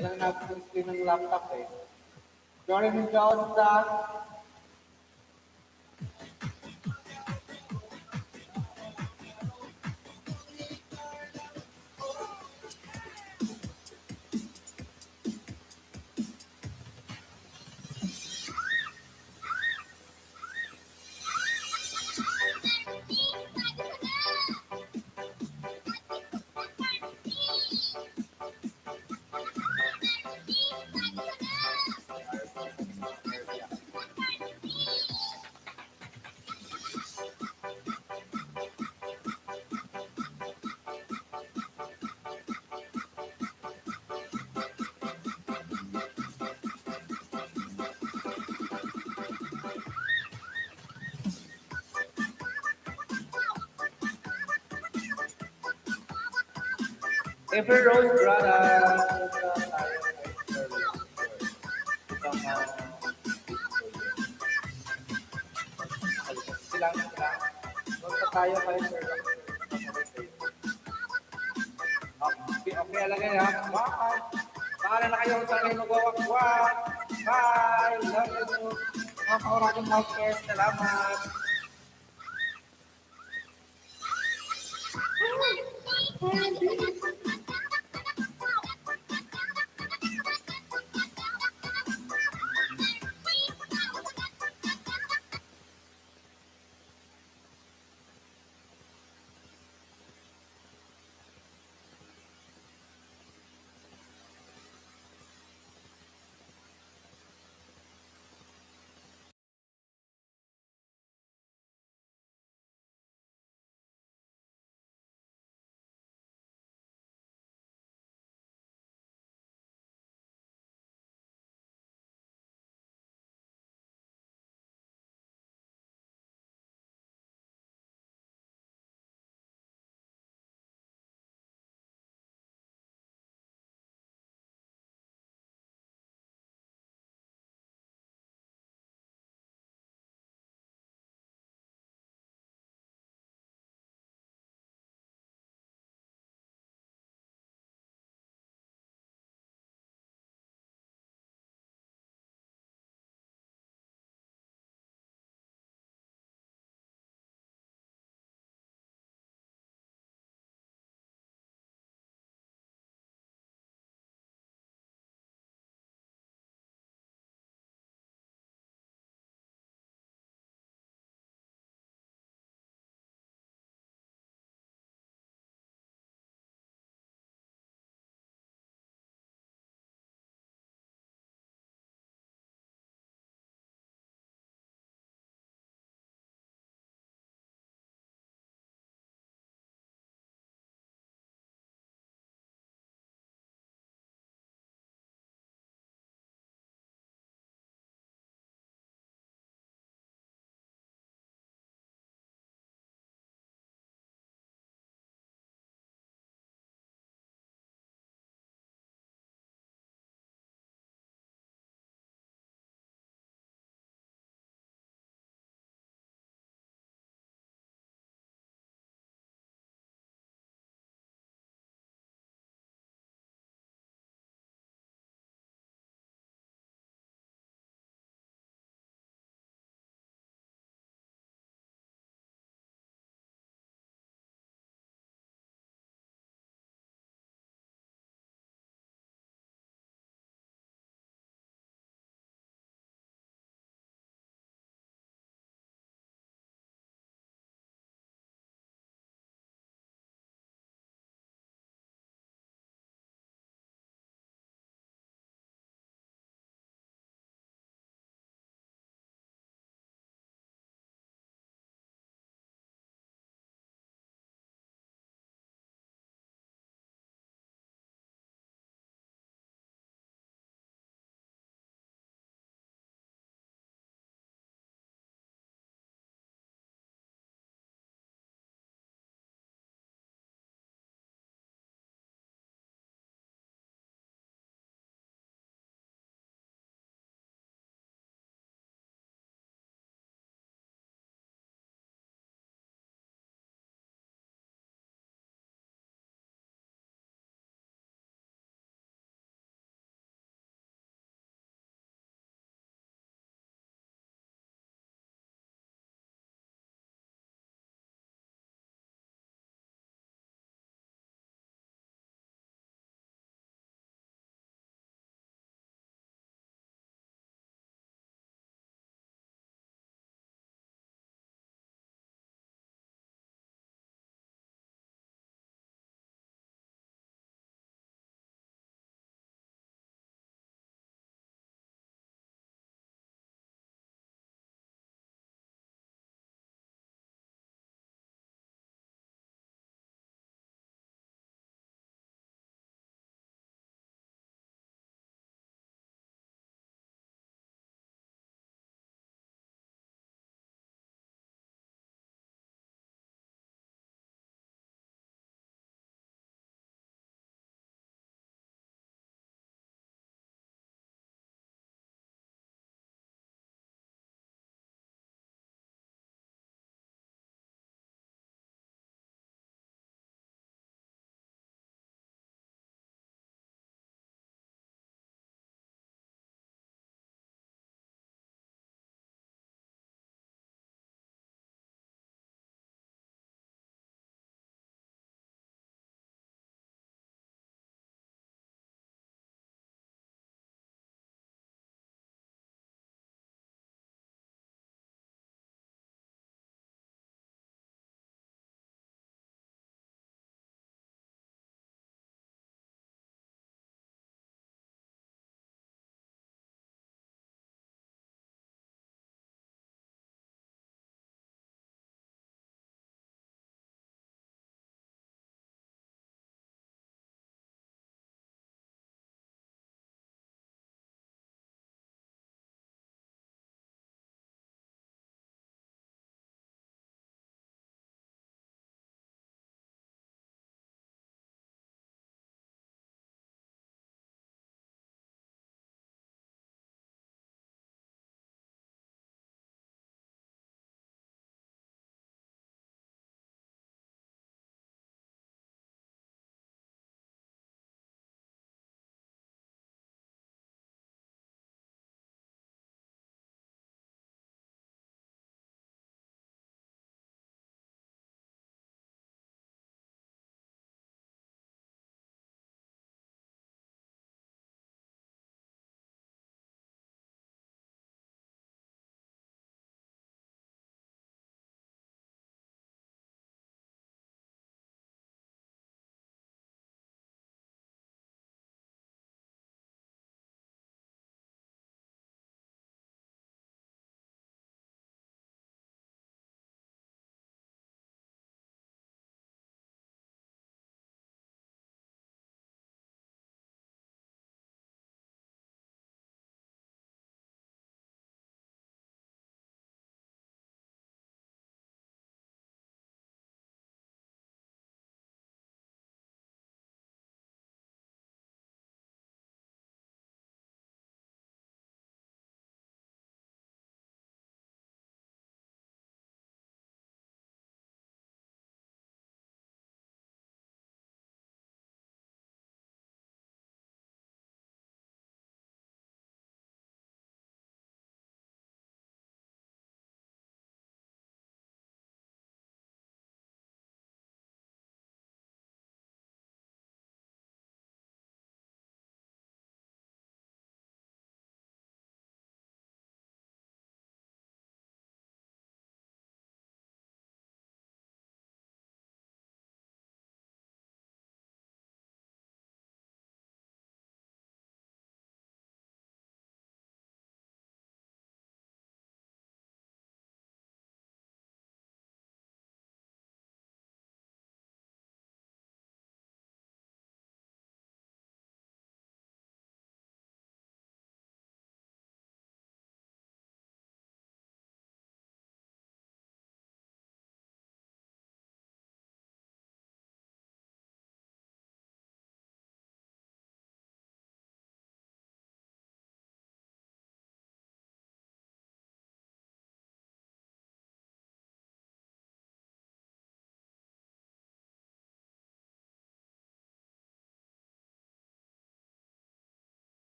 Ilang natin yung screen ng laptop eh. Jordan Mendoza, Every Rose Brother. Punta tayo kay Sir Rose. Itong silang. Punta tayo kay Sir Rose. Okay, okay, alagay ha. Bye. Paala na kayo sa akin magwawakwak. Bye. Love you. Mga kauragang healthcare. Salamat.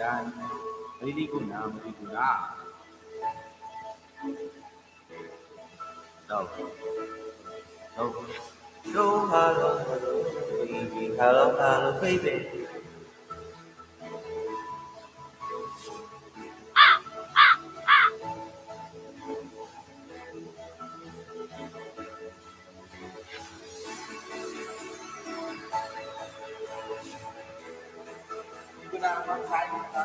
Ayan. Maliligo na, maliligo na. Daw. Daw. Hello, hello, hello, baby. Hello, hello, baby. Hindi ko na makain ka.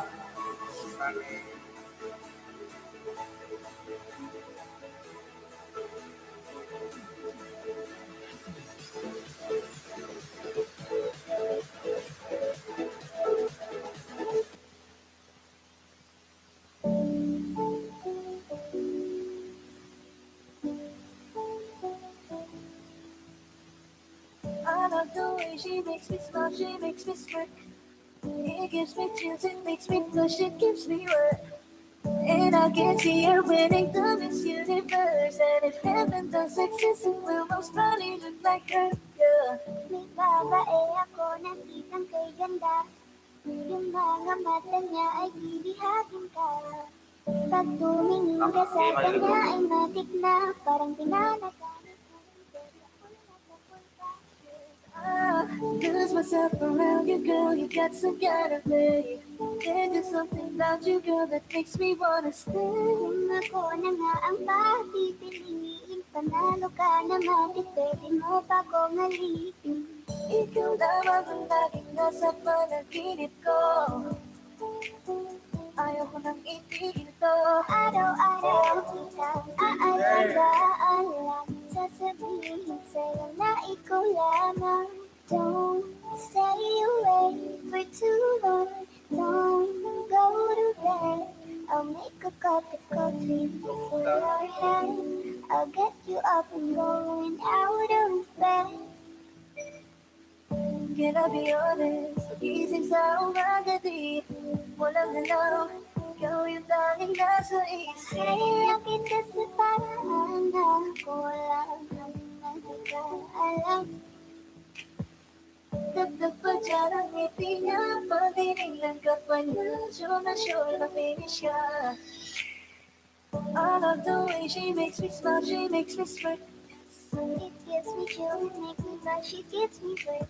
I love the way she makes me smile, she makes me smirk. It gives me chills, it makes me blush, it keeps me wet. And I can see her winning the Miss Universe. And if heaven does exist, it will most probably look like her. Yeah. May babae ako nakitang kay ganda. Yung mga mata niya ay lilihatin ka. Pag tumingin ka sa kanya ay matik na. Parang pinanagamit mo Lose myself around you, girl. You got some kind of way. There's just something about you, girl, that makes me wanna stay. Kung ako na nga ang papipiliin, panalo ka naman, di pwede mo pa kong alipin. Ikaw lamang ang laging nasa panaginip ko. Ayaw ko nang itigil to. Araw-araw kitang aalagaan, lagi sasabihin sa'yo na ikaw lamang. Don't stay away for too long, don't go to bed. I'll make a cup of coffee before your head. I'll get you up and going out of bed. Can I be honest? Gising sa umaga di walang galaw. Ikaw yung tanging nasa isip. Kaya kita sa paraan na ako lang ang nagkakaalam. Dagdag pa dyan ang ngiti niya. Pag tinignan ka pa niya, sure na finish ka. I love the way she makes me smile, she makes me smirk. It gives me chills, it makes me blush, it gets me wet.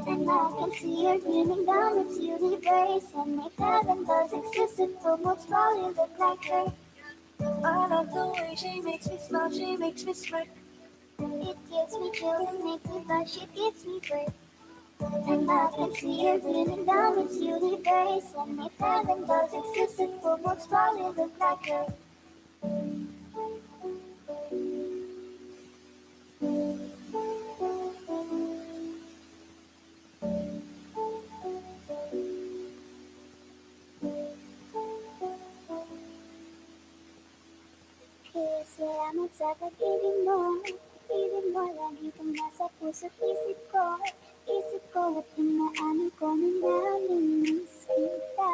And I can see her beaming down its universe. And if heaven does exist, it will most probably look like her. I love the way she makes me smile, she makes me smirk. It gives me chills, it makes me blush, it gets me wet. And I can see her beaming down its universe. And if heaven does exist, it will most probably look like her. Kaya salamat sa pag-ibig mo. Pag-ibig mo lagi kang nasa puso't isip ko. Isip ko at inaamin ko na nalilinis kita.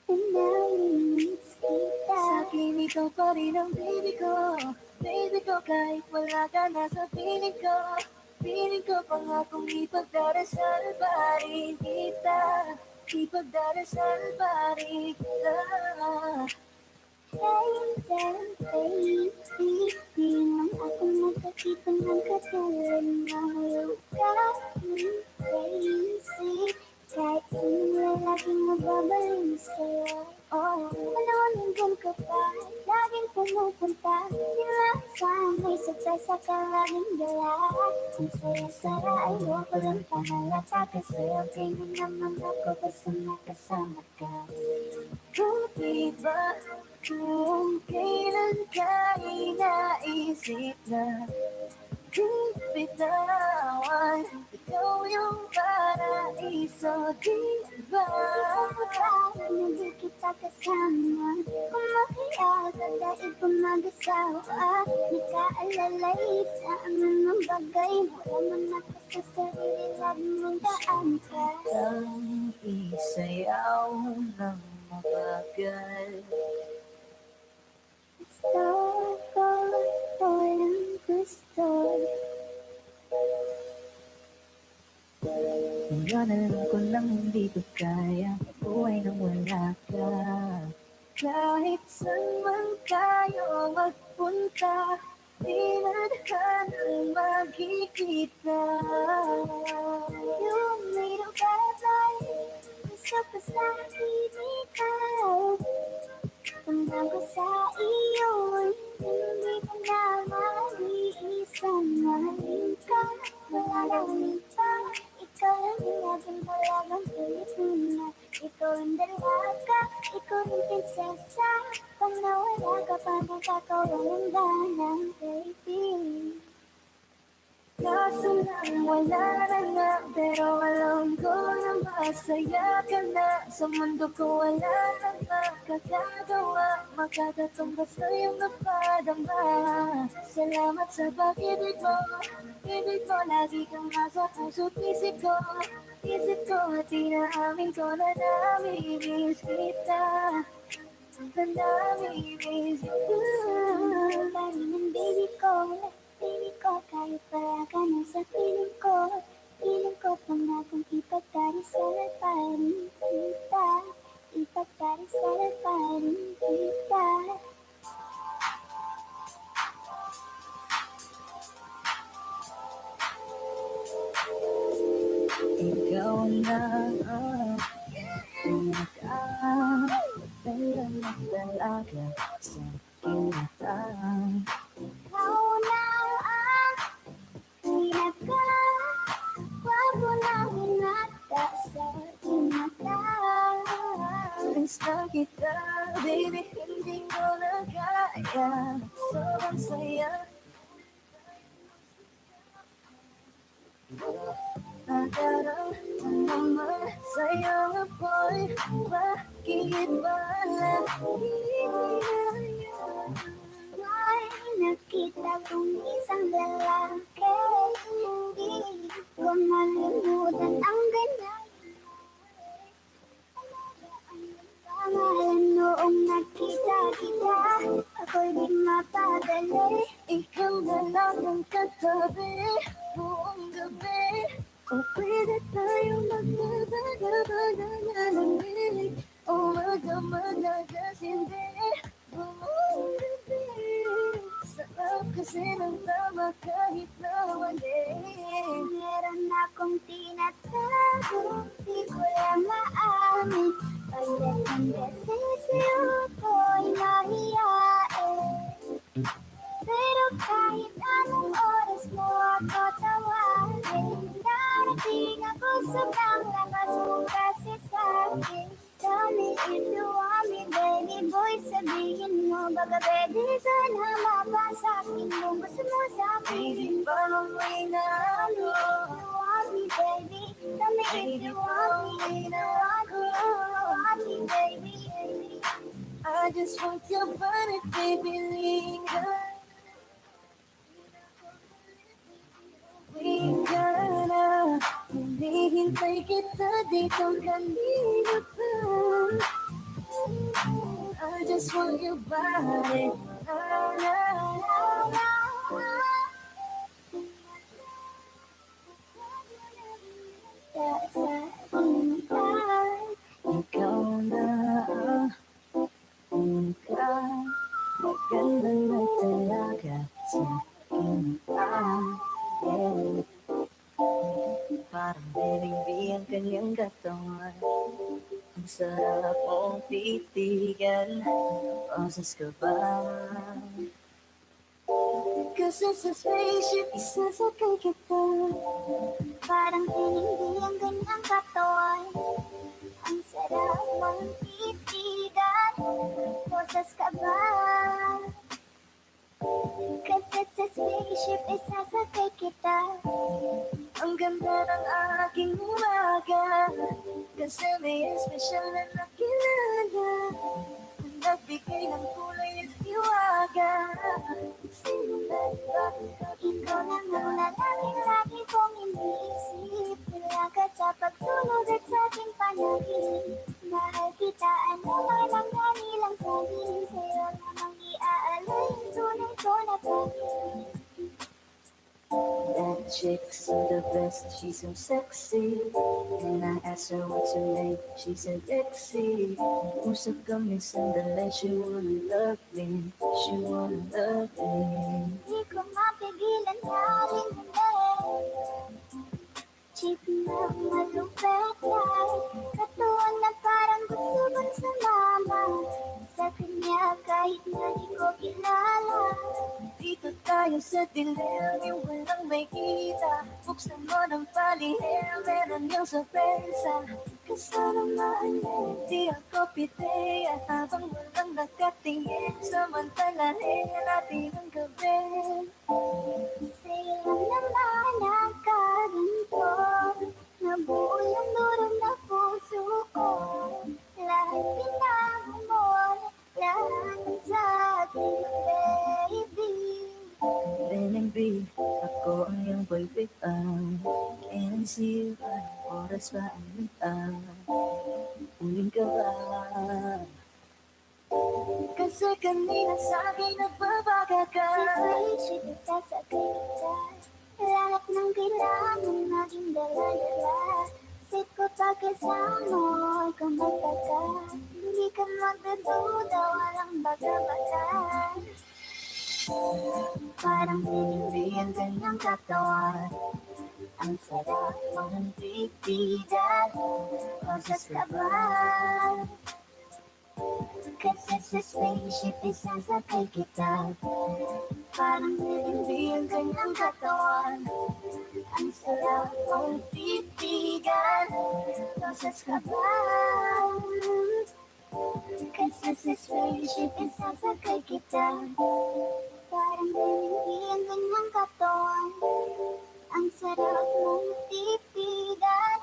Na nalilinis kita. Sa akin ikaw pa rin ang baby ko. Baby ko kahit wala ka na sa piling ko. Piling ko pangakong ipagdarasal pa rin kita. Ipagdarasal pa rin kita. Baby, di man ako nakakita ng katulad mo. You're crazy. Kahit sino laging mababaling sa'yo. Oh, manawalinggan ka pa, laging pumupunta. Di lang saan may surprise ka laging gala. Ang saya-saya ay walang pahalata. Kasi okay mo naman ako basta nakasama ka. Di ba kung kailan ka inaisip na di bitawan, ikaw yung paraiso, di ba? Bakit hindi kita kasama? Kung makiaga dahil kung mag-asawa, di ka alalay sa anumang bagay. Wala man ako sa sarili, lagi mong daan ka. Ang isayaw ng mabagal. Gusto ko, walang gusto. Hanggang alam ko lang hindi ko kaya buhay nang wala ka. Kahit saan man tayo magpunta, di nadhanang magkikita. You made a bad life, gusto ko sa ibigay. Hanggang ko sa iyo'y hindi ko na maiisang mahalin ka. Wala nang iba, ikaw lang yung laging malagang pilit mo na. Ikaw ang dalaga, ikaw ang prinsesa. Pag nawala ka pa, nagkakawalang ganang baby. Kaso lang wala na nga, pero alam ko na masaya ka na. Sa mundo ko wala na makakagawa, makakatumbas na yung napadama. Salamat sa pag-ibig mo, ibig mo lagi kang nasa puso't isip ko. Isip ko at inaamin ko na namimiss kita. Na namimiss kita. Bali ng baby ko, kahit para ka na sa piling ko. Piling ko pangakong ipagdarisalan pa rin kita. Ipagdarisalan pa rin kita. Ikaw na ang pinaka-ganda na talaga sa kinata. Ikaw na ang pinaka-gwapo na hinata sa kinata. Miss na kita, baby, hindi ko na kaya. Sobrang saya. Nagkaroon naman sa'yo ako'y bakit ba lang hindi kaya? May nakita kong isang lalaki, hindi ko malimutan ang ganyan. Pangalan noong nakita kita, ako'y di mapadali. Ikaw na lang ang katabi buong gabi. O pwede tayo magpapagabaganalamig. O magdamag-nagasindi buong gabi. Sarap kasi ng tama kahit na mali. Meron akong tinatago, di ko lang maamin. Pagdating kasi sa'yo ko'y mahiyain. Pero kahit anong oras mo ako tawagin, darating ako sobrang lakas mo kasi sa'kin. Tell me if you want me, baby boy, sabihin mo. Baka pwede sana mapasa'kin kung gusto mo sa'kin. Hindi ba may nalo? If you want me, baby, tell me if you want me. If you want me, baby. I just want your body, baby, linger. We gotta hinihintay kita dito kanina pa. I just want your body. Ikaw na ang maganda na talaga sa kinta. Parang baby ang kanyang katawan. Ang sarap mong titigan. Boses ka ba? Kasi sa spaceship isasakay kita. Parang hindi ang ganyang katawan. Ang sarap mong titigan. Boses ka ba? Kasi sa spaceship isasakay kita. Ang ganda ng aking umaga. Kasi may espesyal na nakilala. Nagbigay ng kulay at hiwaga. Simulan ba? Ikaw na muna lagi kong iniisip. Wala ka sa pagtulog at sa aking panaginip. Mahal kita, ano man ang kanilang sabihin. Sa'yo namang iaalay ang tunay ko na pag-ibig. That chick so the best, she's so sexy. And I asked her what's her name, she said Lexi. Usap kami sandali, she wanna love me, she wanna love me. Di ko mapigilan na rin cheap na malupet ay katuon na parang gusto bang sumama sa kanya kahit na di ko kilala. Dito tayo sa dilim, yung walang may kita. Buksan mo ng palihim, meron yung sorpresa. Kasalamaan di ako pitea. Habang walang nakatingin, samantalahin natin ang gabi. Sa'yo lang naman ang kaganto, nabuo yung durog na puso ko. Lahat pinako mo, lahat ng sa akin, baby. Beneng B, ako ang iyong boyfriend. Can I see you? Anong oras ba ang litan? Uling ka ba? Kasi kanina sa'kin nagbabaga ka. Sisway, sasakay kita. Lahat ng kailangan maging dala-dala. Sit ko pagkasama, ikaw magtaka. Hindi ka magdududa, walang baga-baga. Parang binibiyan kanyang katawan. Ang sarap mo ng titigan. Rosas ka ba? Kasi sa spaceship, isasakay kita. Parang binibiyan kanyang katawan. Ang sarap mong titigan. Rosas ka ba? Kasi sa spaceship, isasakay kita. Parang binibiyan kanyang katawan. Ang sarap mong titigan.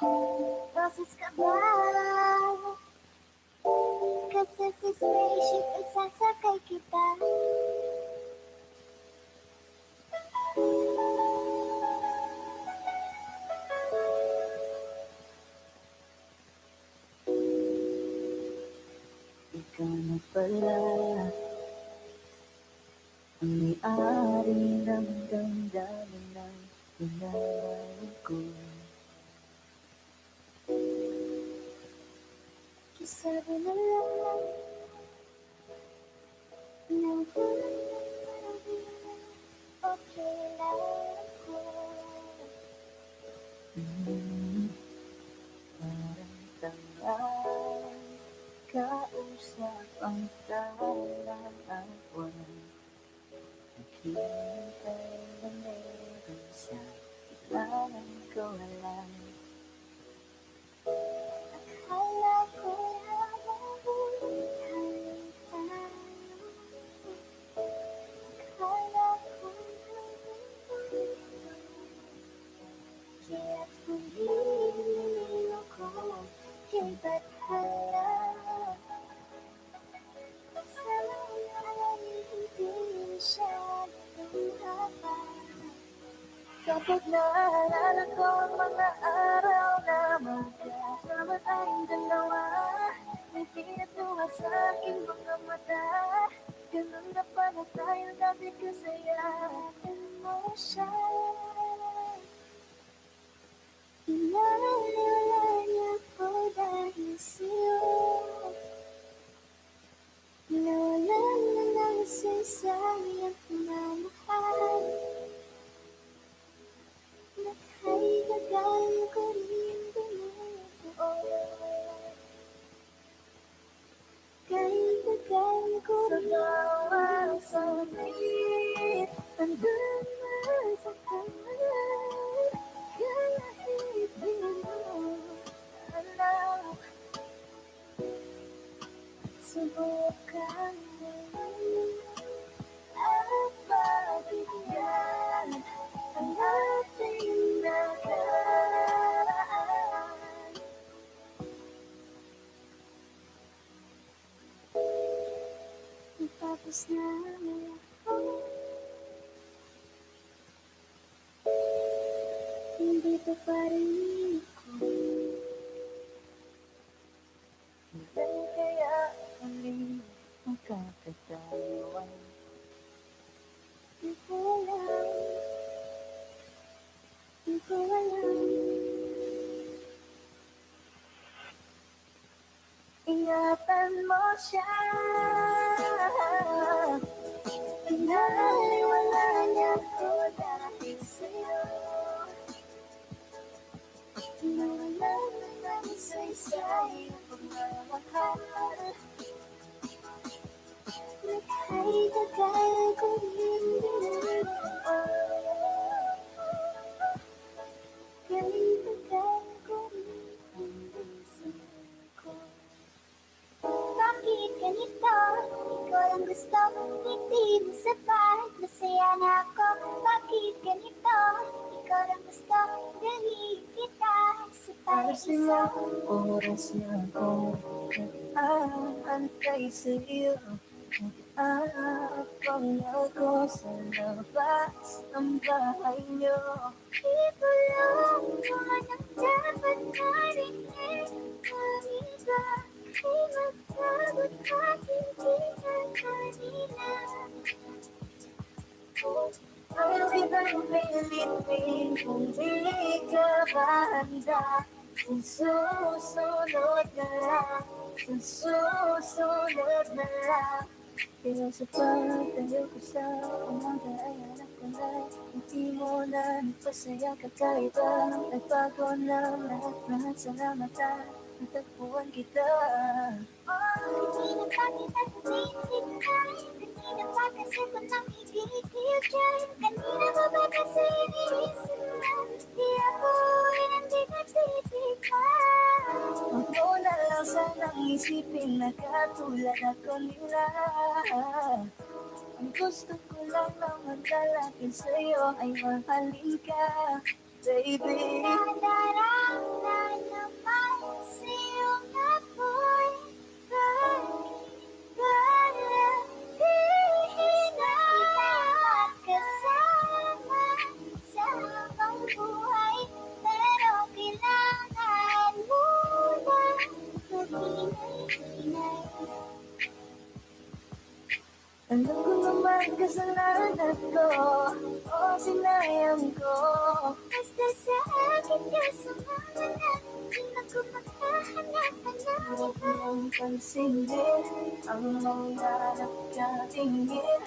Roses ka ba? Kasi sa spaceship, isasakay kita. Ikaw na pala ang may-ari ng damdamin ng hinahanap ko. Sabi na lang na okay lang ako. Parang tangal, kausap ang talaawan. Naghihintay na meron sa kailangan ko alam. Akala ko nabubuhay tayo. Akala ko nabubuhay tayo. Kaya't pumili ako kay Bathala. Sa mga hindi siya naluhaba. Kapag naalala ko ang mga araw na magkasama tayong dalawa, may pinatuwa sa aking mga mata. Ganun na pala tayo dati kasaya. Mo siya. Inaalala niya ko dahil sa'yo. Nawala na lang sa sayang pamamahal. Nakaigagal ko rin bumubuo. Kaigagal ko Sa rin bawat sandali, tandaan mo sa kanya. Kahit di mo alam, subukan mo at pagbigyan ang ating nakaraan. tapos na ako. Nandito pa rin ako. Kailan kaya muli magkakatayuan? Di ko alam. Di ko mo siya. Pinaliwala niya ko dahil sa'yo. Nawala na lang isa-isa yung pagmamahal. Ay kagaya ko rin. Kaya kagaya ko rin ang puso ko. Bakit ganito? Ikaw lang gusto, hindi mo sapat. Masaya na ako. Bakit ganito? Ikaw lang gusto, dahil kita sa paisang oras na ako nag-aantay sa'yo. Nag-aabang ako sa labas ng bahay niyo. Ibulong mo anong dapat marinig ng iba. Ay magtabot at hindi na kanina. Ang ibang pilitin kung di ka ba handa. Susunod na lang, susunod na lang. Pero sa pagtayo ko sa umaga ay anak ko na hindi mo na nagpasaya kakaiba. Nagbago ng lahat, salamat at natagpuan kita. Hindi na pa kita tumitigay, hindi na pa kasi ko nang igigil dyan. Kanina mo ba kasi iniisip mo, di ako ay hindi nagtitigay. Huwag mo na lang sanang isipin na katulad ako nila. Ang gusto ko lang naman lalaki sa'yo ay mahalin ka, baby. Nadarama naman sa'yong apoy. Bakit pala di na kasama sa habang buhay? Pero kailangan mo na maghinay-hinay. Alam ko naman kasalanan ko, o sinayang ko. Basta sa akin ka sumama na, di na ko makahanap-hanap. Huwag mong pansinin ang mga nakatingin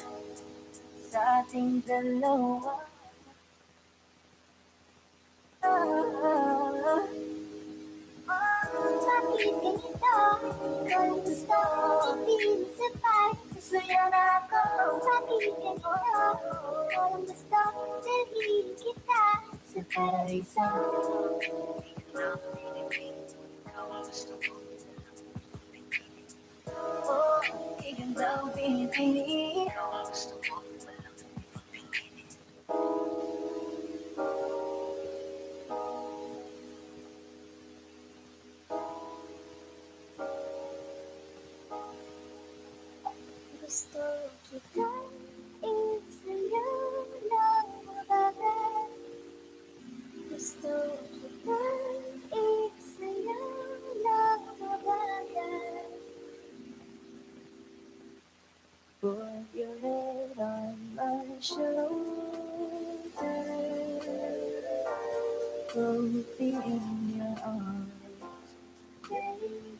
sa ating dalawa. Bakit ganito? Ikaw lang gusto, hindi mo sapat. Masaya na ako. Bakit ganito? Ikaw lang gusto, dalhin kita sa paraiso. Oh, igandang pinipili. Gusto kitang isayaw ng mabagal. Gusto kitang isayaw ng mabagal. Put your head on my shoulder. Float me in your arms, baby.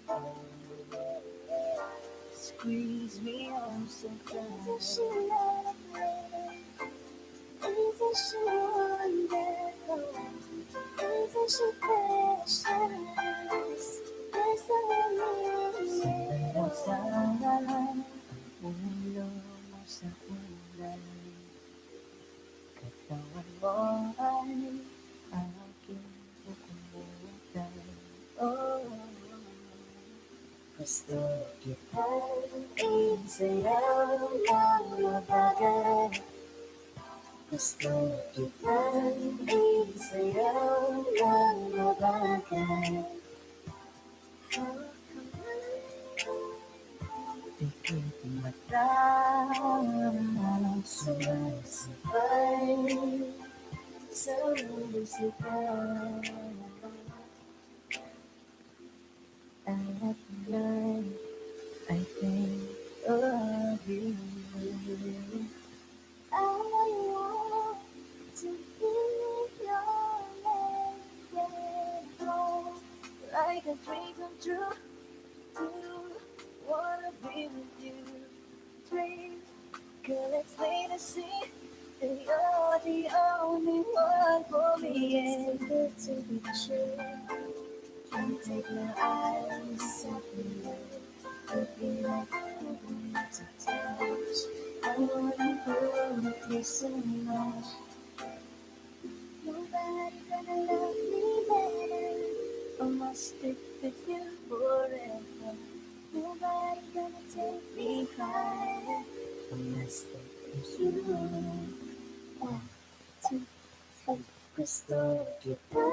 Squeeze me on so tight. Isn't she wonderful? Isn't she precious? There's so many. Sana ulo mo sa ulan. Katawan mo ay aking bukumutan. Oh, gusto kitang isayaw ng mabagal. Gusto kitang isayaw ng mabagal. Pikit mata, sumasabay sa musika. At night, I think of you. I want to feel your name, like a dream come true. To one be with you. Dream, girl, it's late to see that you're the only one for me. It's too good to be true. Can't take my eyes off you. Could be like heaven to touch. I wanna go with you so much. Nobody gonna love me better. I must stick with you forever. Nobody gonna take me higher. I must stick with you. One, two, three. Gusto kita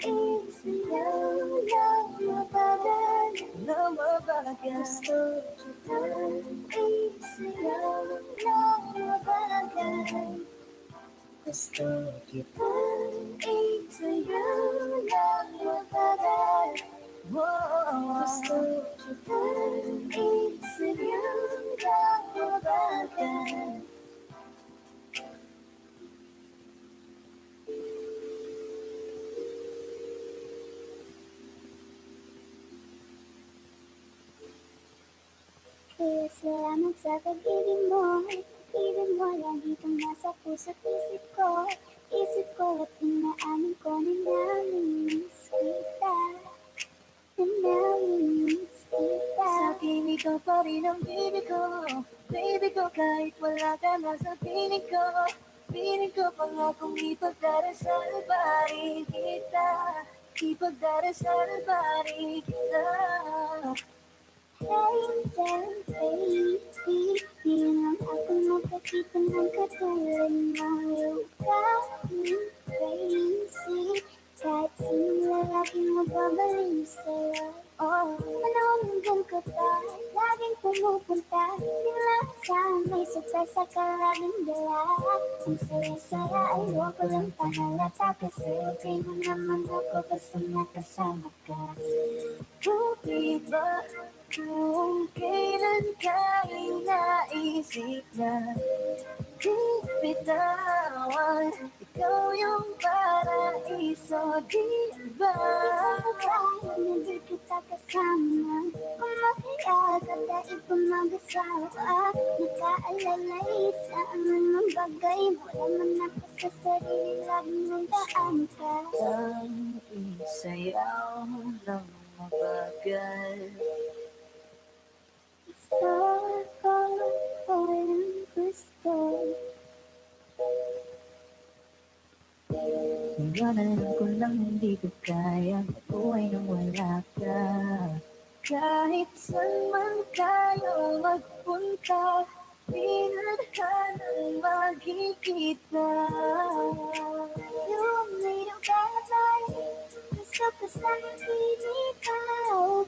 isiyaw na mabagal. Gusto kita isiyaw na mabagal. Gusto kita isayaw ng matagal. Gusto kita isayaw ng matagal. Kaya salamat sa pag-ibig mo. Ibig mo lagi kang nasa puso't isip ko. Isip ko at inaamin ko na namimiss kita. Na namimiss kita. Sa akin ikaw pa rin ang baby ko. Baby ko kahit wala ka na sa piling ko. Piling ko pangakong ipagdarasal pa rin kita. Ipagdarasal pa rin kita. Hey, tell baby, di lang ako makakita ng katulad mo. You got me crazy. Kahit sino laging magbabalik sa'yo. Oh, Ano nandun ka ba? Laging pumupunta. Bigla sa may sorpresa ka laging dala. Ang saya-saya ayoko lang pahalata. Kasi okay mo naman ako basta nakasama ka. Bakit ba kung kailan ka inaisip na di bitawan? Ikaw yung paraiso, di ba? Kahit hindi kita kasama, umakiyak at dahil ko mag-asawa. Nakaalalay sa anumang bagay. Wala man ako sa sarili, laging nandaan ka. Ang isayaw ng mabagal. Gusto ko, walang gusto. Hanggang ko lang hindi ko kaya mabuhay nang wala ka. Kahit saan man tayo magpunta, pinadhanang magkikita. You made a bad life. Gusto ko sa pinitaw.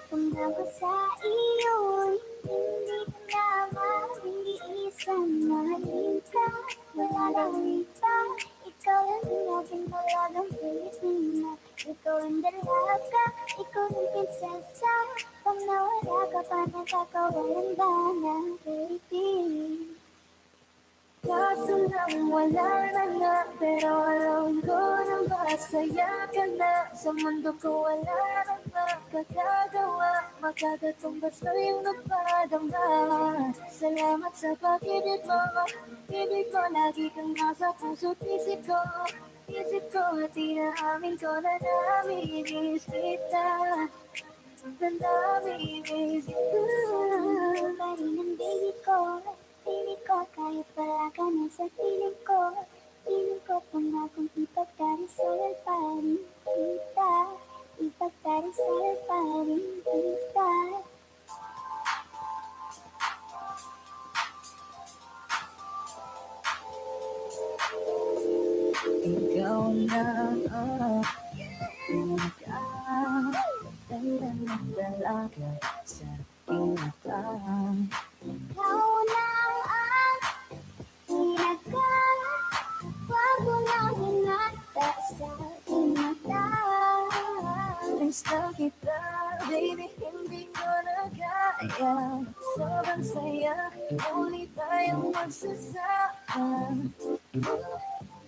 Kung ako sa iyo'y hindi ka naman, hindi isang mahalin ka. Wala lang iba, ikaw ang laging malagang Pilipina. Ikaw ang dalaga, ikaw ang prinsesa. Pag nawala ka pa, nakakawalan ba na, baby? Kaso lang wala na nga, pero alam ko na masaya ka na. Sa mundo ko wala na makakagawa, makakatumbas na yung napadama. Salamat sa pag-ibig mo, ibig mo lagi kang nasa puso't isip ko. Isip ko at inaamin ko na namimiss kita. Na namimiss kita. Pa rin ang baby ko. Piling ko kahit wala ka na sa piling ko. Piling ko pangakong ipagdarasal pa rin kita. Ipagdarasal pa rin kita. Ikaw na ang pinakaganda ng dalaga sa pinakang. Ikaw lang ang pinagbago ng hinata sa pinata. Miss na kita, baby, hindi ko na kaya. Sobrang saya, muli tayong magsasama.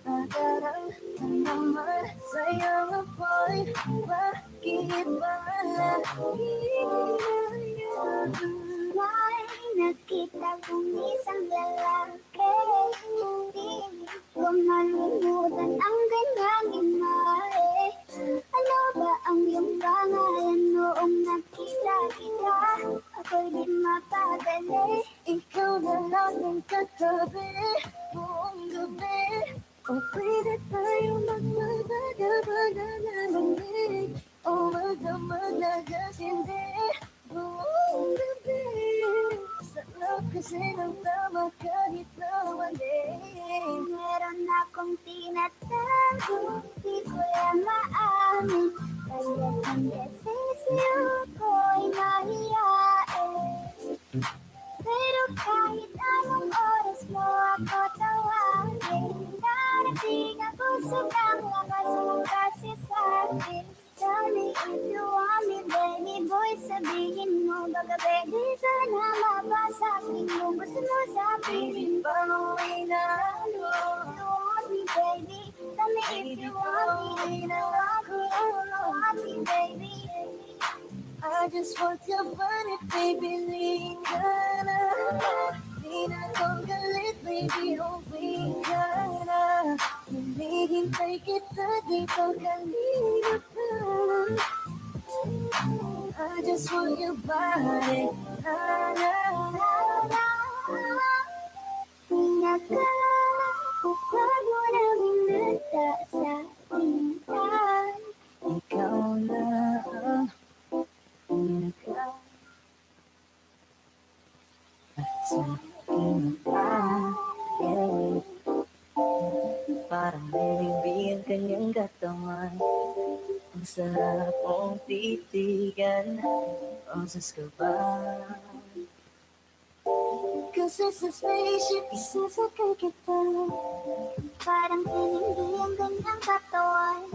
Nadarang ka naman sa'yo apoy. Bakit ba lagi May nakita kong isang lalaki, hindi ko malumutan ang kanyang imahe. Ano ba ang iyong pangalan noong nakita kita? Ako'y di mapadali. Ikaw na lang ang katabi buong gabi. O pwede tayo magmagadabaga na lamig. O magdamag hindi buong gabi. Sarap kasi ng tama kahit na mali. Meron akong tinatago, di ko yan maamin. Kaya ang desisyo ko'y mahihain. Pero kahit anong oras mo ako tawagin, darating ang puso ng lakas mo kasi sa'kin. Tell me if you want me, baby boy, sabihin mo baka pwede ka na mapasa'kin kung gusto mo sabihin ba uwi na ako. If you want me, baby, tell me if you want me, na ako. Want me, baby. I just want your body, baby, linger na. Di na akong galit, baby, uwi ka na. Hinihintay kita dito kanina pa. I just want your body, na na na. Pinaka, huwag mo na binata sa pintan. Ikaw na ang pinaka at sa pinaka, yeah. Parang nilibig ang kanyang katawan. Ang sarap mong titigan. Roses ka ba? Kasi sa spaceship isasakay kita. Parang hindi ang ganyang katawan.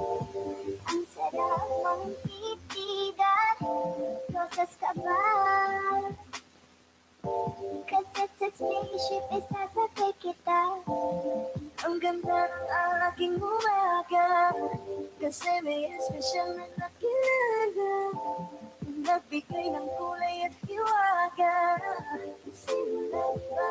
Ang sarap mong titigan. Rosas ka ba? Kasi sa spaceship isasakay kita. Ang ganda ng aking umaga. Kasi may espesyal na nakilala. Nagbigay ng kulay at hiwaga. Simulan ba?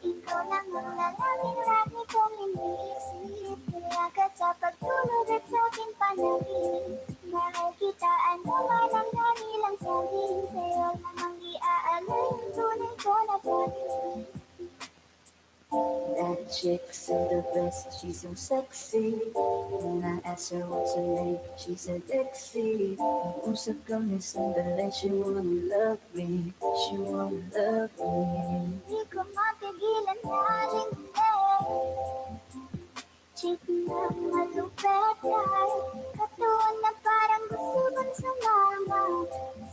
Ikaw lang ang lalaking lagi kong iniisip. Kaya ka sa pagtulog at sa aking panaginip. Nakikitaan mo man ang danilang sabihin. Sa'yo namang iaalay ang tunay ko na pag-ibig. That chick's the best, she's so sexy. When I asked her what's her name, she said Dixie. Usap kami sandali, she wouldn't love me. She wouldn't love me. Di ko mapigilan na linggay. Chick na malupet ay katuon na parang gusto kong sumama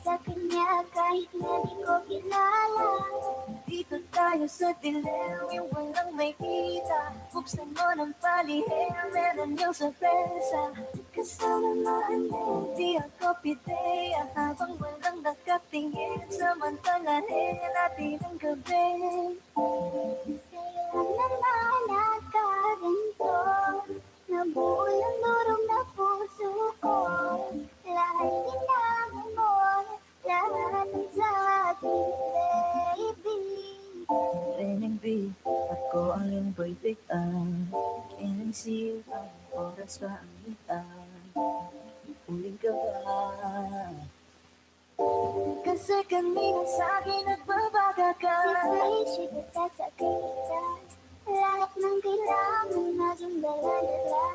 sa kanya kahit na di ko kilala. Dito tayo sa dilim, yung walang may kita. Buksan mo ng palihim, meron yung sorpresa. Kasalamaan mo, di ako pideya. Habang walang nakatingin, samantalahin natin ang gabi. Sa'yo lang naman nakaganto. Nabuo yung durog na puso ko. Lahat kailangan mo, lahat ng sa'kin, baby. Reneng B, ako ang iyong boy bigyan. Can't see you, ang oras pa ang hitan. Uling ka ba? Kasi kanina sa'kin nagbabaga ka. Sa spaceship isasakay kita. Lahat ng kailangan maging dala-dala.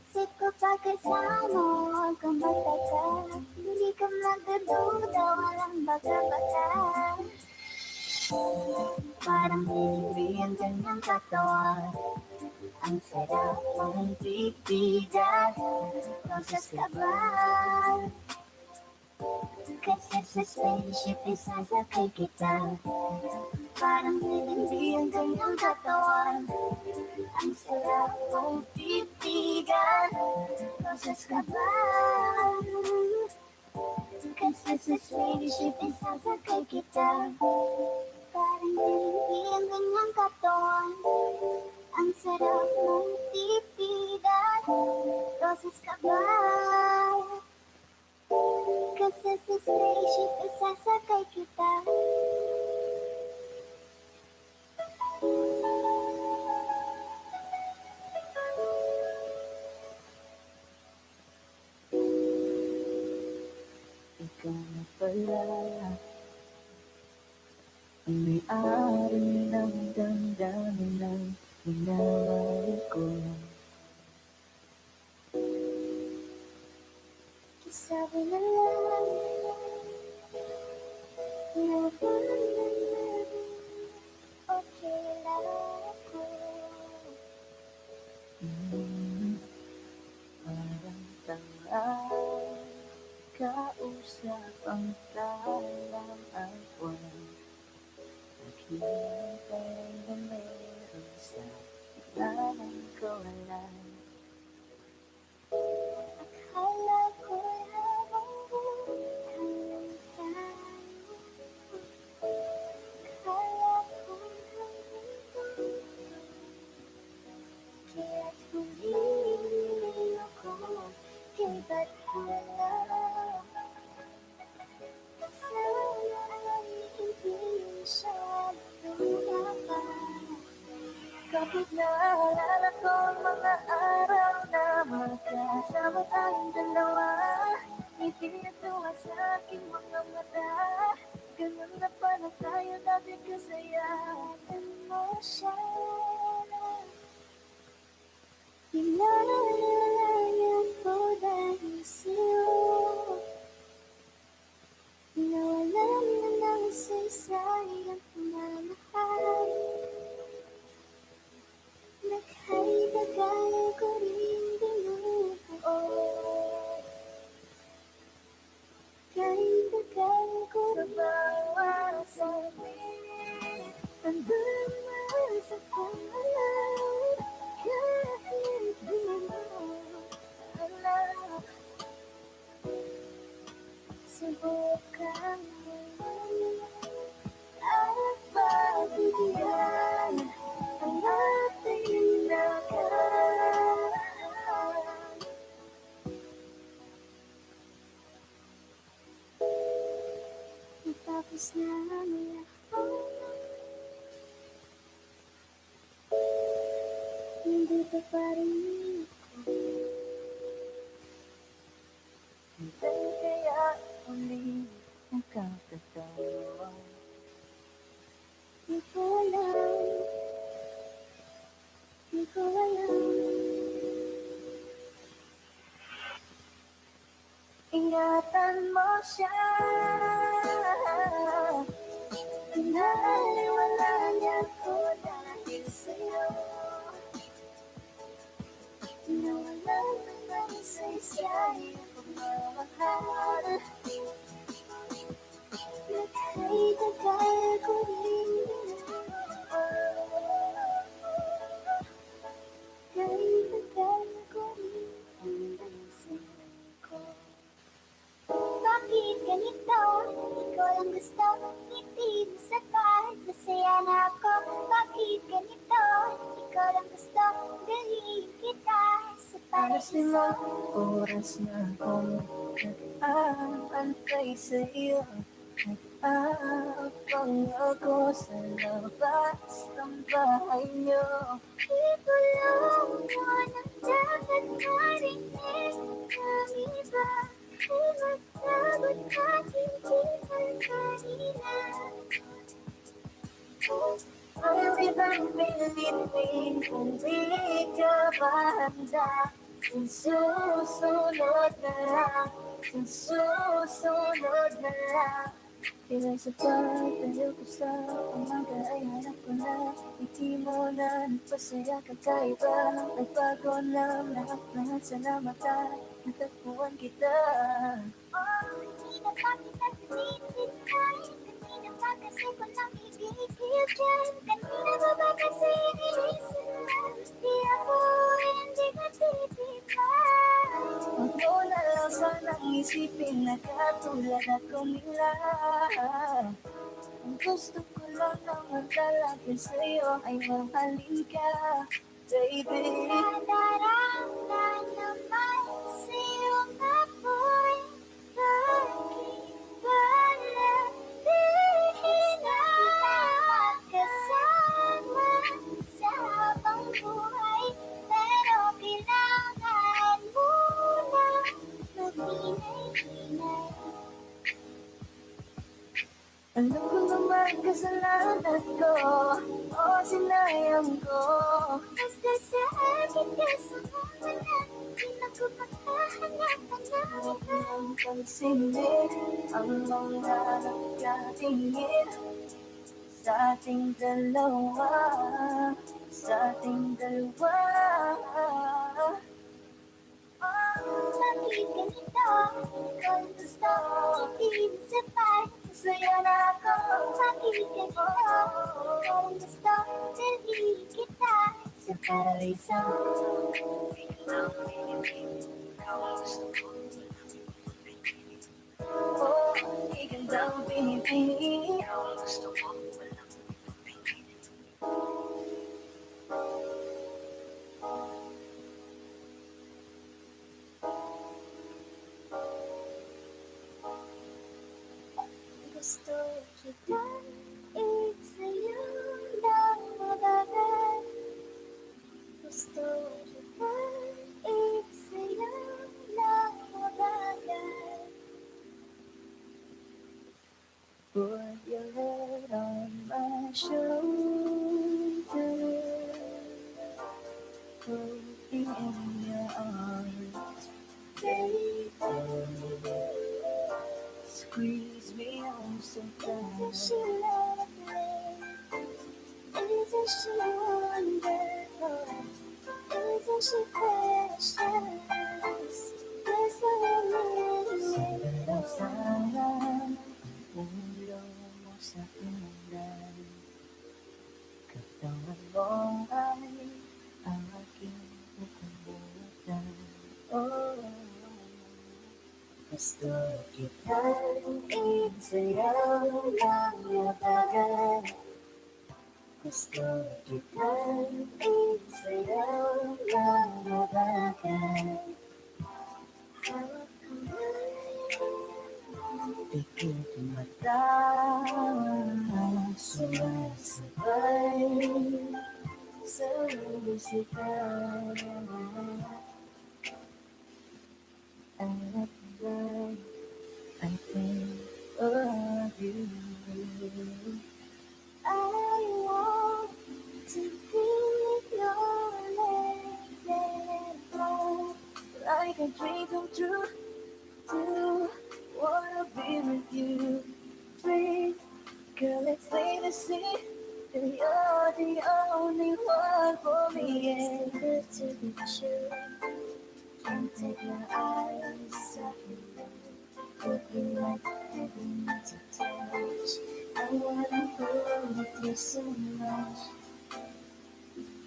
Isip ko pagkasama, huwag kang magtaka. Hindi ka magdududa, walang baka-baka. Parang hindi ang kanyang katawan. Ang sarap mong titigan. Roses ka ba? Kasi sa spaceship isasakay kita. Parang hindi ang kanyang katawan. Ang sarap mong titigan. Roses ka ba? Kasi sa spaceship isasakay kita. Parang hindi ang ganyang katawan. Ang sarap mong titigan. Roses ka ba? sa spaceship, isasakay kita. Ikaw na pala ang may-ari ng damdamin ng minamahal ko. Sabi na lang na okay lang ako. Parang tanga kausap ang talang at buwan. Naghihintay na meron sa ilalim ko alam. Akala ko habang buhay tayo. Akala ko hanggang dulo. Kaya't hindi ako ba't alam. Sana ay hindi masyadong pa. Kapit naalala ko ang mga araw na magkasama tayong dalawa. Ngiti at tuwa sa aking mga mata. Ganun na pala tayo dati kasaya. Mo siya. Pinalalayan ko dahil sa'yo. Nawalan na ng saysay ang pamamahal. Naghay-dagay ko rin binubuo. Kay-dagay ko Sa bawat sabi, hanggang sa pangalan. Kahit di mo alam. subukan mo at pagbigyan ang ating nakaraan. Tapos na ang lahat, nandito pa rin ako. Hintay kaya uli nakakatawa. Di ko alam, di ko alam. Ingatan mo siya. Pinaliwala niya ko dahil sa'yo. Nawalan na ng saysay ang pagmamahal. Naghay-dagay ko rin Naghay-dagay ko rin hanggang sa'yo ko. Bakit ganito? Ikaw lang gusto, hindi mo sapat. Masaya na ako. Bakit ganito? Ikaw lang gusto, dalhin kita sa Alas paraiso. 5 oras na akong nag-aantay sa'yo. Nag-aabang ako sa labas ng bahay niyo. Ikulong mo ng dapat marinig ng iba. Ay magtabot at hindi man kanina. Ang ibang pilitin kung di ka ba handa. Susunod na lang, susunod na lang. Kailan sa pagtayo ko sa umaga ay hanap ko na ngiti mo na nagpasaya kakaiba. Nagbago ng lahat sa mata, natagpuan kita. Hindi na pa kita tinitay. Kanina pa kasi ko lang ibigil dyan. Kanina pa ba kasi iniisip mo? Di ako hindi ka titipay. Huwag mo na lang sanang isipin na katulad akong nila. Ang gusto ko lang naman talaga sa'yo ay mahalin ka, baby. Nadarama naman sa'yo ako'y bakit Alam ko naman kasalanan ko o sinayang ko. Basta sa akin ka sumama na, di na ko makahanapan na ang pansinin ang mga nagkatingin sa ating dalawa, sa ating dalawa. Bakit ganito? Ikaw gusto, ibig sabihin, masaya na ako. Bakit ganito? Ikaw gusto, dalhin kita sa paraiso. Oh, igandang pinipili. Gusto kita, sa'yo lang mabagal. Gusto kita, sa'yo lang mabagal. Put your head on my shoulder, hold me in your arms, baby. Squeeze me on so tight. Isn't she lovely? Isn't she wonderful? Isn't she precious? Yes, I really sana ulo mo sa pinagdan. Katawan mo ay aking ukumutan. Oh, gusto kitang isayaw ng yabagan. Gusto kitang isayaw ng yabagan. Hawak kamay, pikit mata, sumasabay sa musika. At I think of you. I want to be your lady, like a dream come true. Wanna be with you, please. Girl, it's plain to see that you're the only one for me. It's good to be true. Can't take your eyes off me. Looking like heaven to touch. I wanna hold you so much.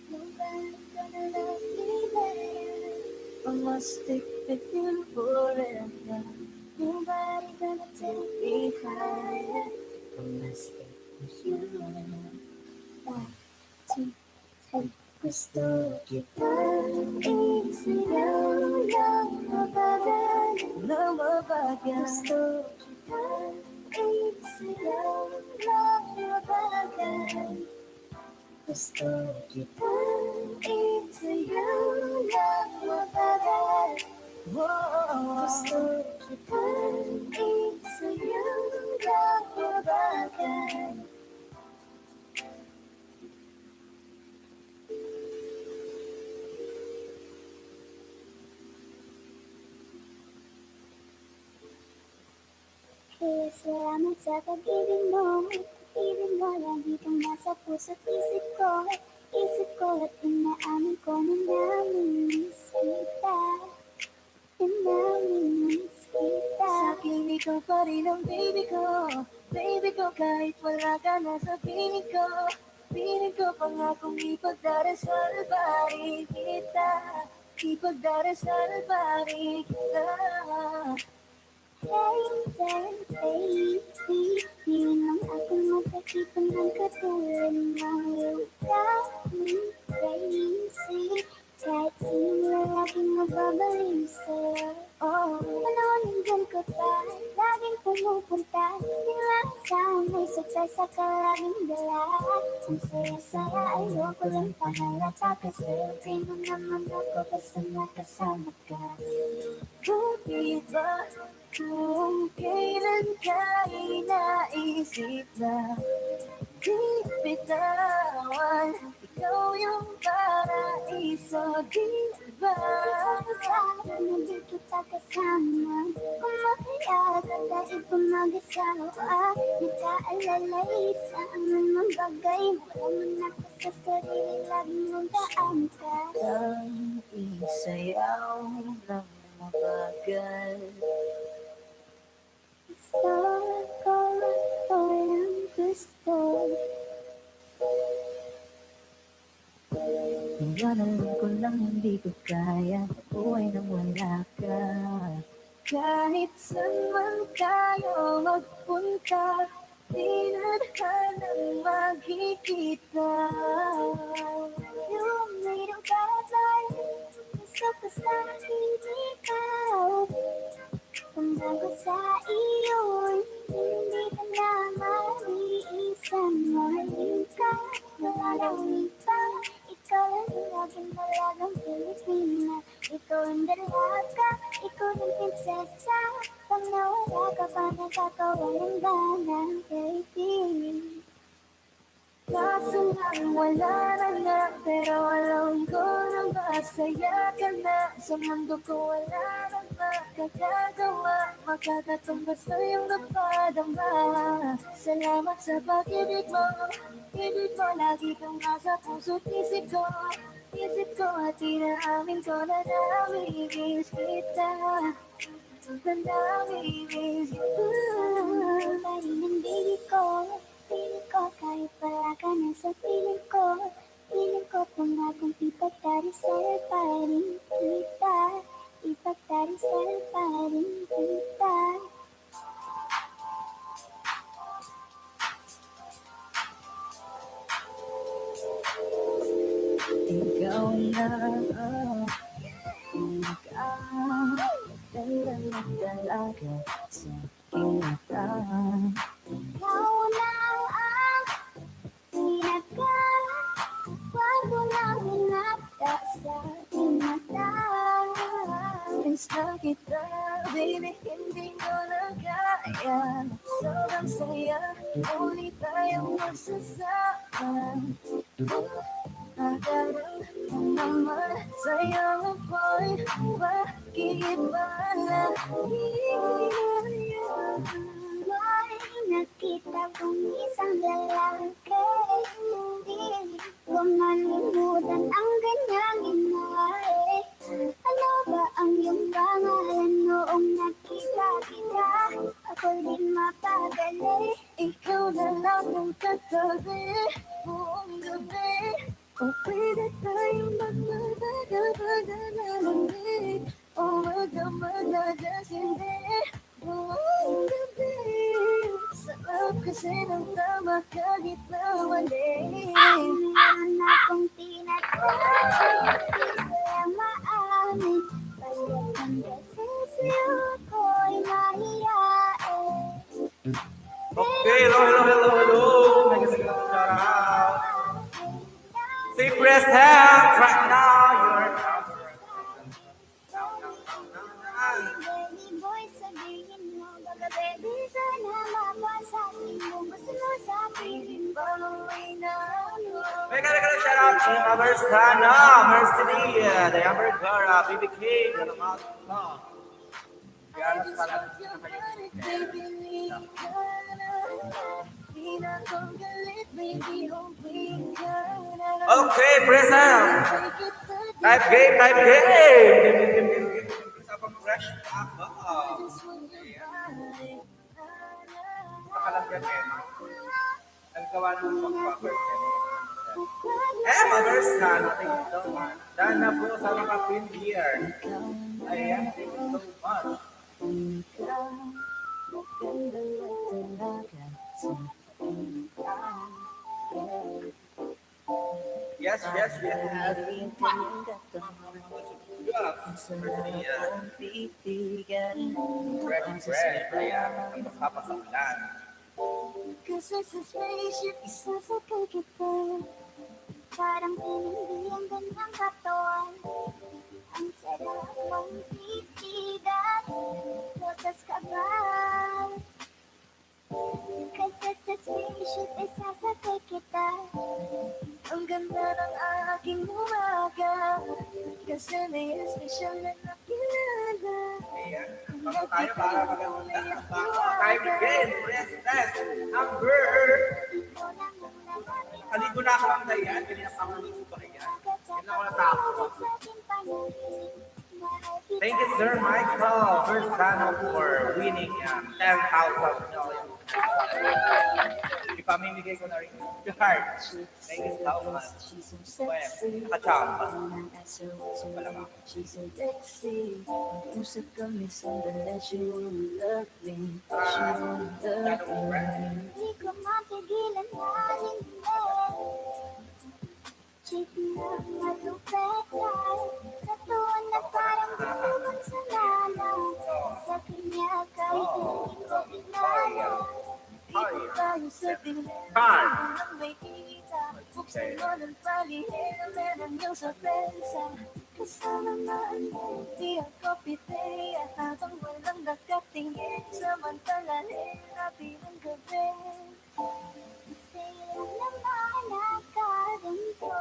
Nobody's gonna love me better. I must stick with you forever. Nobody gonna take me higher. I must stick with you. 1, 2, 3. Gusto kita isayaw ng mabagal. Gusto kita isayaw ng mabagal. Gusto kita isayaw ng mabagal. Gusto kita isayaw ng mabagal. Kaya salamat sa pag-ibig mo. Pag-ibig mo lagi kang nasa puso't isip ko. Isip ko at inaamin ko na namimiss kita. Na namimiss kita. Sa'kin ikaw pa rin ang baby ko. Baby ko kahit wala ka na sa piling ko. Piling ko pangakong ipagdarasal pa rin kita. Ipagdarasal pa rin kita. Hey, darling baby, di naman ako magkakita ng katulad mo. You drive me crazy, kahit sino laging mababaling sa'yo. Oh, manonindan ko pa, laging pumupunta. Hindi lang saan may success ka laging dala. Ang saya-saya ayoko lang pahalata kasi di mo naman ako basta nakasama ka. Buti iba. Kung kailan ka inaisip na di bitawan, ikaw yung paraiso, di ba? Para hindi kita kasama, kung makaya ka dahil kung mag-asawa, nagkaalalay sa anumang bagay, wala man ako sa sarili, laging mong daan ka. Ang isayaw ng mabagal. Gusto ko, walang gusto. Alam ko lang hindi ko kaya buhay nang wala ka. Kahit saan man tayo magpunta, di na tayo magkikita. You made a bad life, gusto ko sa ikaw. Kung bago sa iyo, hindi ka na maiisang mahalin ka. Wala nang iba, ikaw ang laging malagang Pilipina. Ikaw ang dalaga, ikaw ang prinsesa. Pag nawala ka pa, nagkakawalang gana, baby. Kaso lang wala na nga, pero alam ko na masaya ka na. Sa mundo ko wala na makakagawa, makakatumbas na yung napadama. Salamat sa pag-ibig mo, ibig mo lagi kang nasa puso't isip ko. Isip ko at inaamin ko na namimiss kita. Na namimiss kita. Bari ng baby ko, piling ko kahit wala ka na sa piling ko. Piling ko pangakong ipagdarisal pa rin kita. Ipagdarisal pa rin kita. Ikaw na, ikaw, ganda na talaga sa kita. Ikaw na ang pinaka, wag mo lang hinapta sa aking mata. Miss na kita, baby, hindi ko na kaya. Sobrang saya, ulit tayong magsasama. Nakaramdam naman sa'yo ako'y bakit ba nahihiyaan? May nakita kong isang lalaki, hindi ko malimutan ang ganyang inahe. Ano ba ang iyong pangalan noong nakita kita? Ako din mapagali. Ikaw na lang ang katabi buong gabi. O pwede tayong magmamagapaganalamig. O wag kang magdadasindi buong gabi. Sarap kasi ng tama kahit na mali. Meron akong tinatawag, di ko lang maamin. Pagdating kasi sa'yo ako'y mahiyain. Okay, hello. Mega shout out. Say press hands right now. You're Baby boy, sabihin mo, baka baby, sana mapasabi mo. Gusto mo sa piling ko, Following na ano. Mega shout out to Amber Sana, Mercedes, the Amber Gara, BB King, and the Mouse. I just want your body, baby, leave ka na. Di na akong galit, baby, hoping ka na. Okay, press hands. Take it back, Type game. Game. Isa pang fresh ako. I just want your body. Nakalagyan eh. Ang gawa ng pag-cover. Mother Sana, thank you so much. Dana po sa mga premiere. Ayan, thank you so much. Yes. Fresh. Ayan, magpapasakulan. Kasi sa spaceship, isasakay kita. Parang pinindi ang gandang katawan. Ang sarap mong titigan. kabal. Kasi sa spaceship isasakay kita. Ang ganda ng aking umaga. Kasi may espesyal na nakilala. Ayan. Baka tayo para maganda. Baka tayo begin. President number. Kaligo na ako ang dayan. Kanina pa ako naligo pa rin yan. Yan ako natapos. Thank you, Sir Michael, first channel for winning 10,000 million. Ipamimigay ko na rin yung heart. Thank you so much. Well, kachamba. Malamang. She's so sexy. Usap kami sandali. She won't love me. She won't love me. Di ko mapigilan na hindi. Chick na malupet na. Natuon na parang bumubog sa lala. Sa kanya kahit hindi ko pinala. Dito tayo sa tingin. Ang may kita. Buksan mo ng palihim. Meron yung sorpresa. Kasama man mo, di ako pipaya. Habang walang nakatingin. Samantalahin natin ang gabi. Sa'yo naman nakaganto.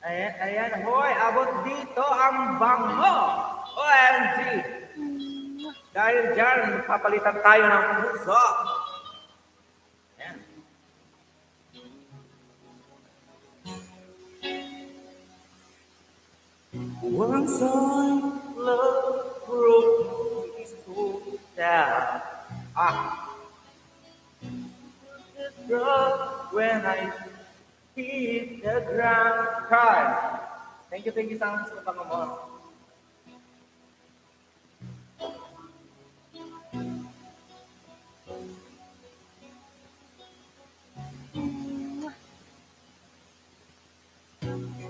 Ayan, ayan. Hoy, abot dito ang bangho. OMG. Dahil dyan, papalitan tayo ng puso. Ayan. Once I love broke his foot down. The drop when I hit the ground. Cry. Thank you so much sa pangamo.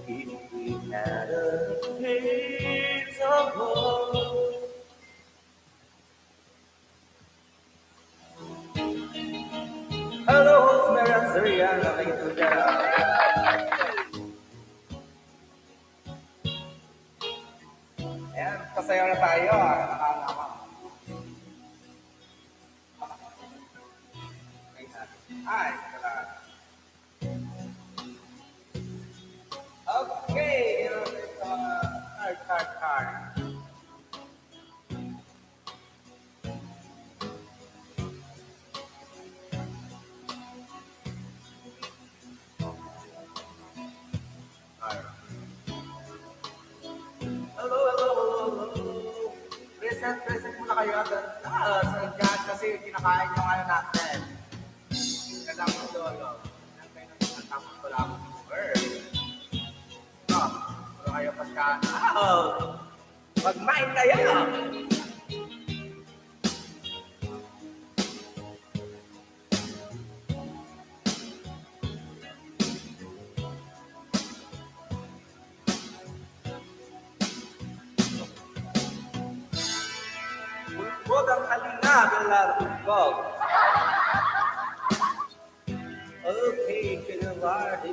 If we had a piece of gold, hello, Rosemary and Surian. Thank you to ayan, pasayaw na tayo. Nakakama. Ay, salamat. Okay, card. Hello. Present muna kayo agad. Sa dyan kasi kinakain yung ano natin. Kasama lolo. Nagkain ng natapos ko lang. Wala kayo pagkaan. Mag-mind kayo! Bulbog ang halina, Belarubog. Okay, Kirawar,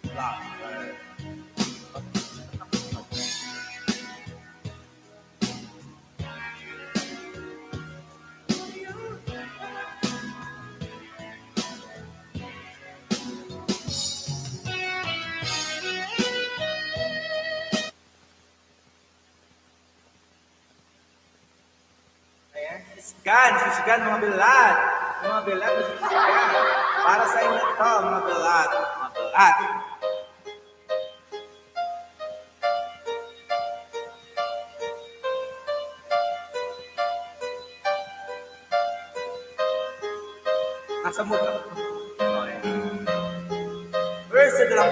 Blackbird. Sisgan mga bilad. Mga bilad, sisgan. Para sa inyo ito, mga bilad. Mga bilad. Nasa mood ako. Where's the drum?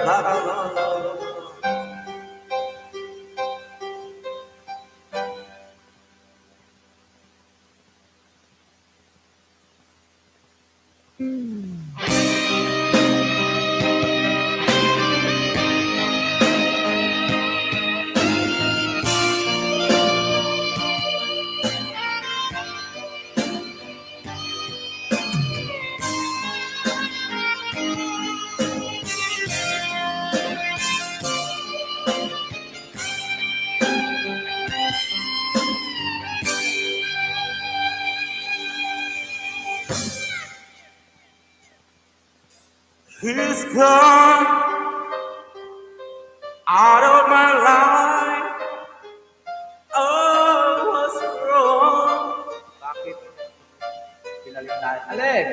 He's gone out of my life. Oh, what's wrong? Bakit? Pinalitan. Alin?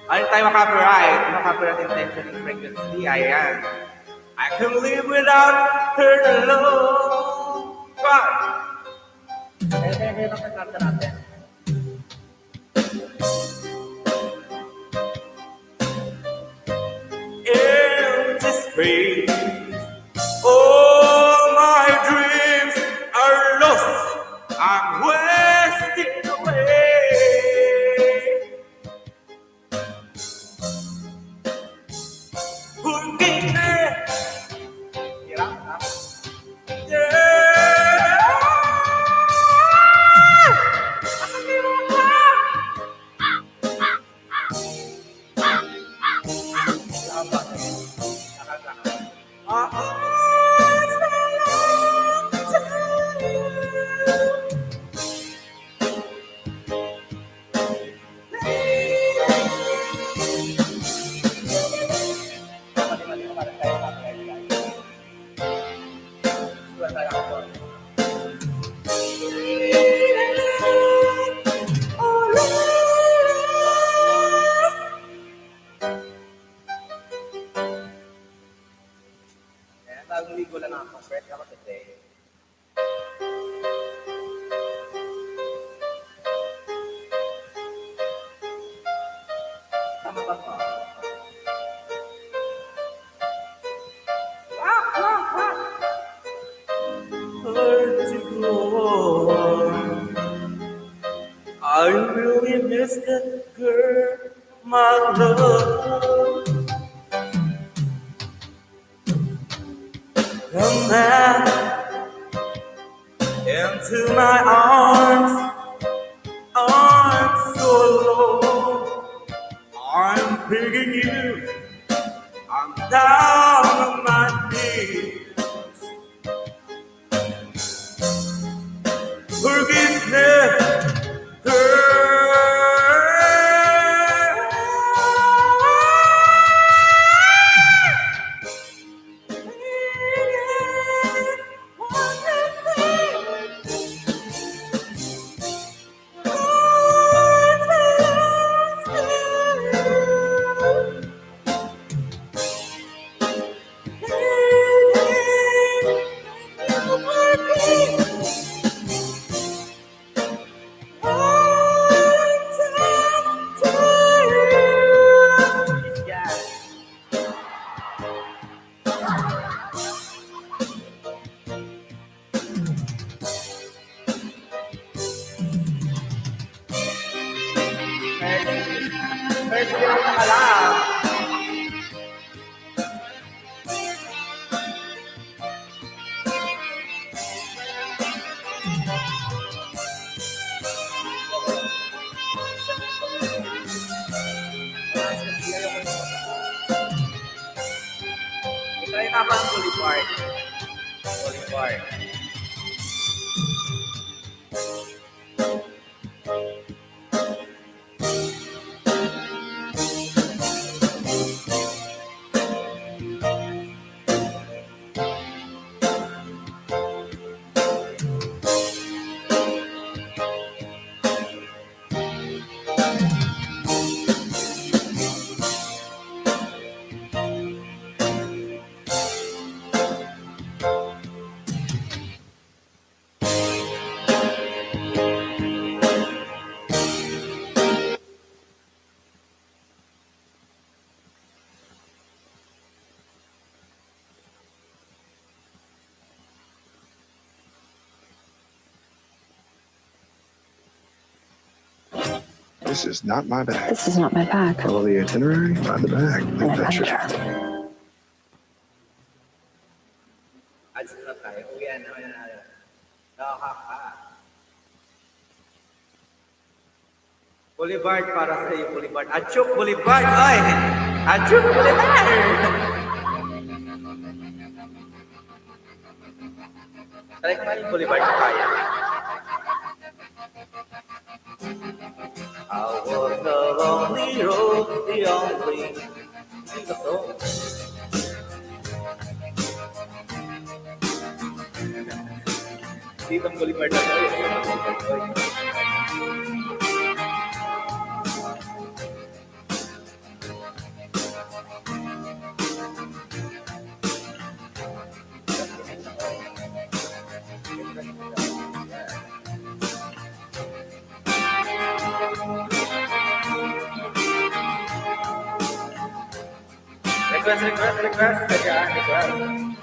Ano tayo makapiright? Makapiright intention in pregnancy. Ayan. I can live without her alone. But Kaya ang kanta natin. empty space. All my dreams are lost. I'm wasting away. Forgive Hirap, ha? Haba. Nakaka. Mali-mali ko para tayo makapiright. Wala tayo ako. Kaya bagong ligo lang ako. Fresh ako today. Tama ba ko? hard to go on. I really miss that girl, my love. Come back into my arms so alone. I'm begging you, I'm down on my knees. Forgive me, First year ka lang. Ito yung kapang Boulevard. Boulevard. This is not my bag. This is not my bag. Follow the itinerary, find the bag, An make that trip. adventure. Ads na tayo. Uwian na natin. Nakaka. Boulevard para sa iyo, Boulevard. Achuk Boulevard! Oy! Achuk Boulevard! Try ko yung Boulevard na kaya. I was the lonely road only dito to. Dito ang Bolivar na to. Request. Kaya, request.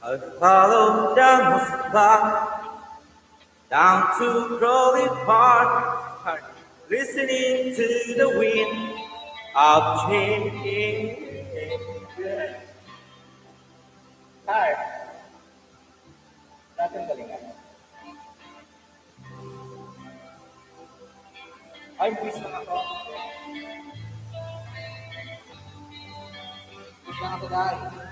I follow down the spot, down to Crowley Park, listening to the wind of change. Hi. Natin galingan. Ay, please lang ako. Please lang ako, guys.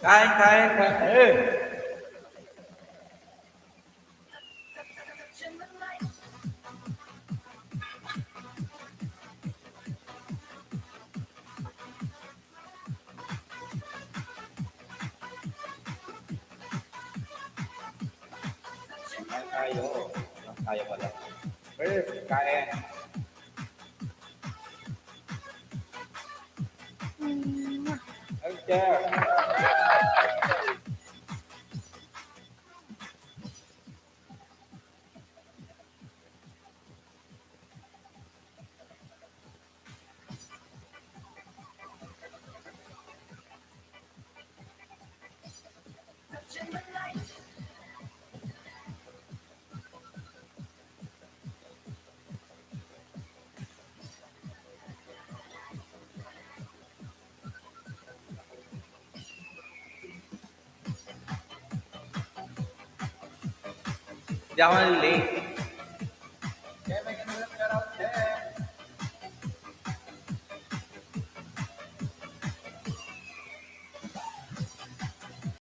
Kain. Tayo. Tayo pala. First, kain. Okay. Hindi ako late.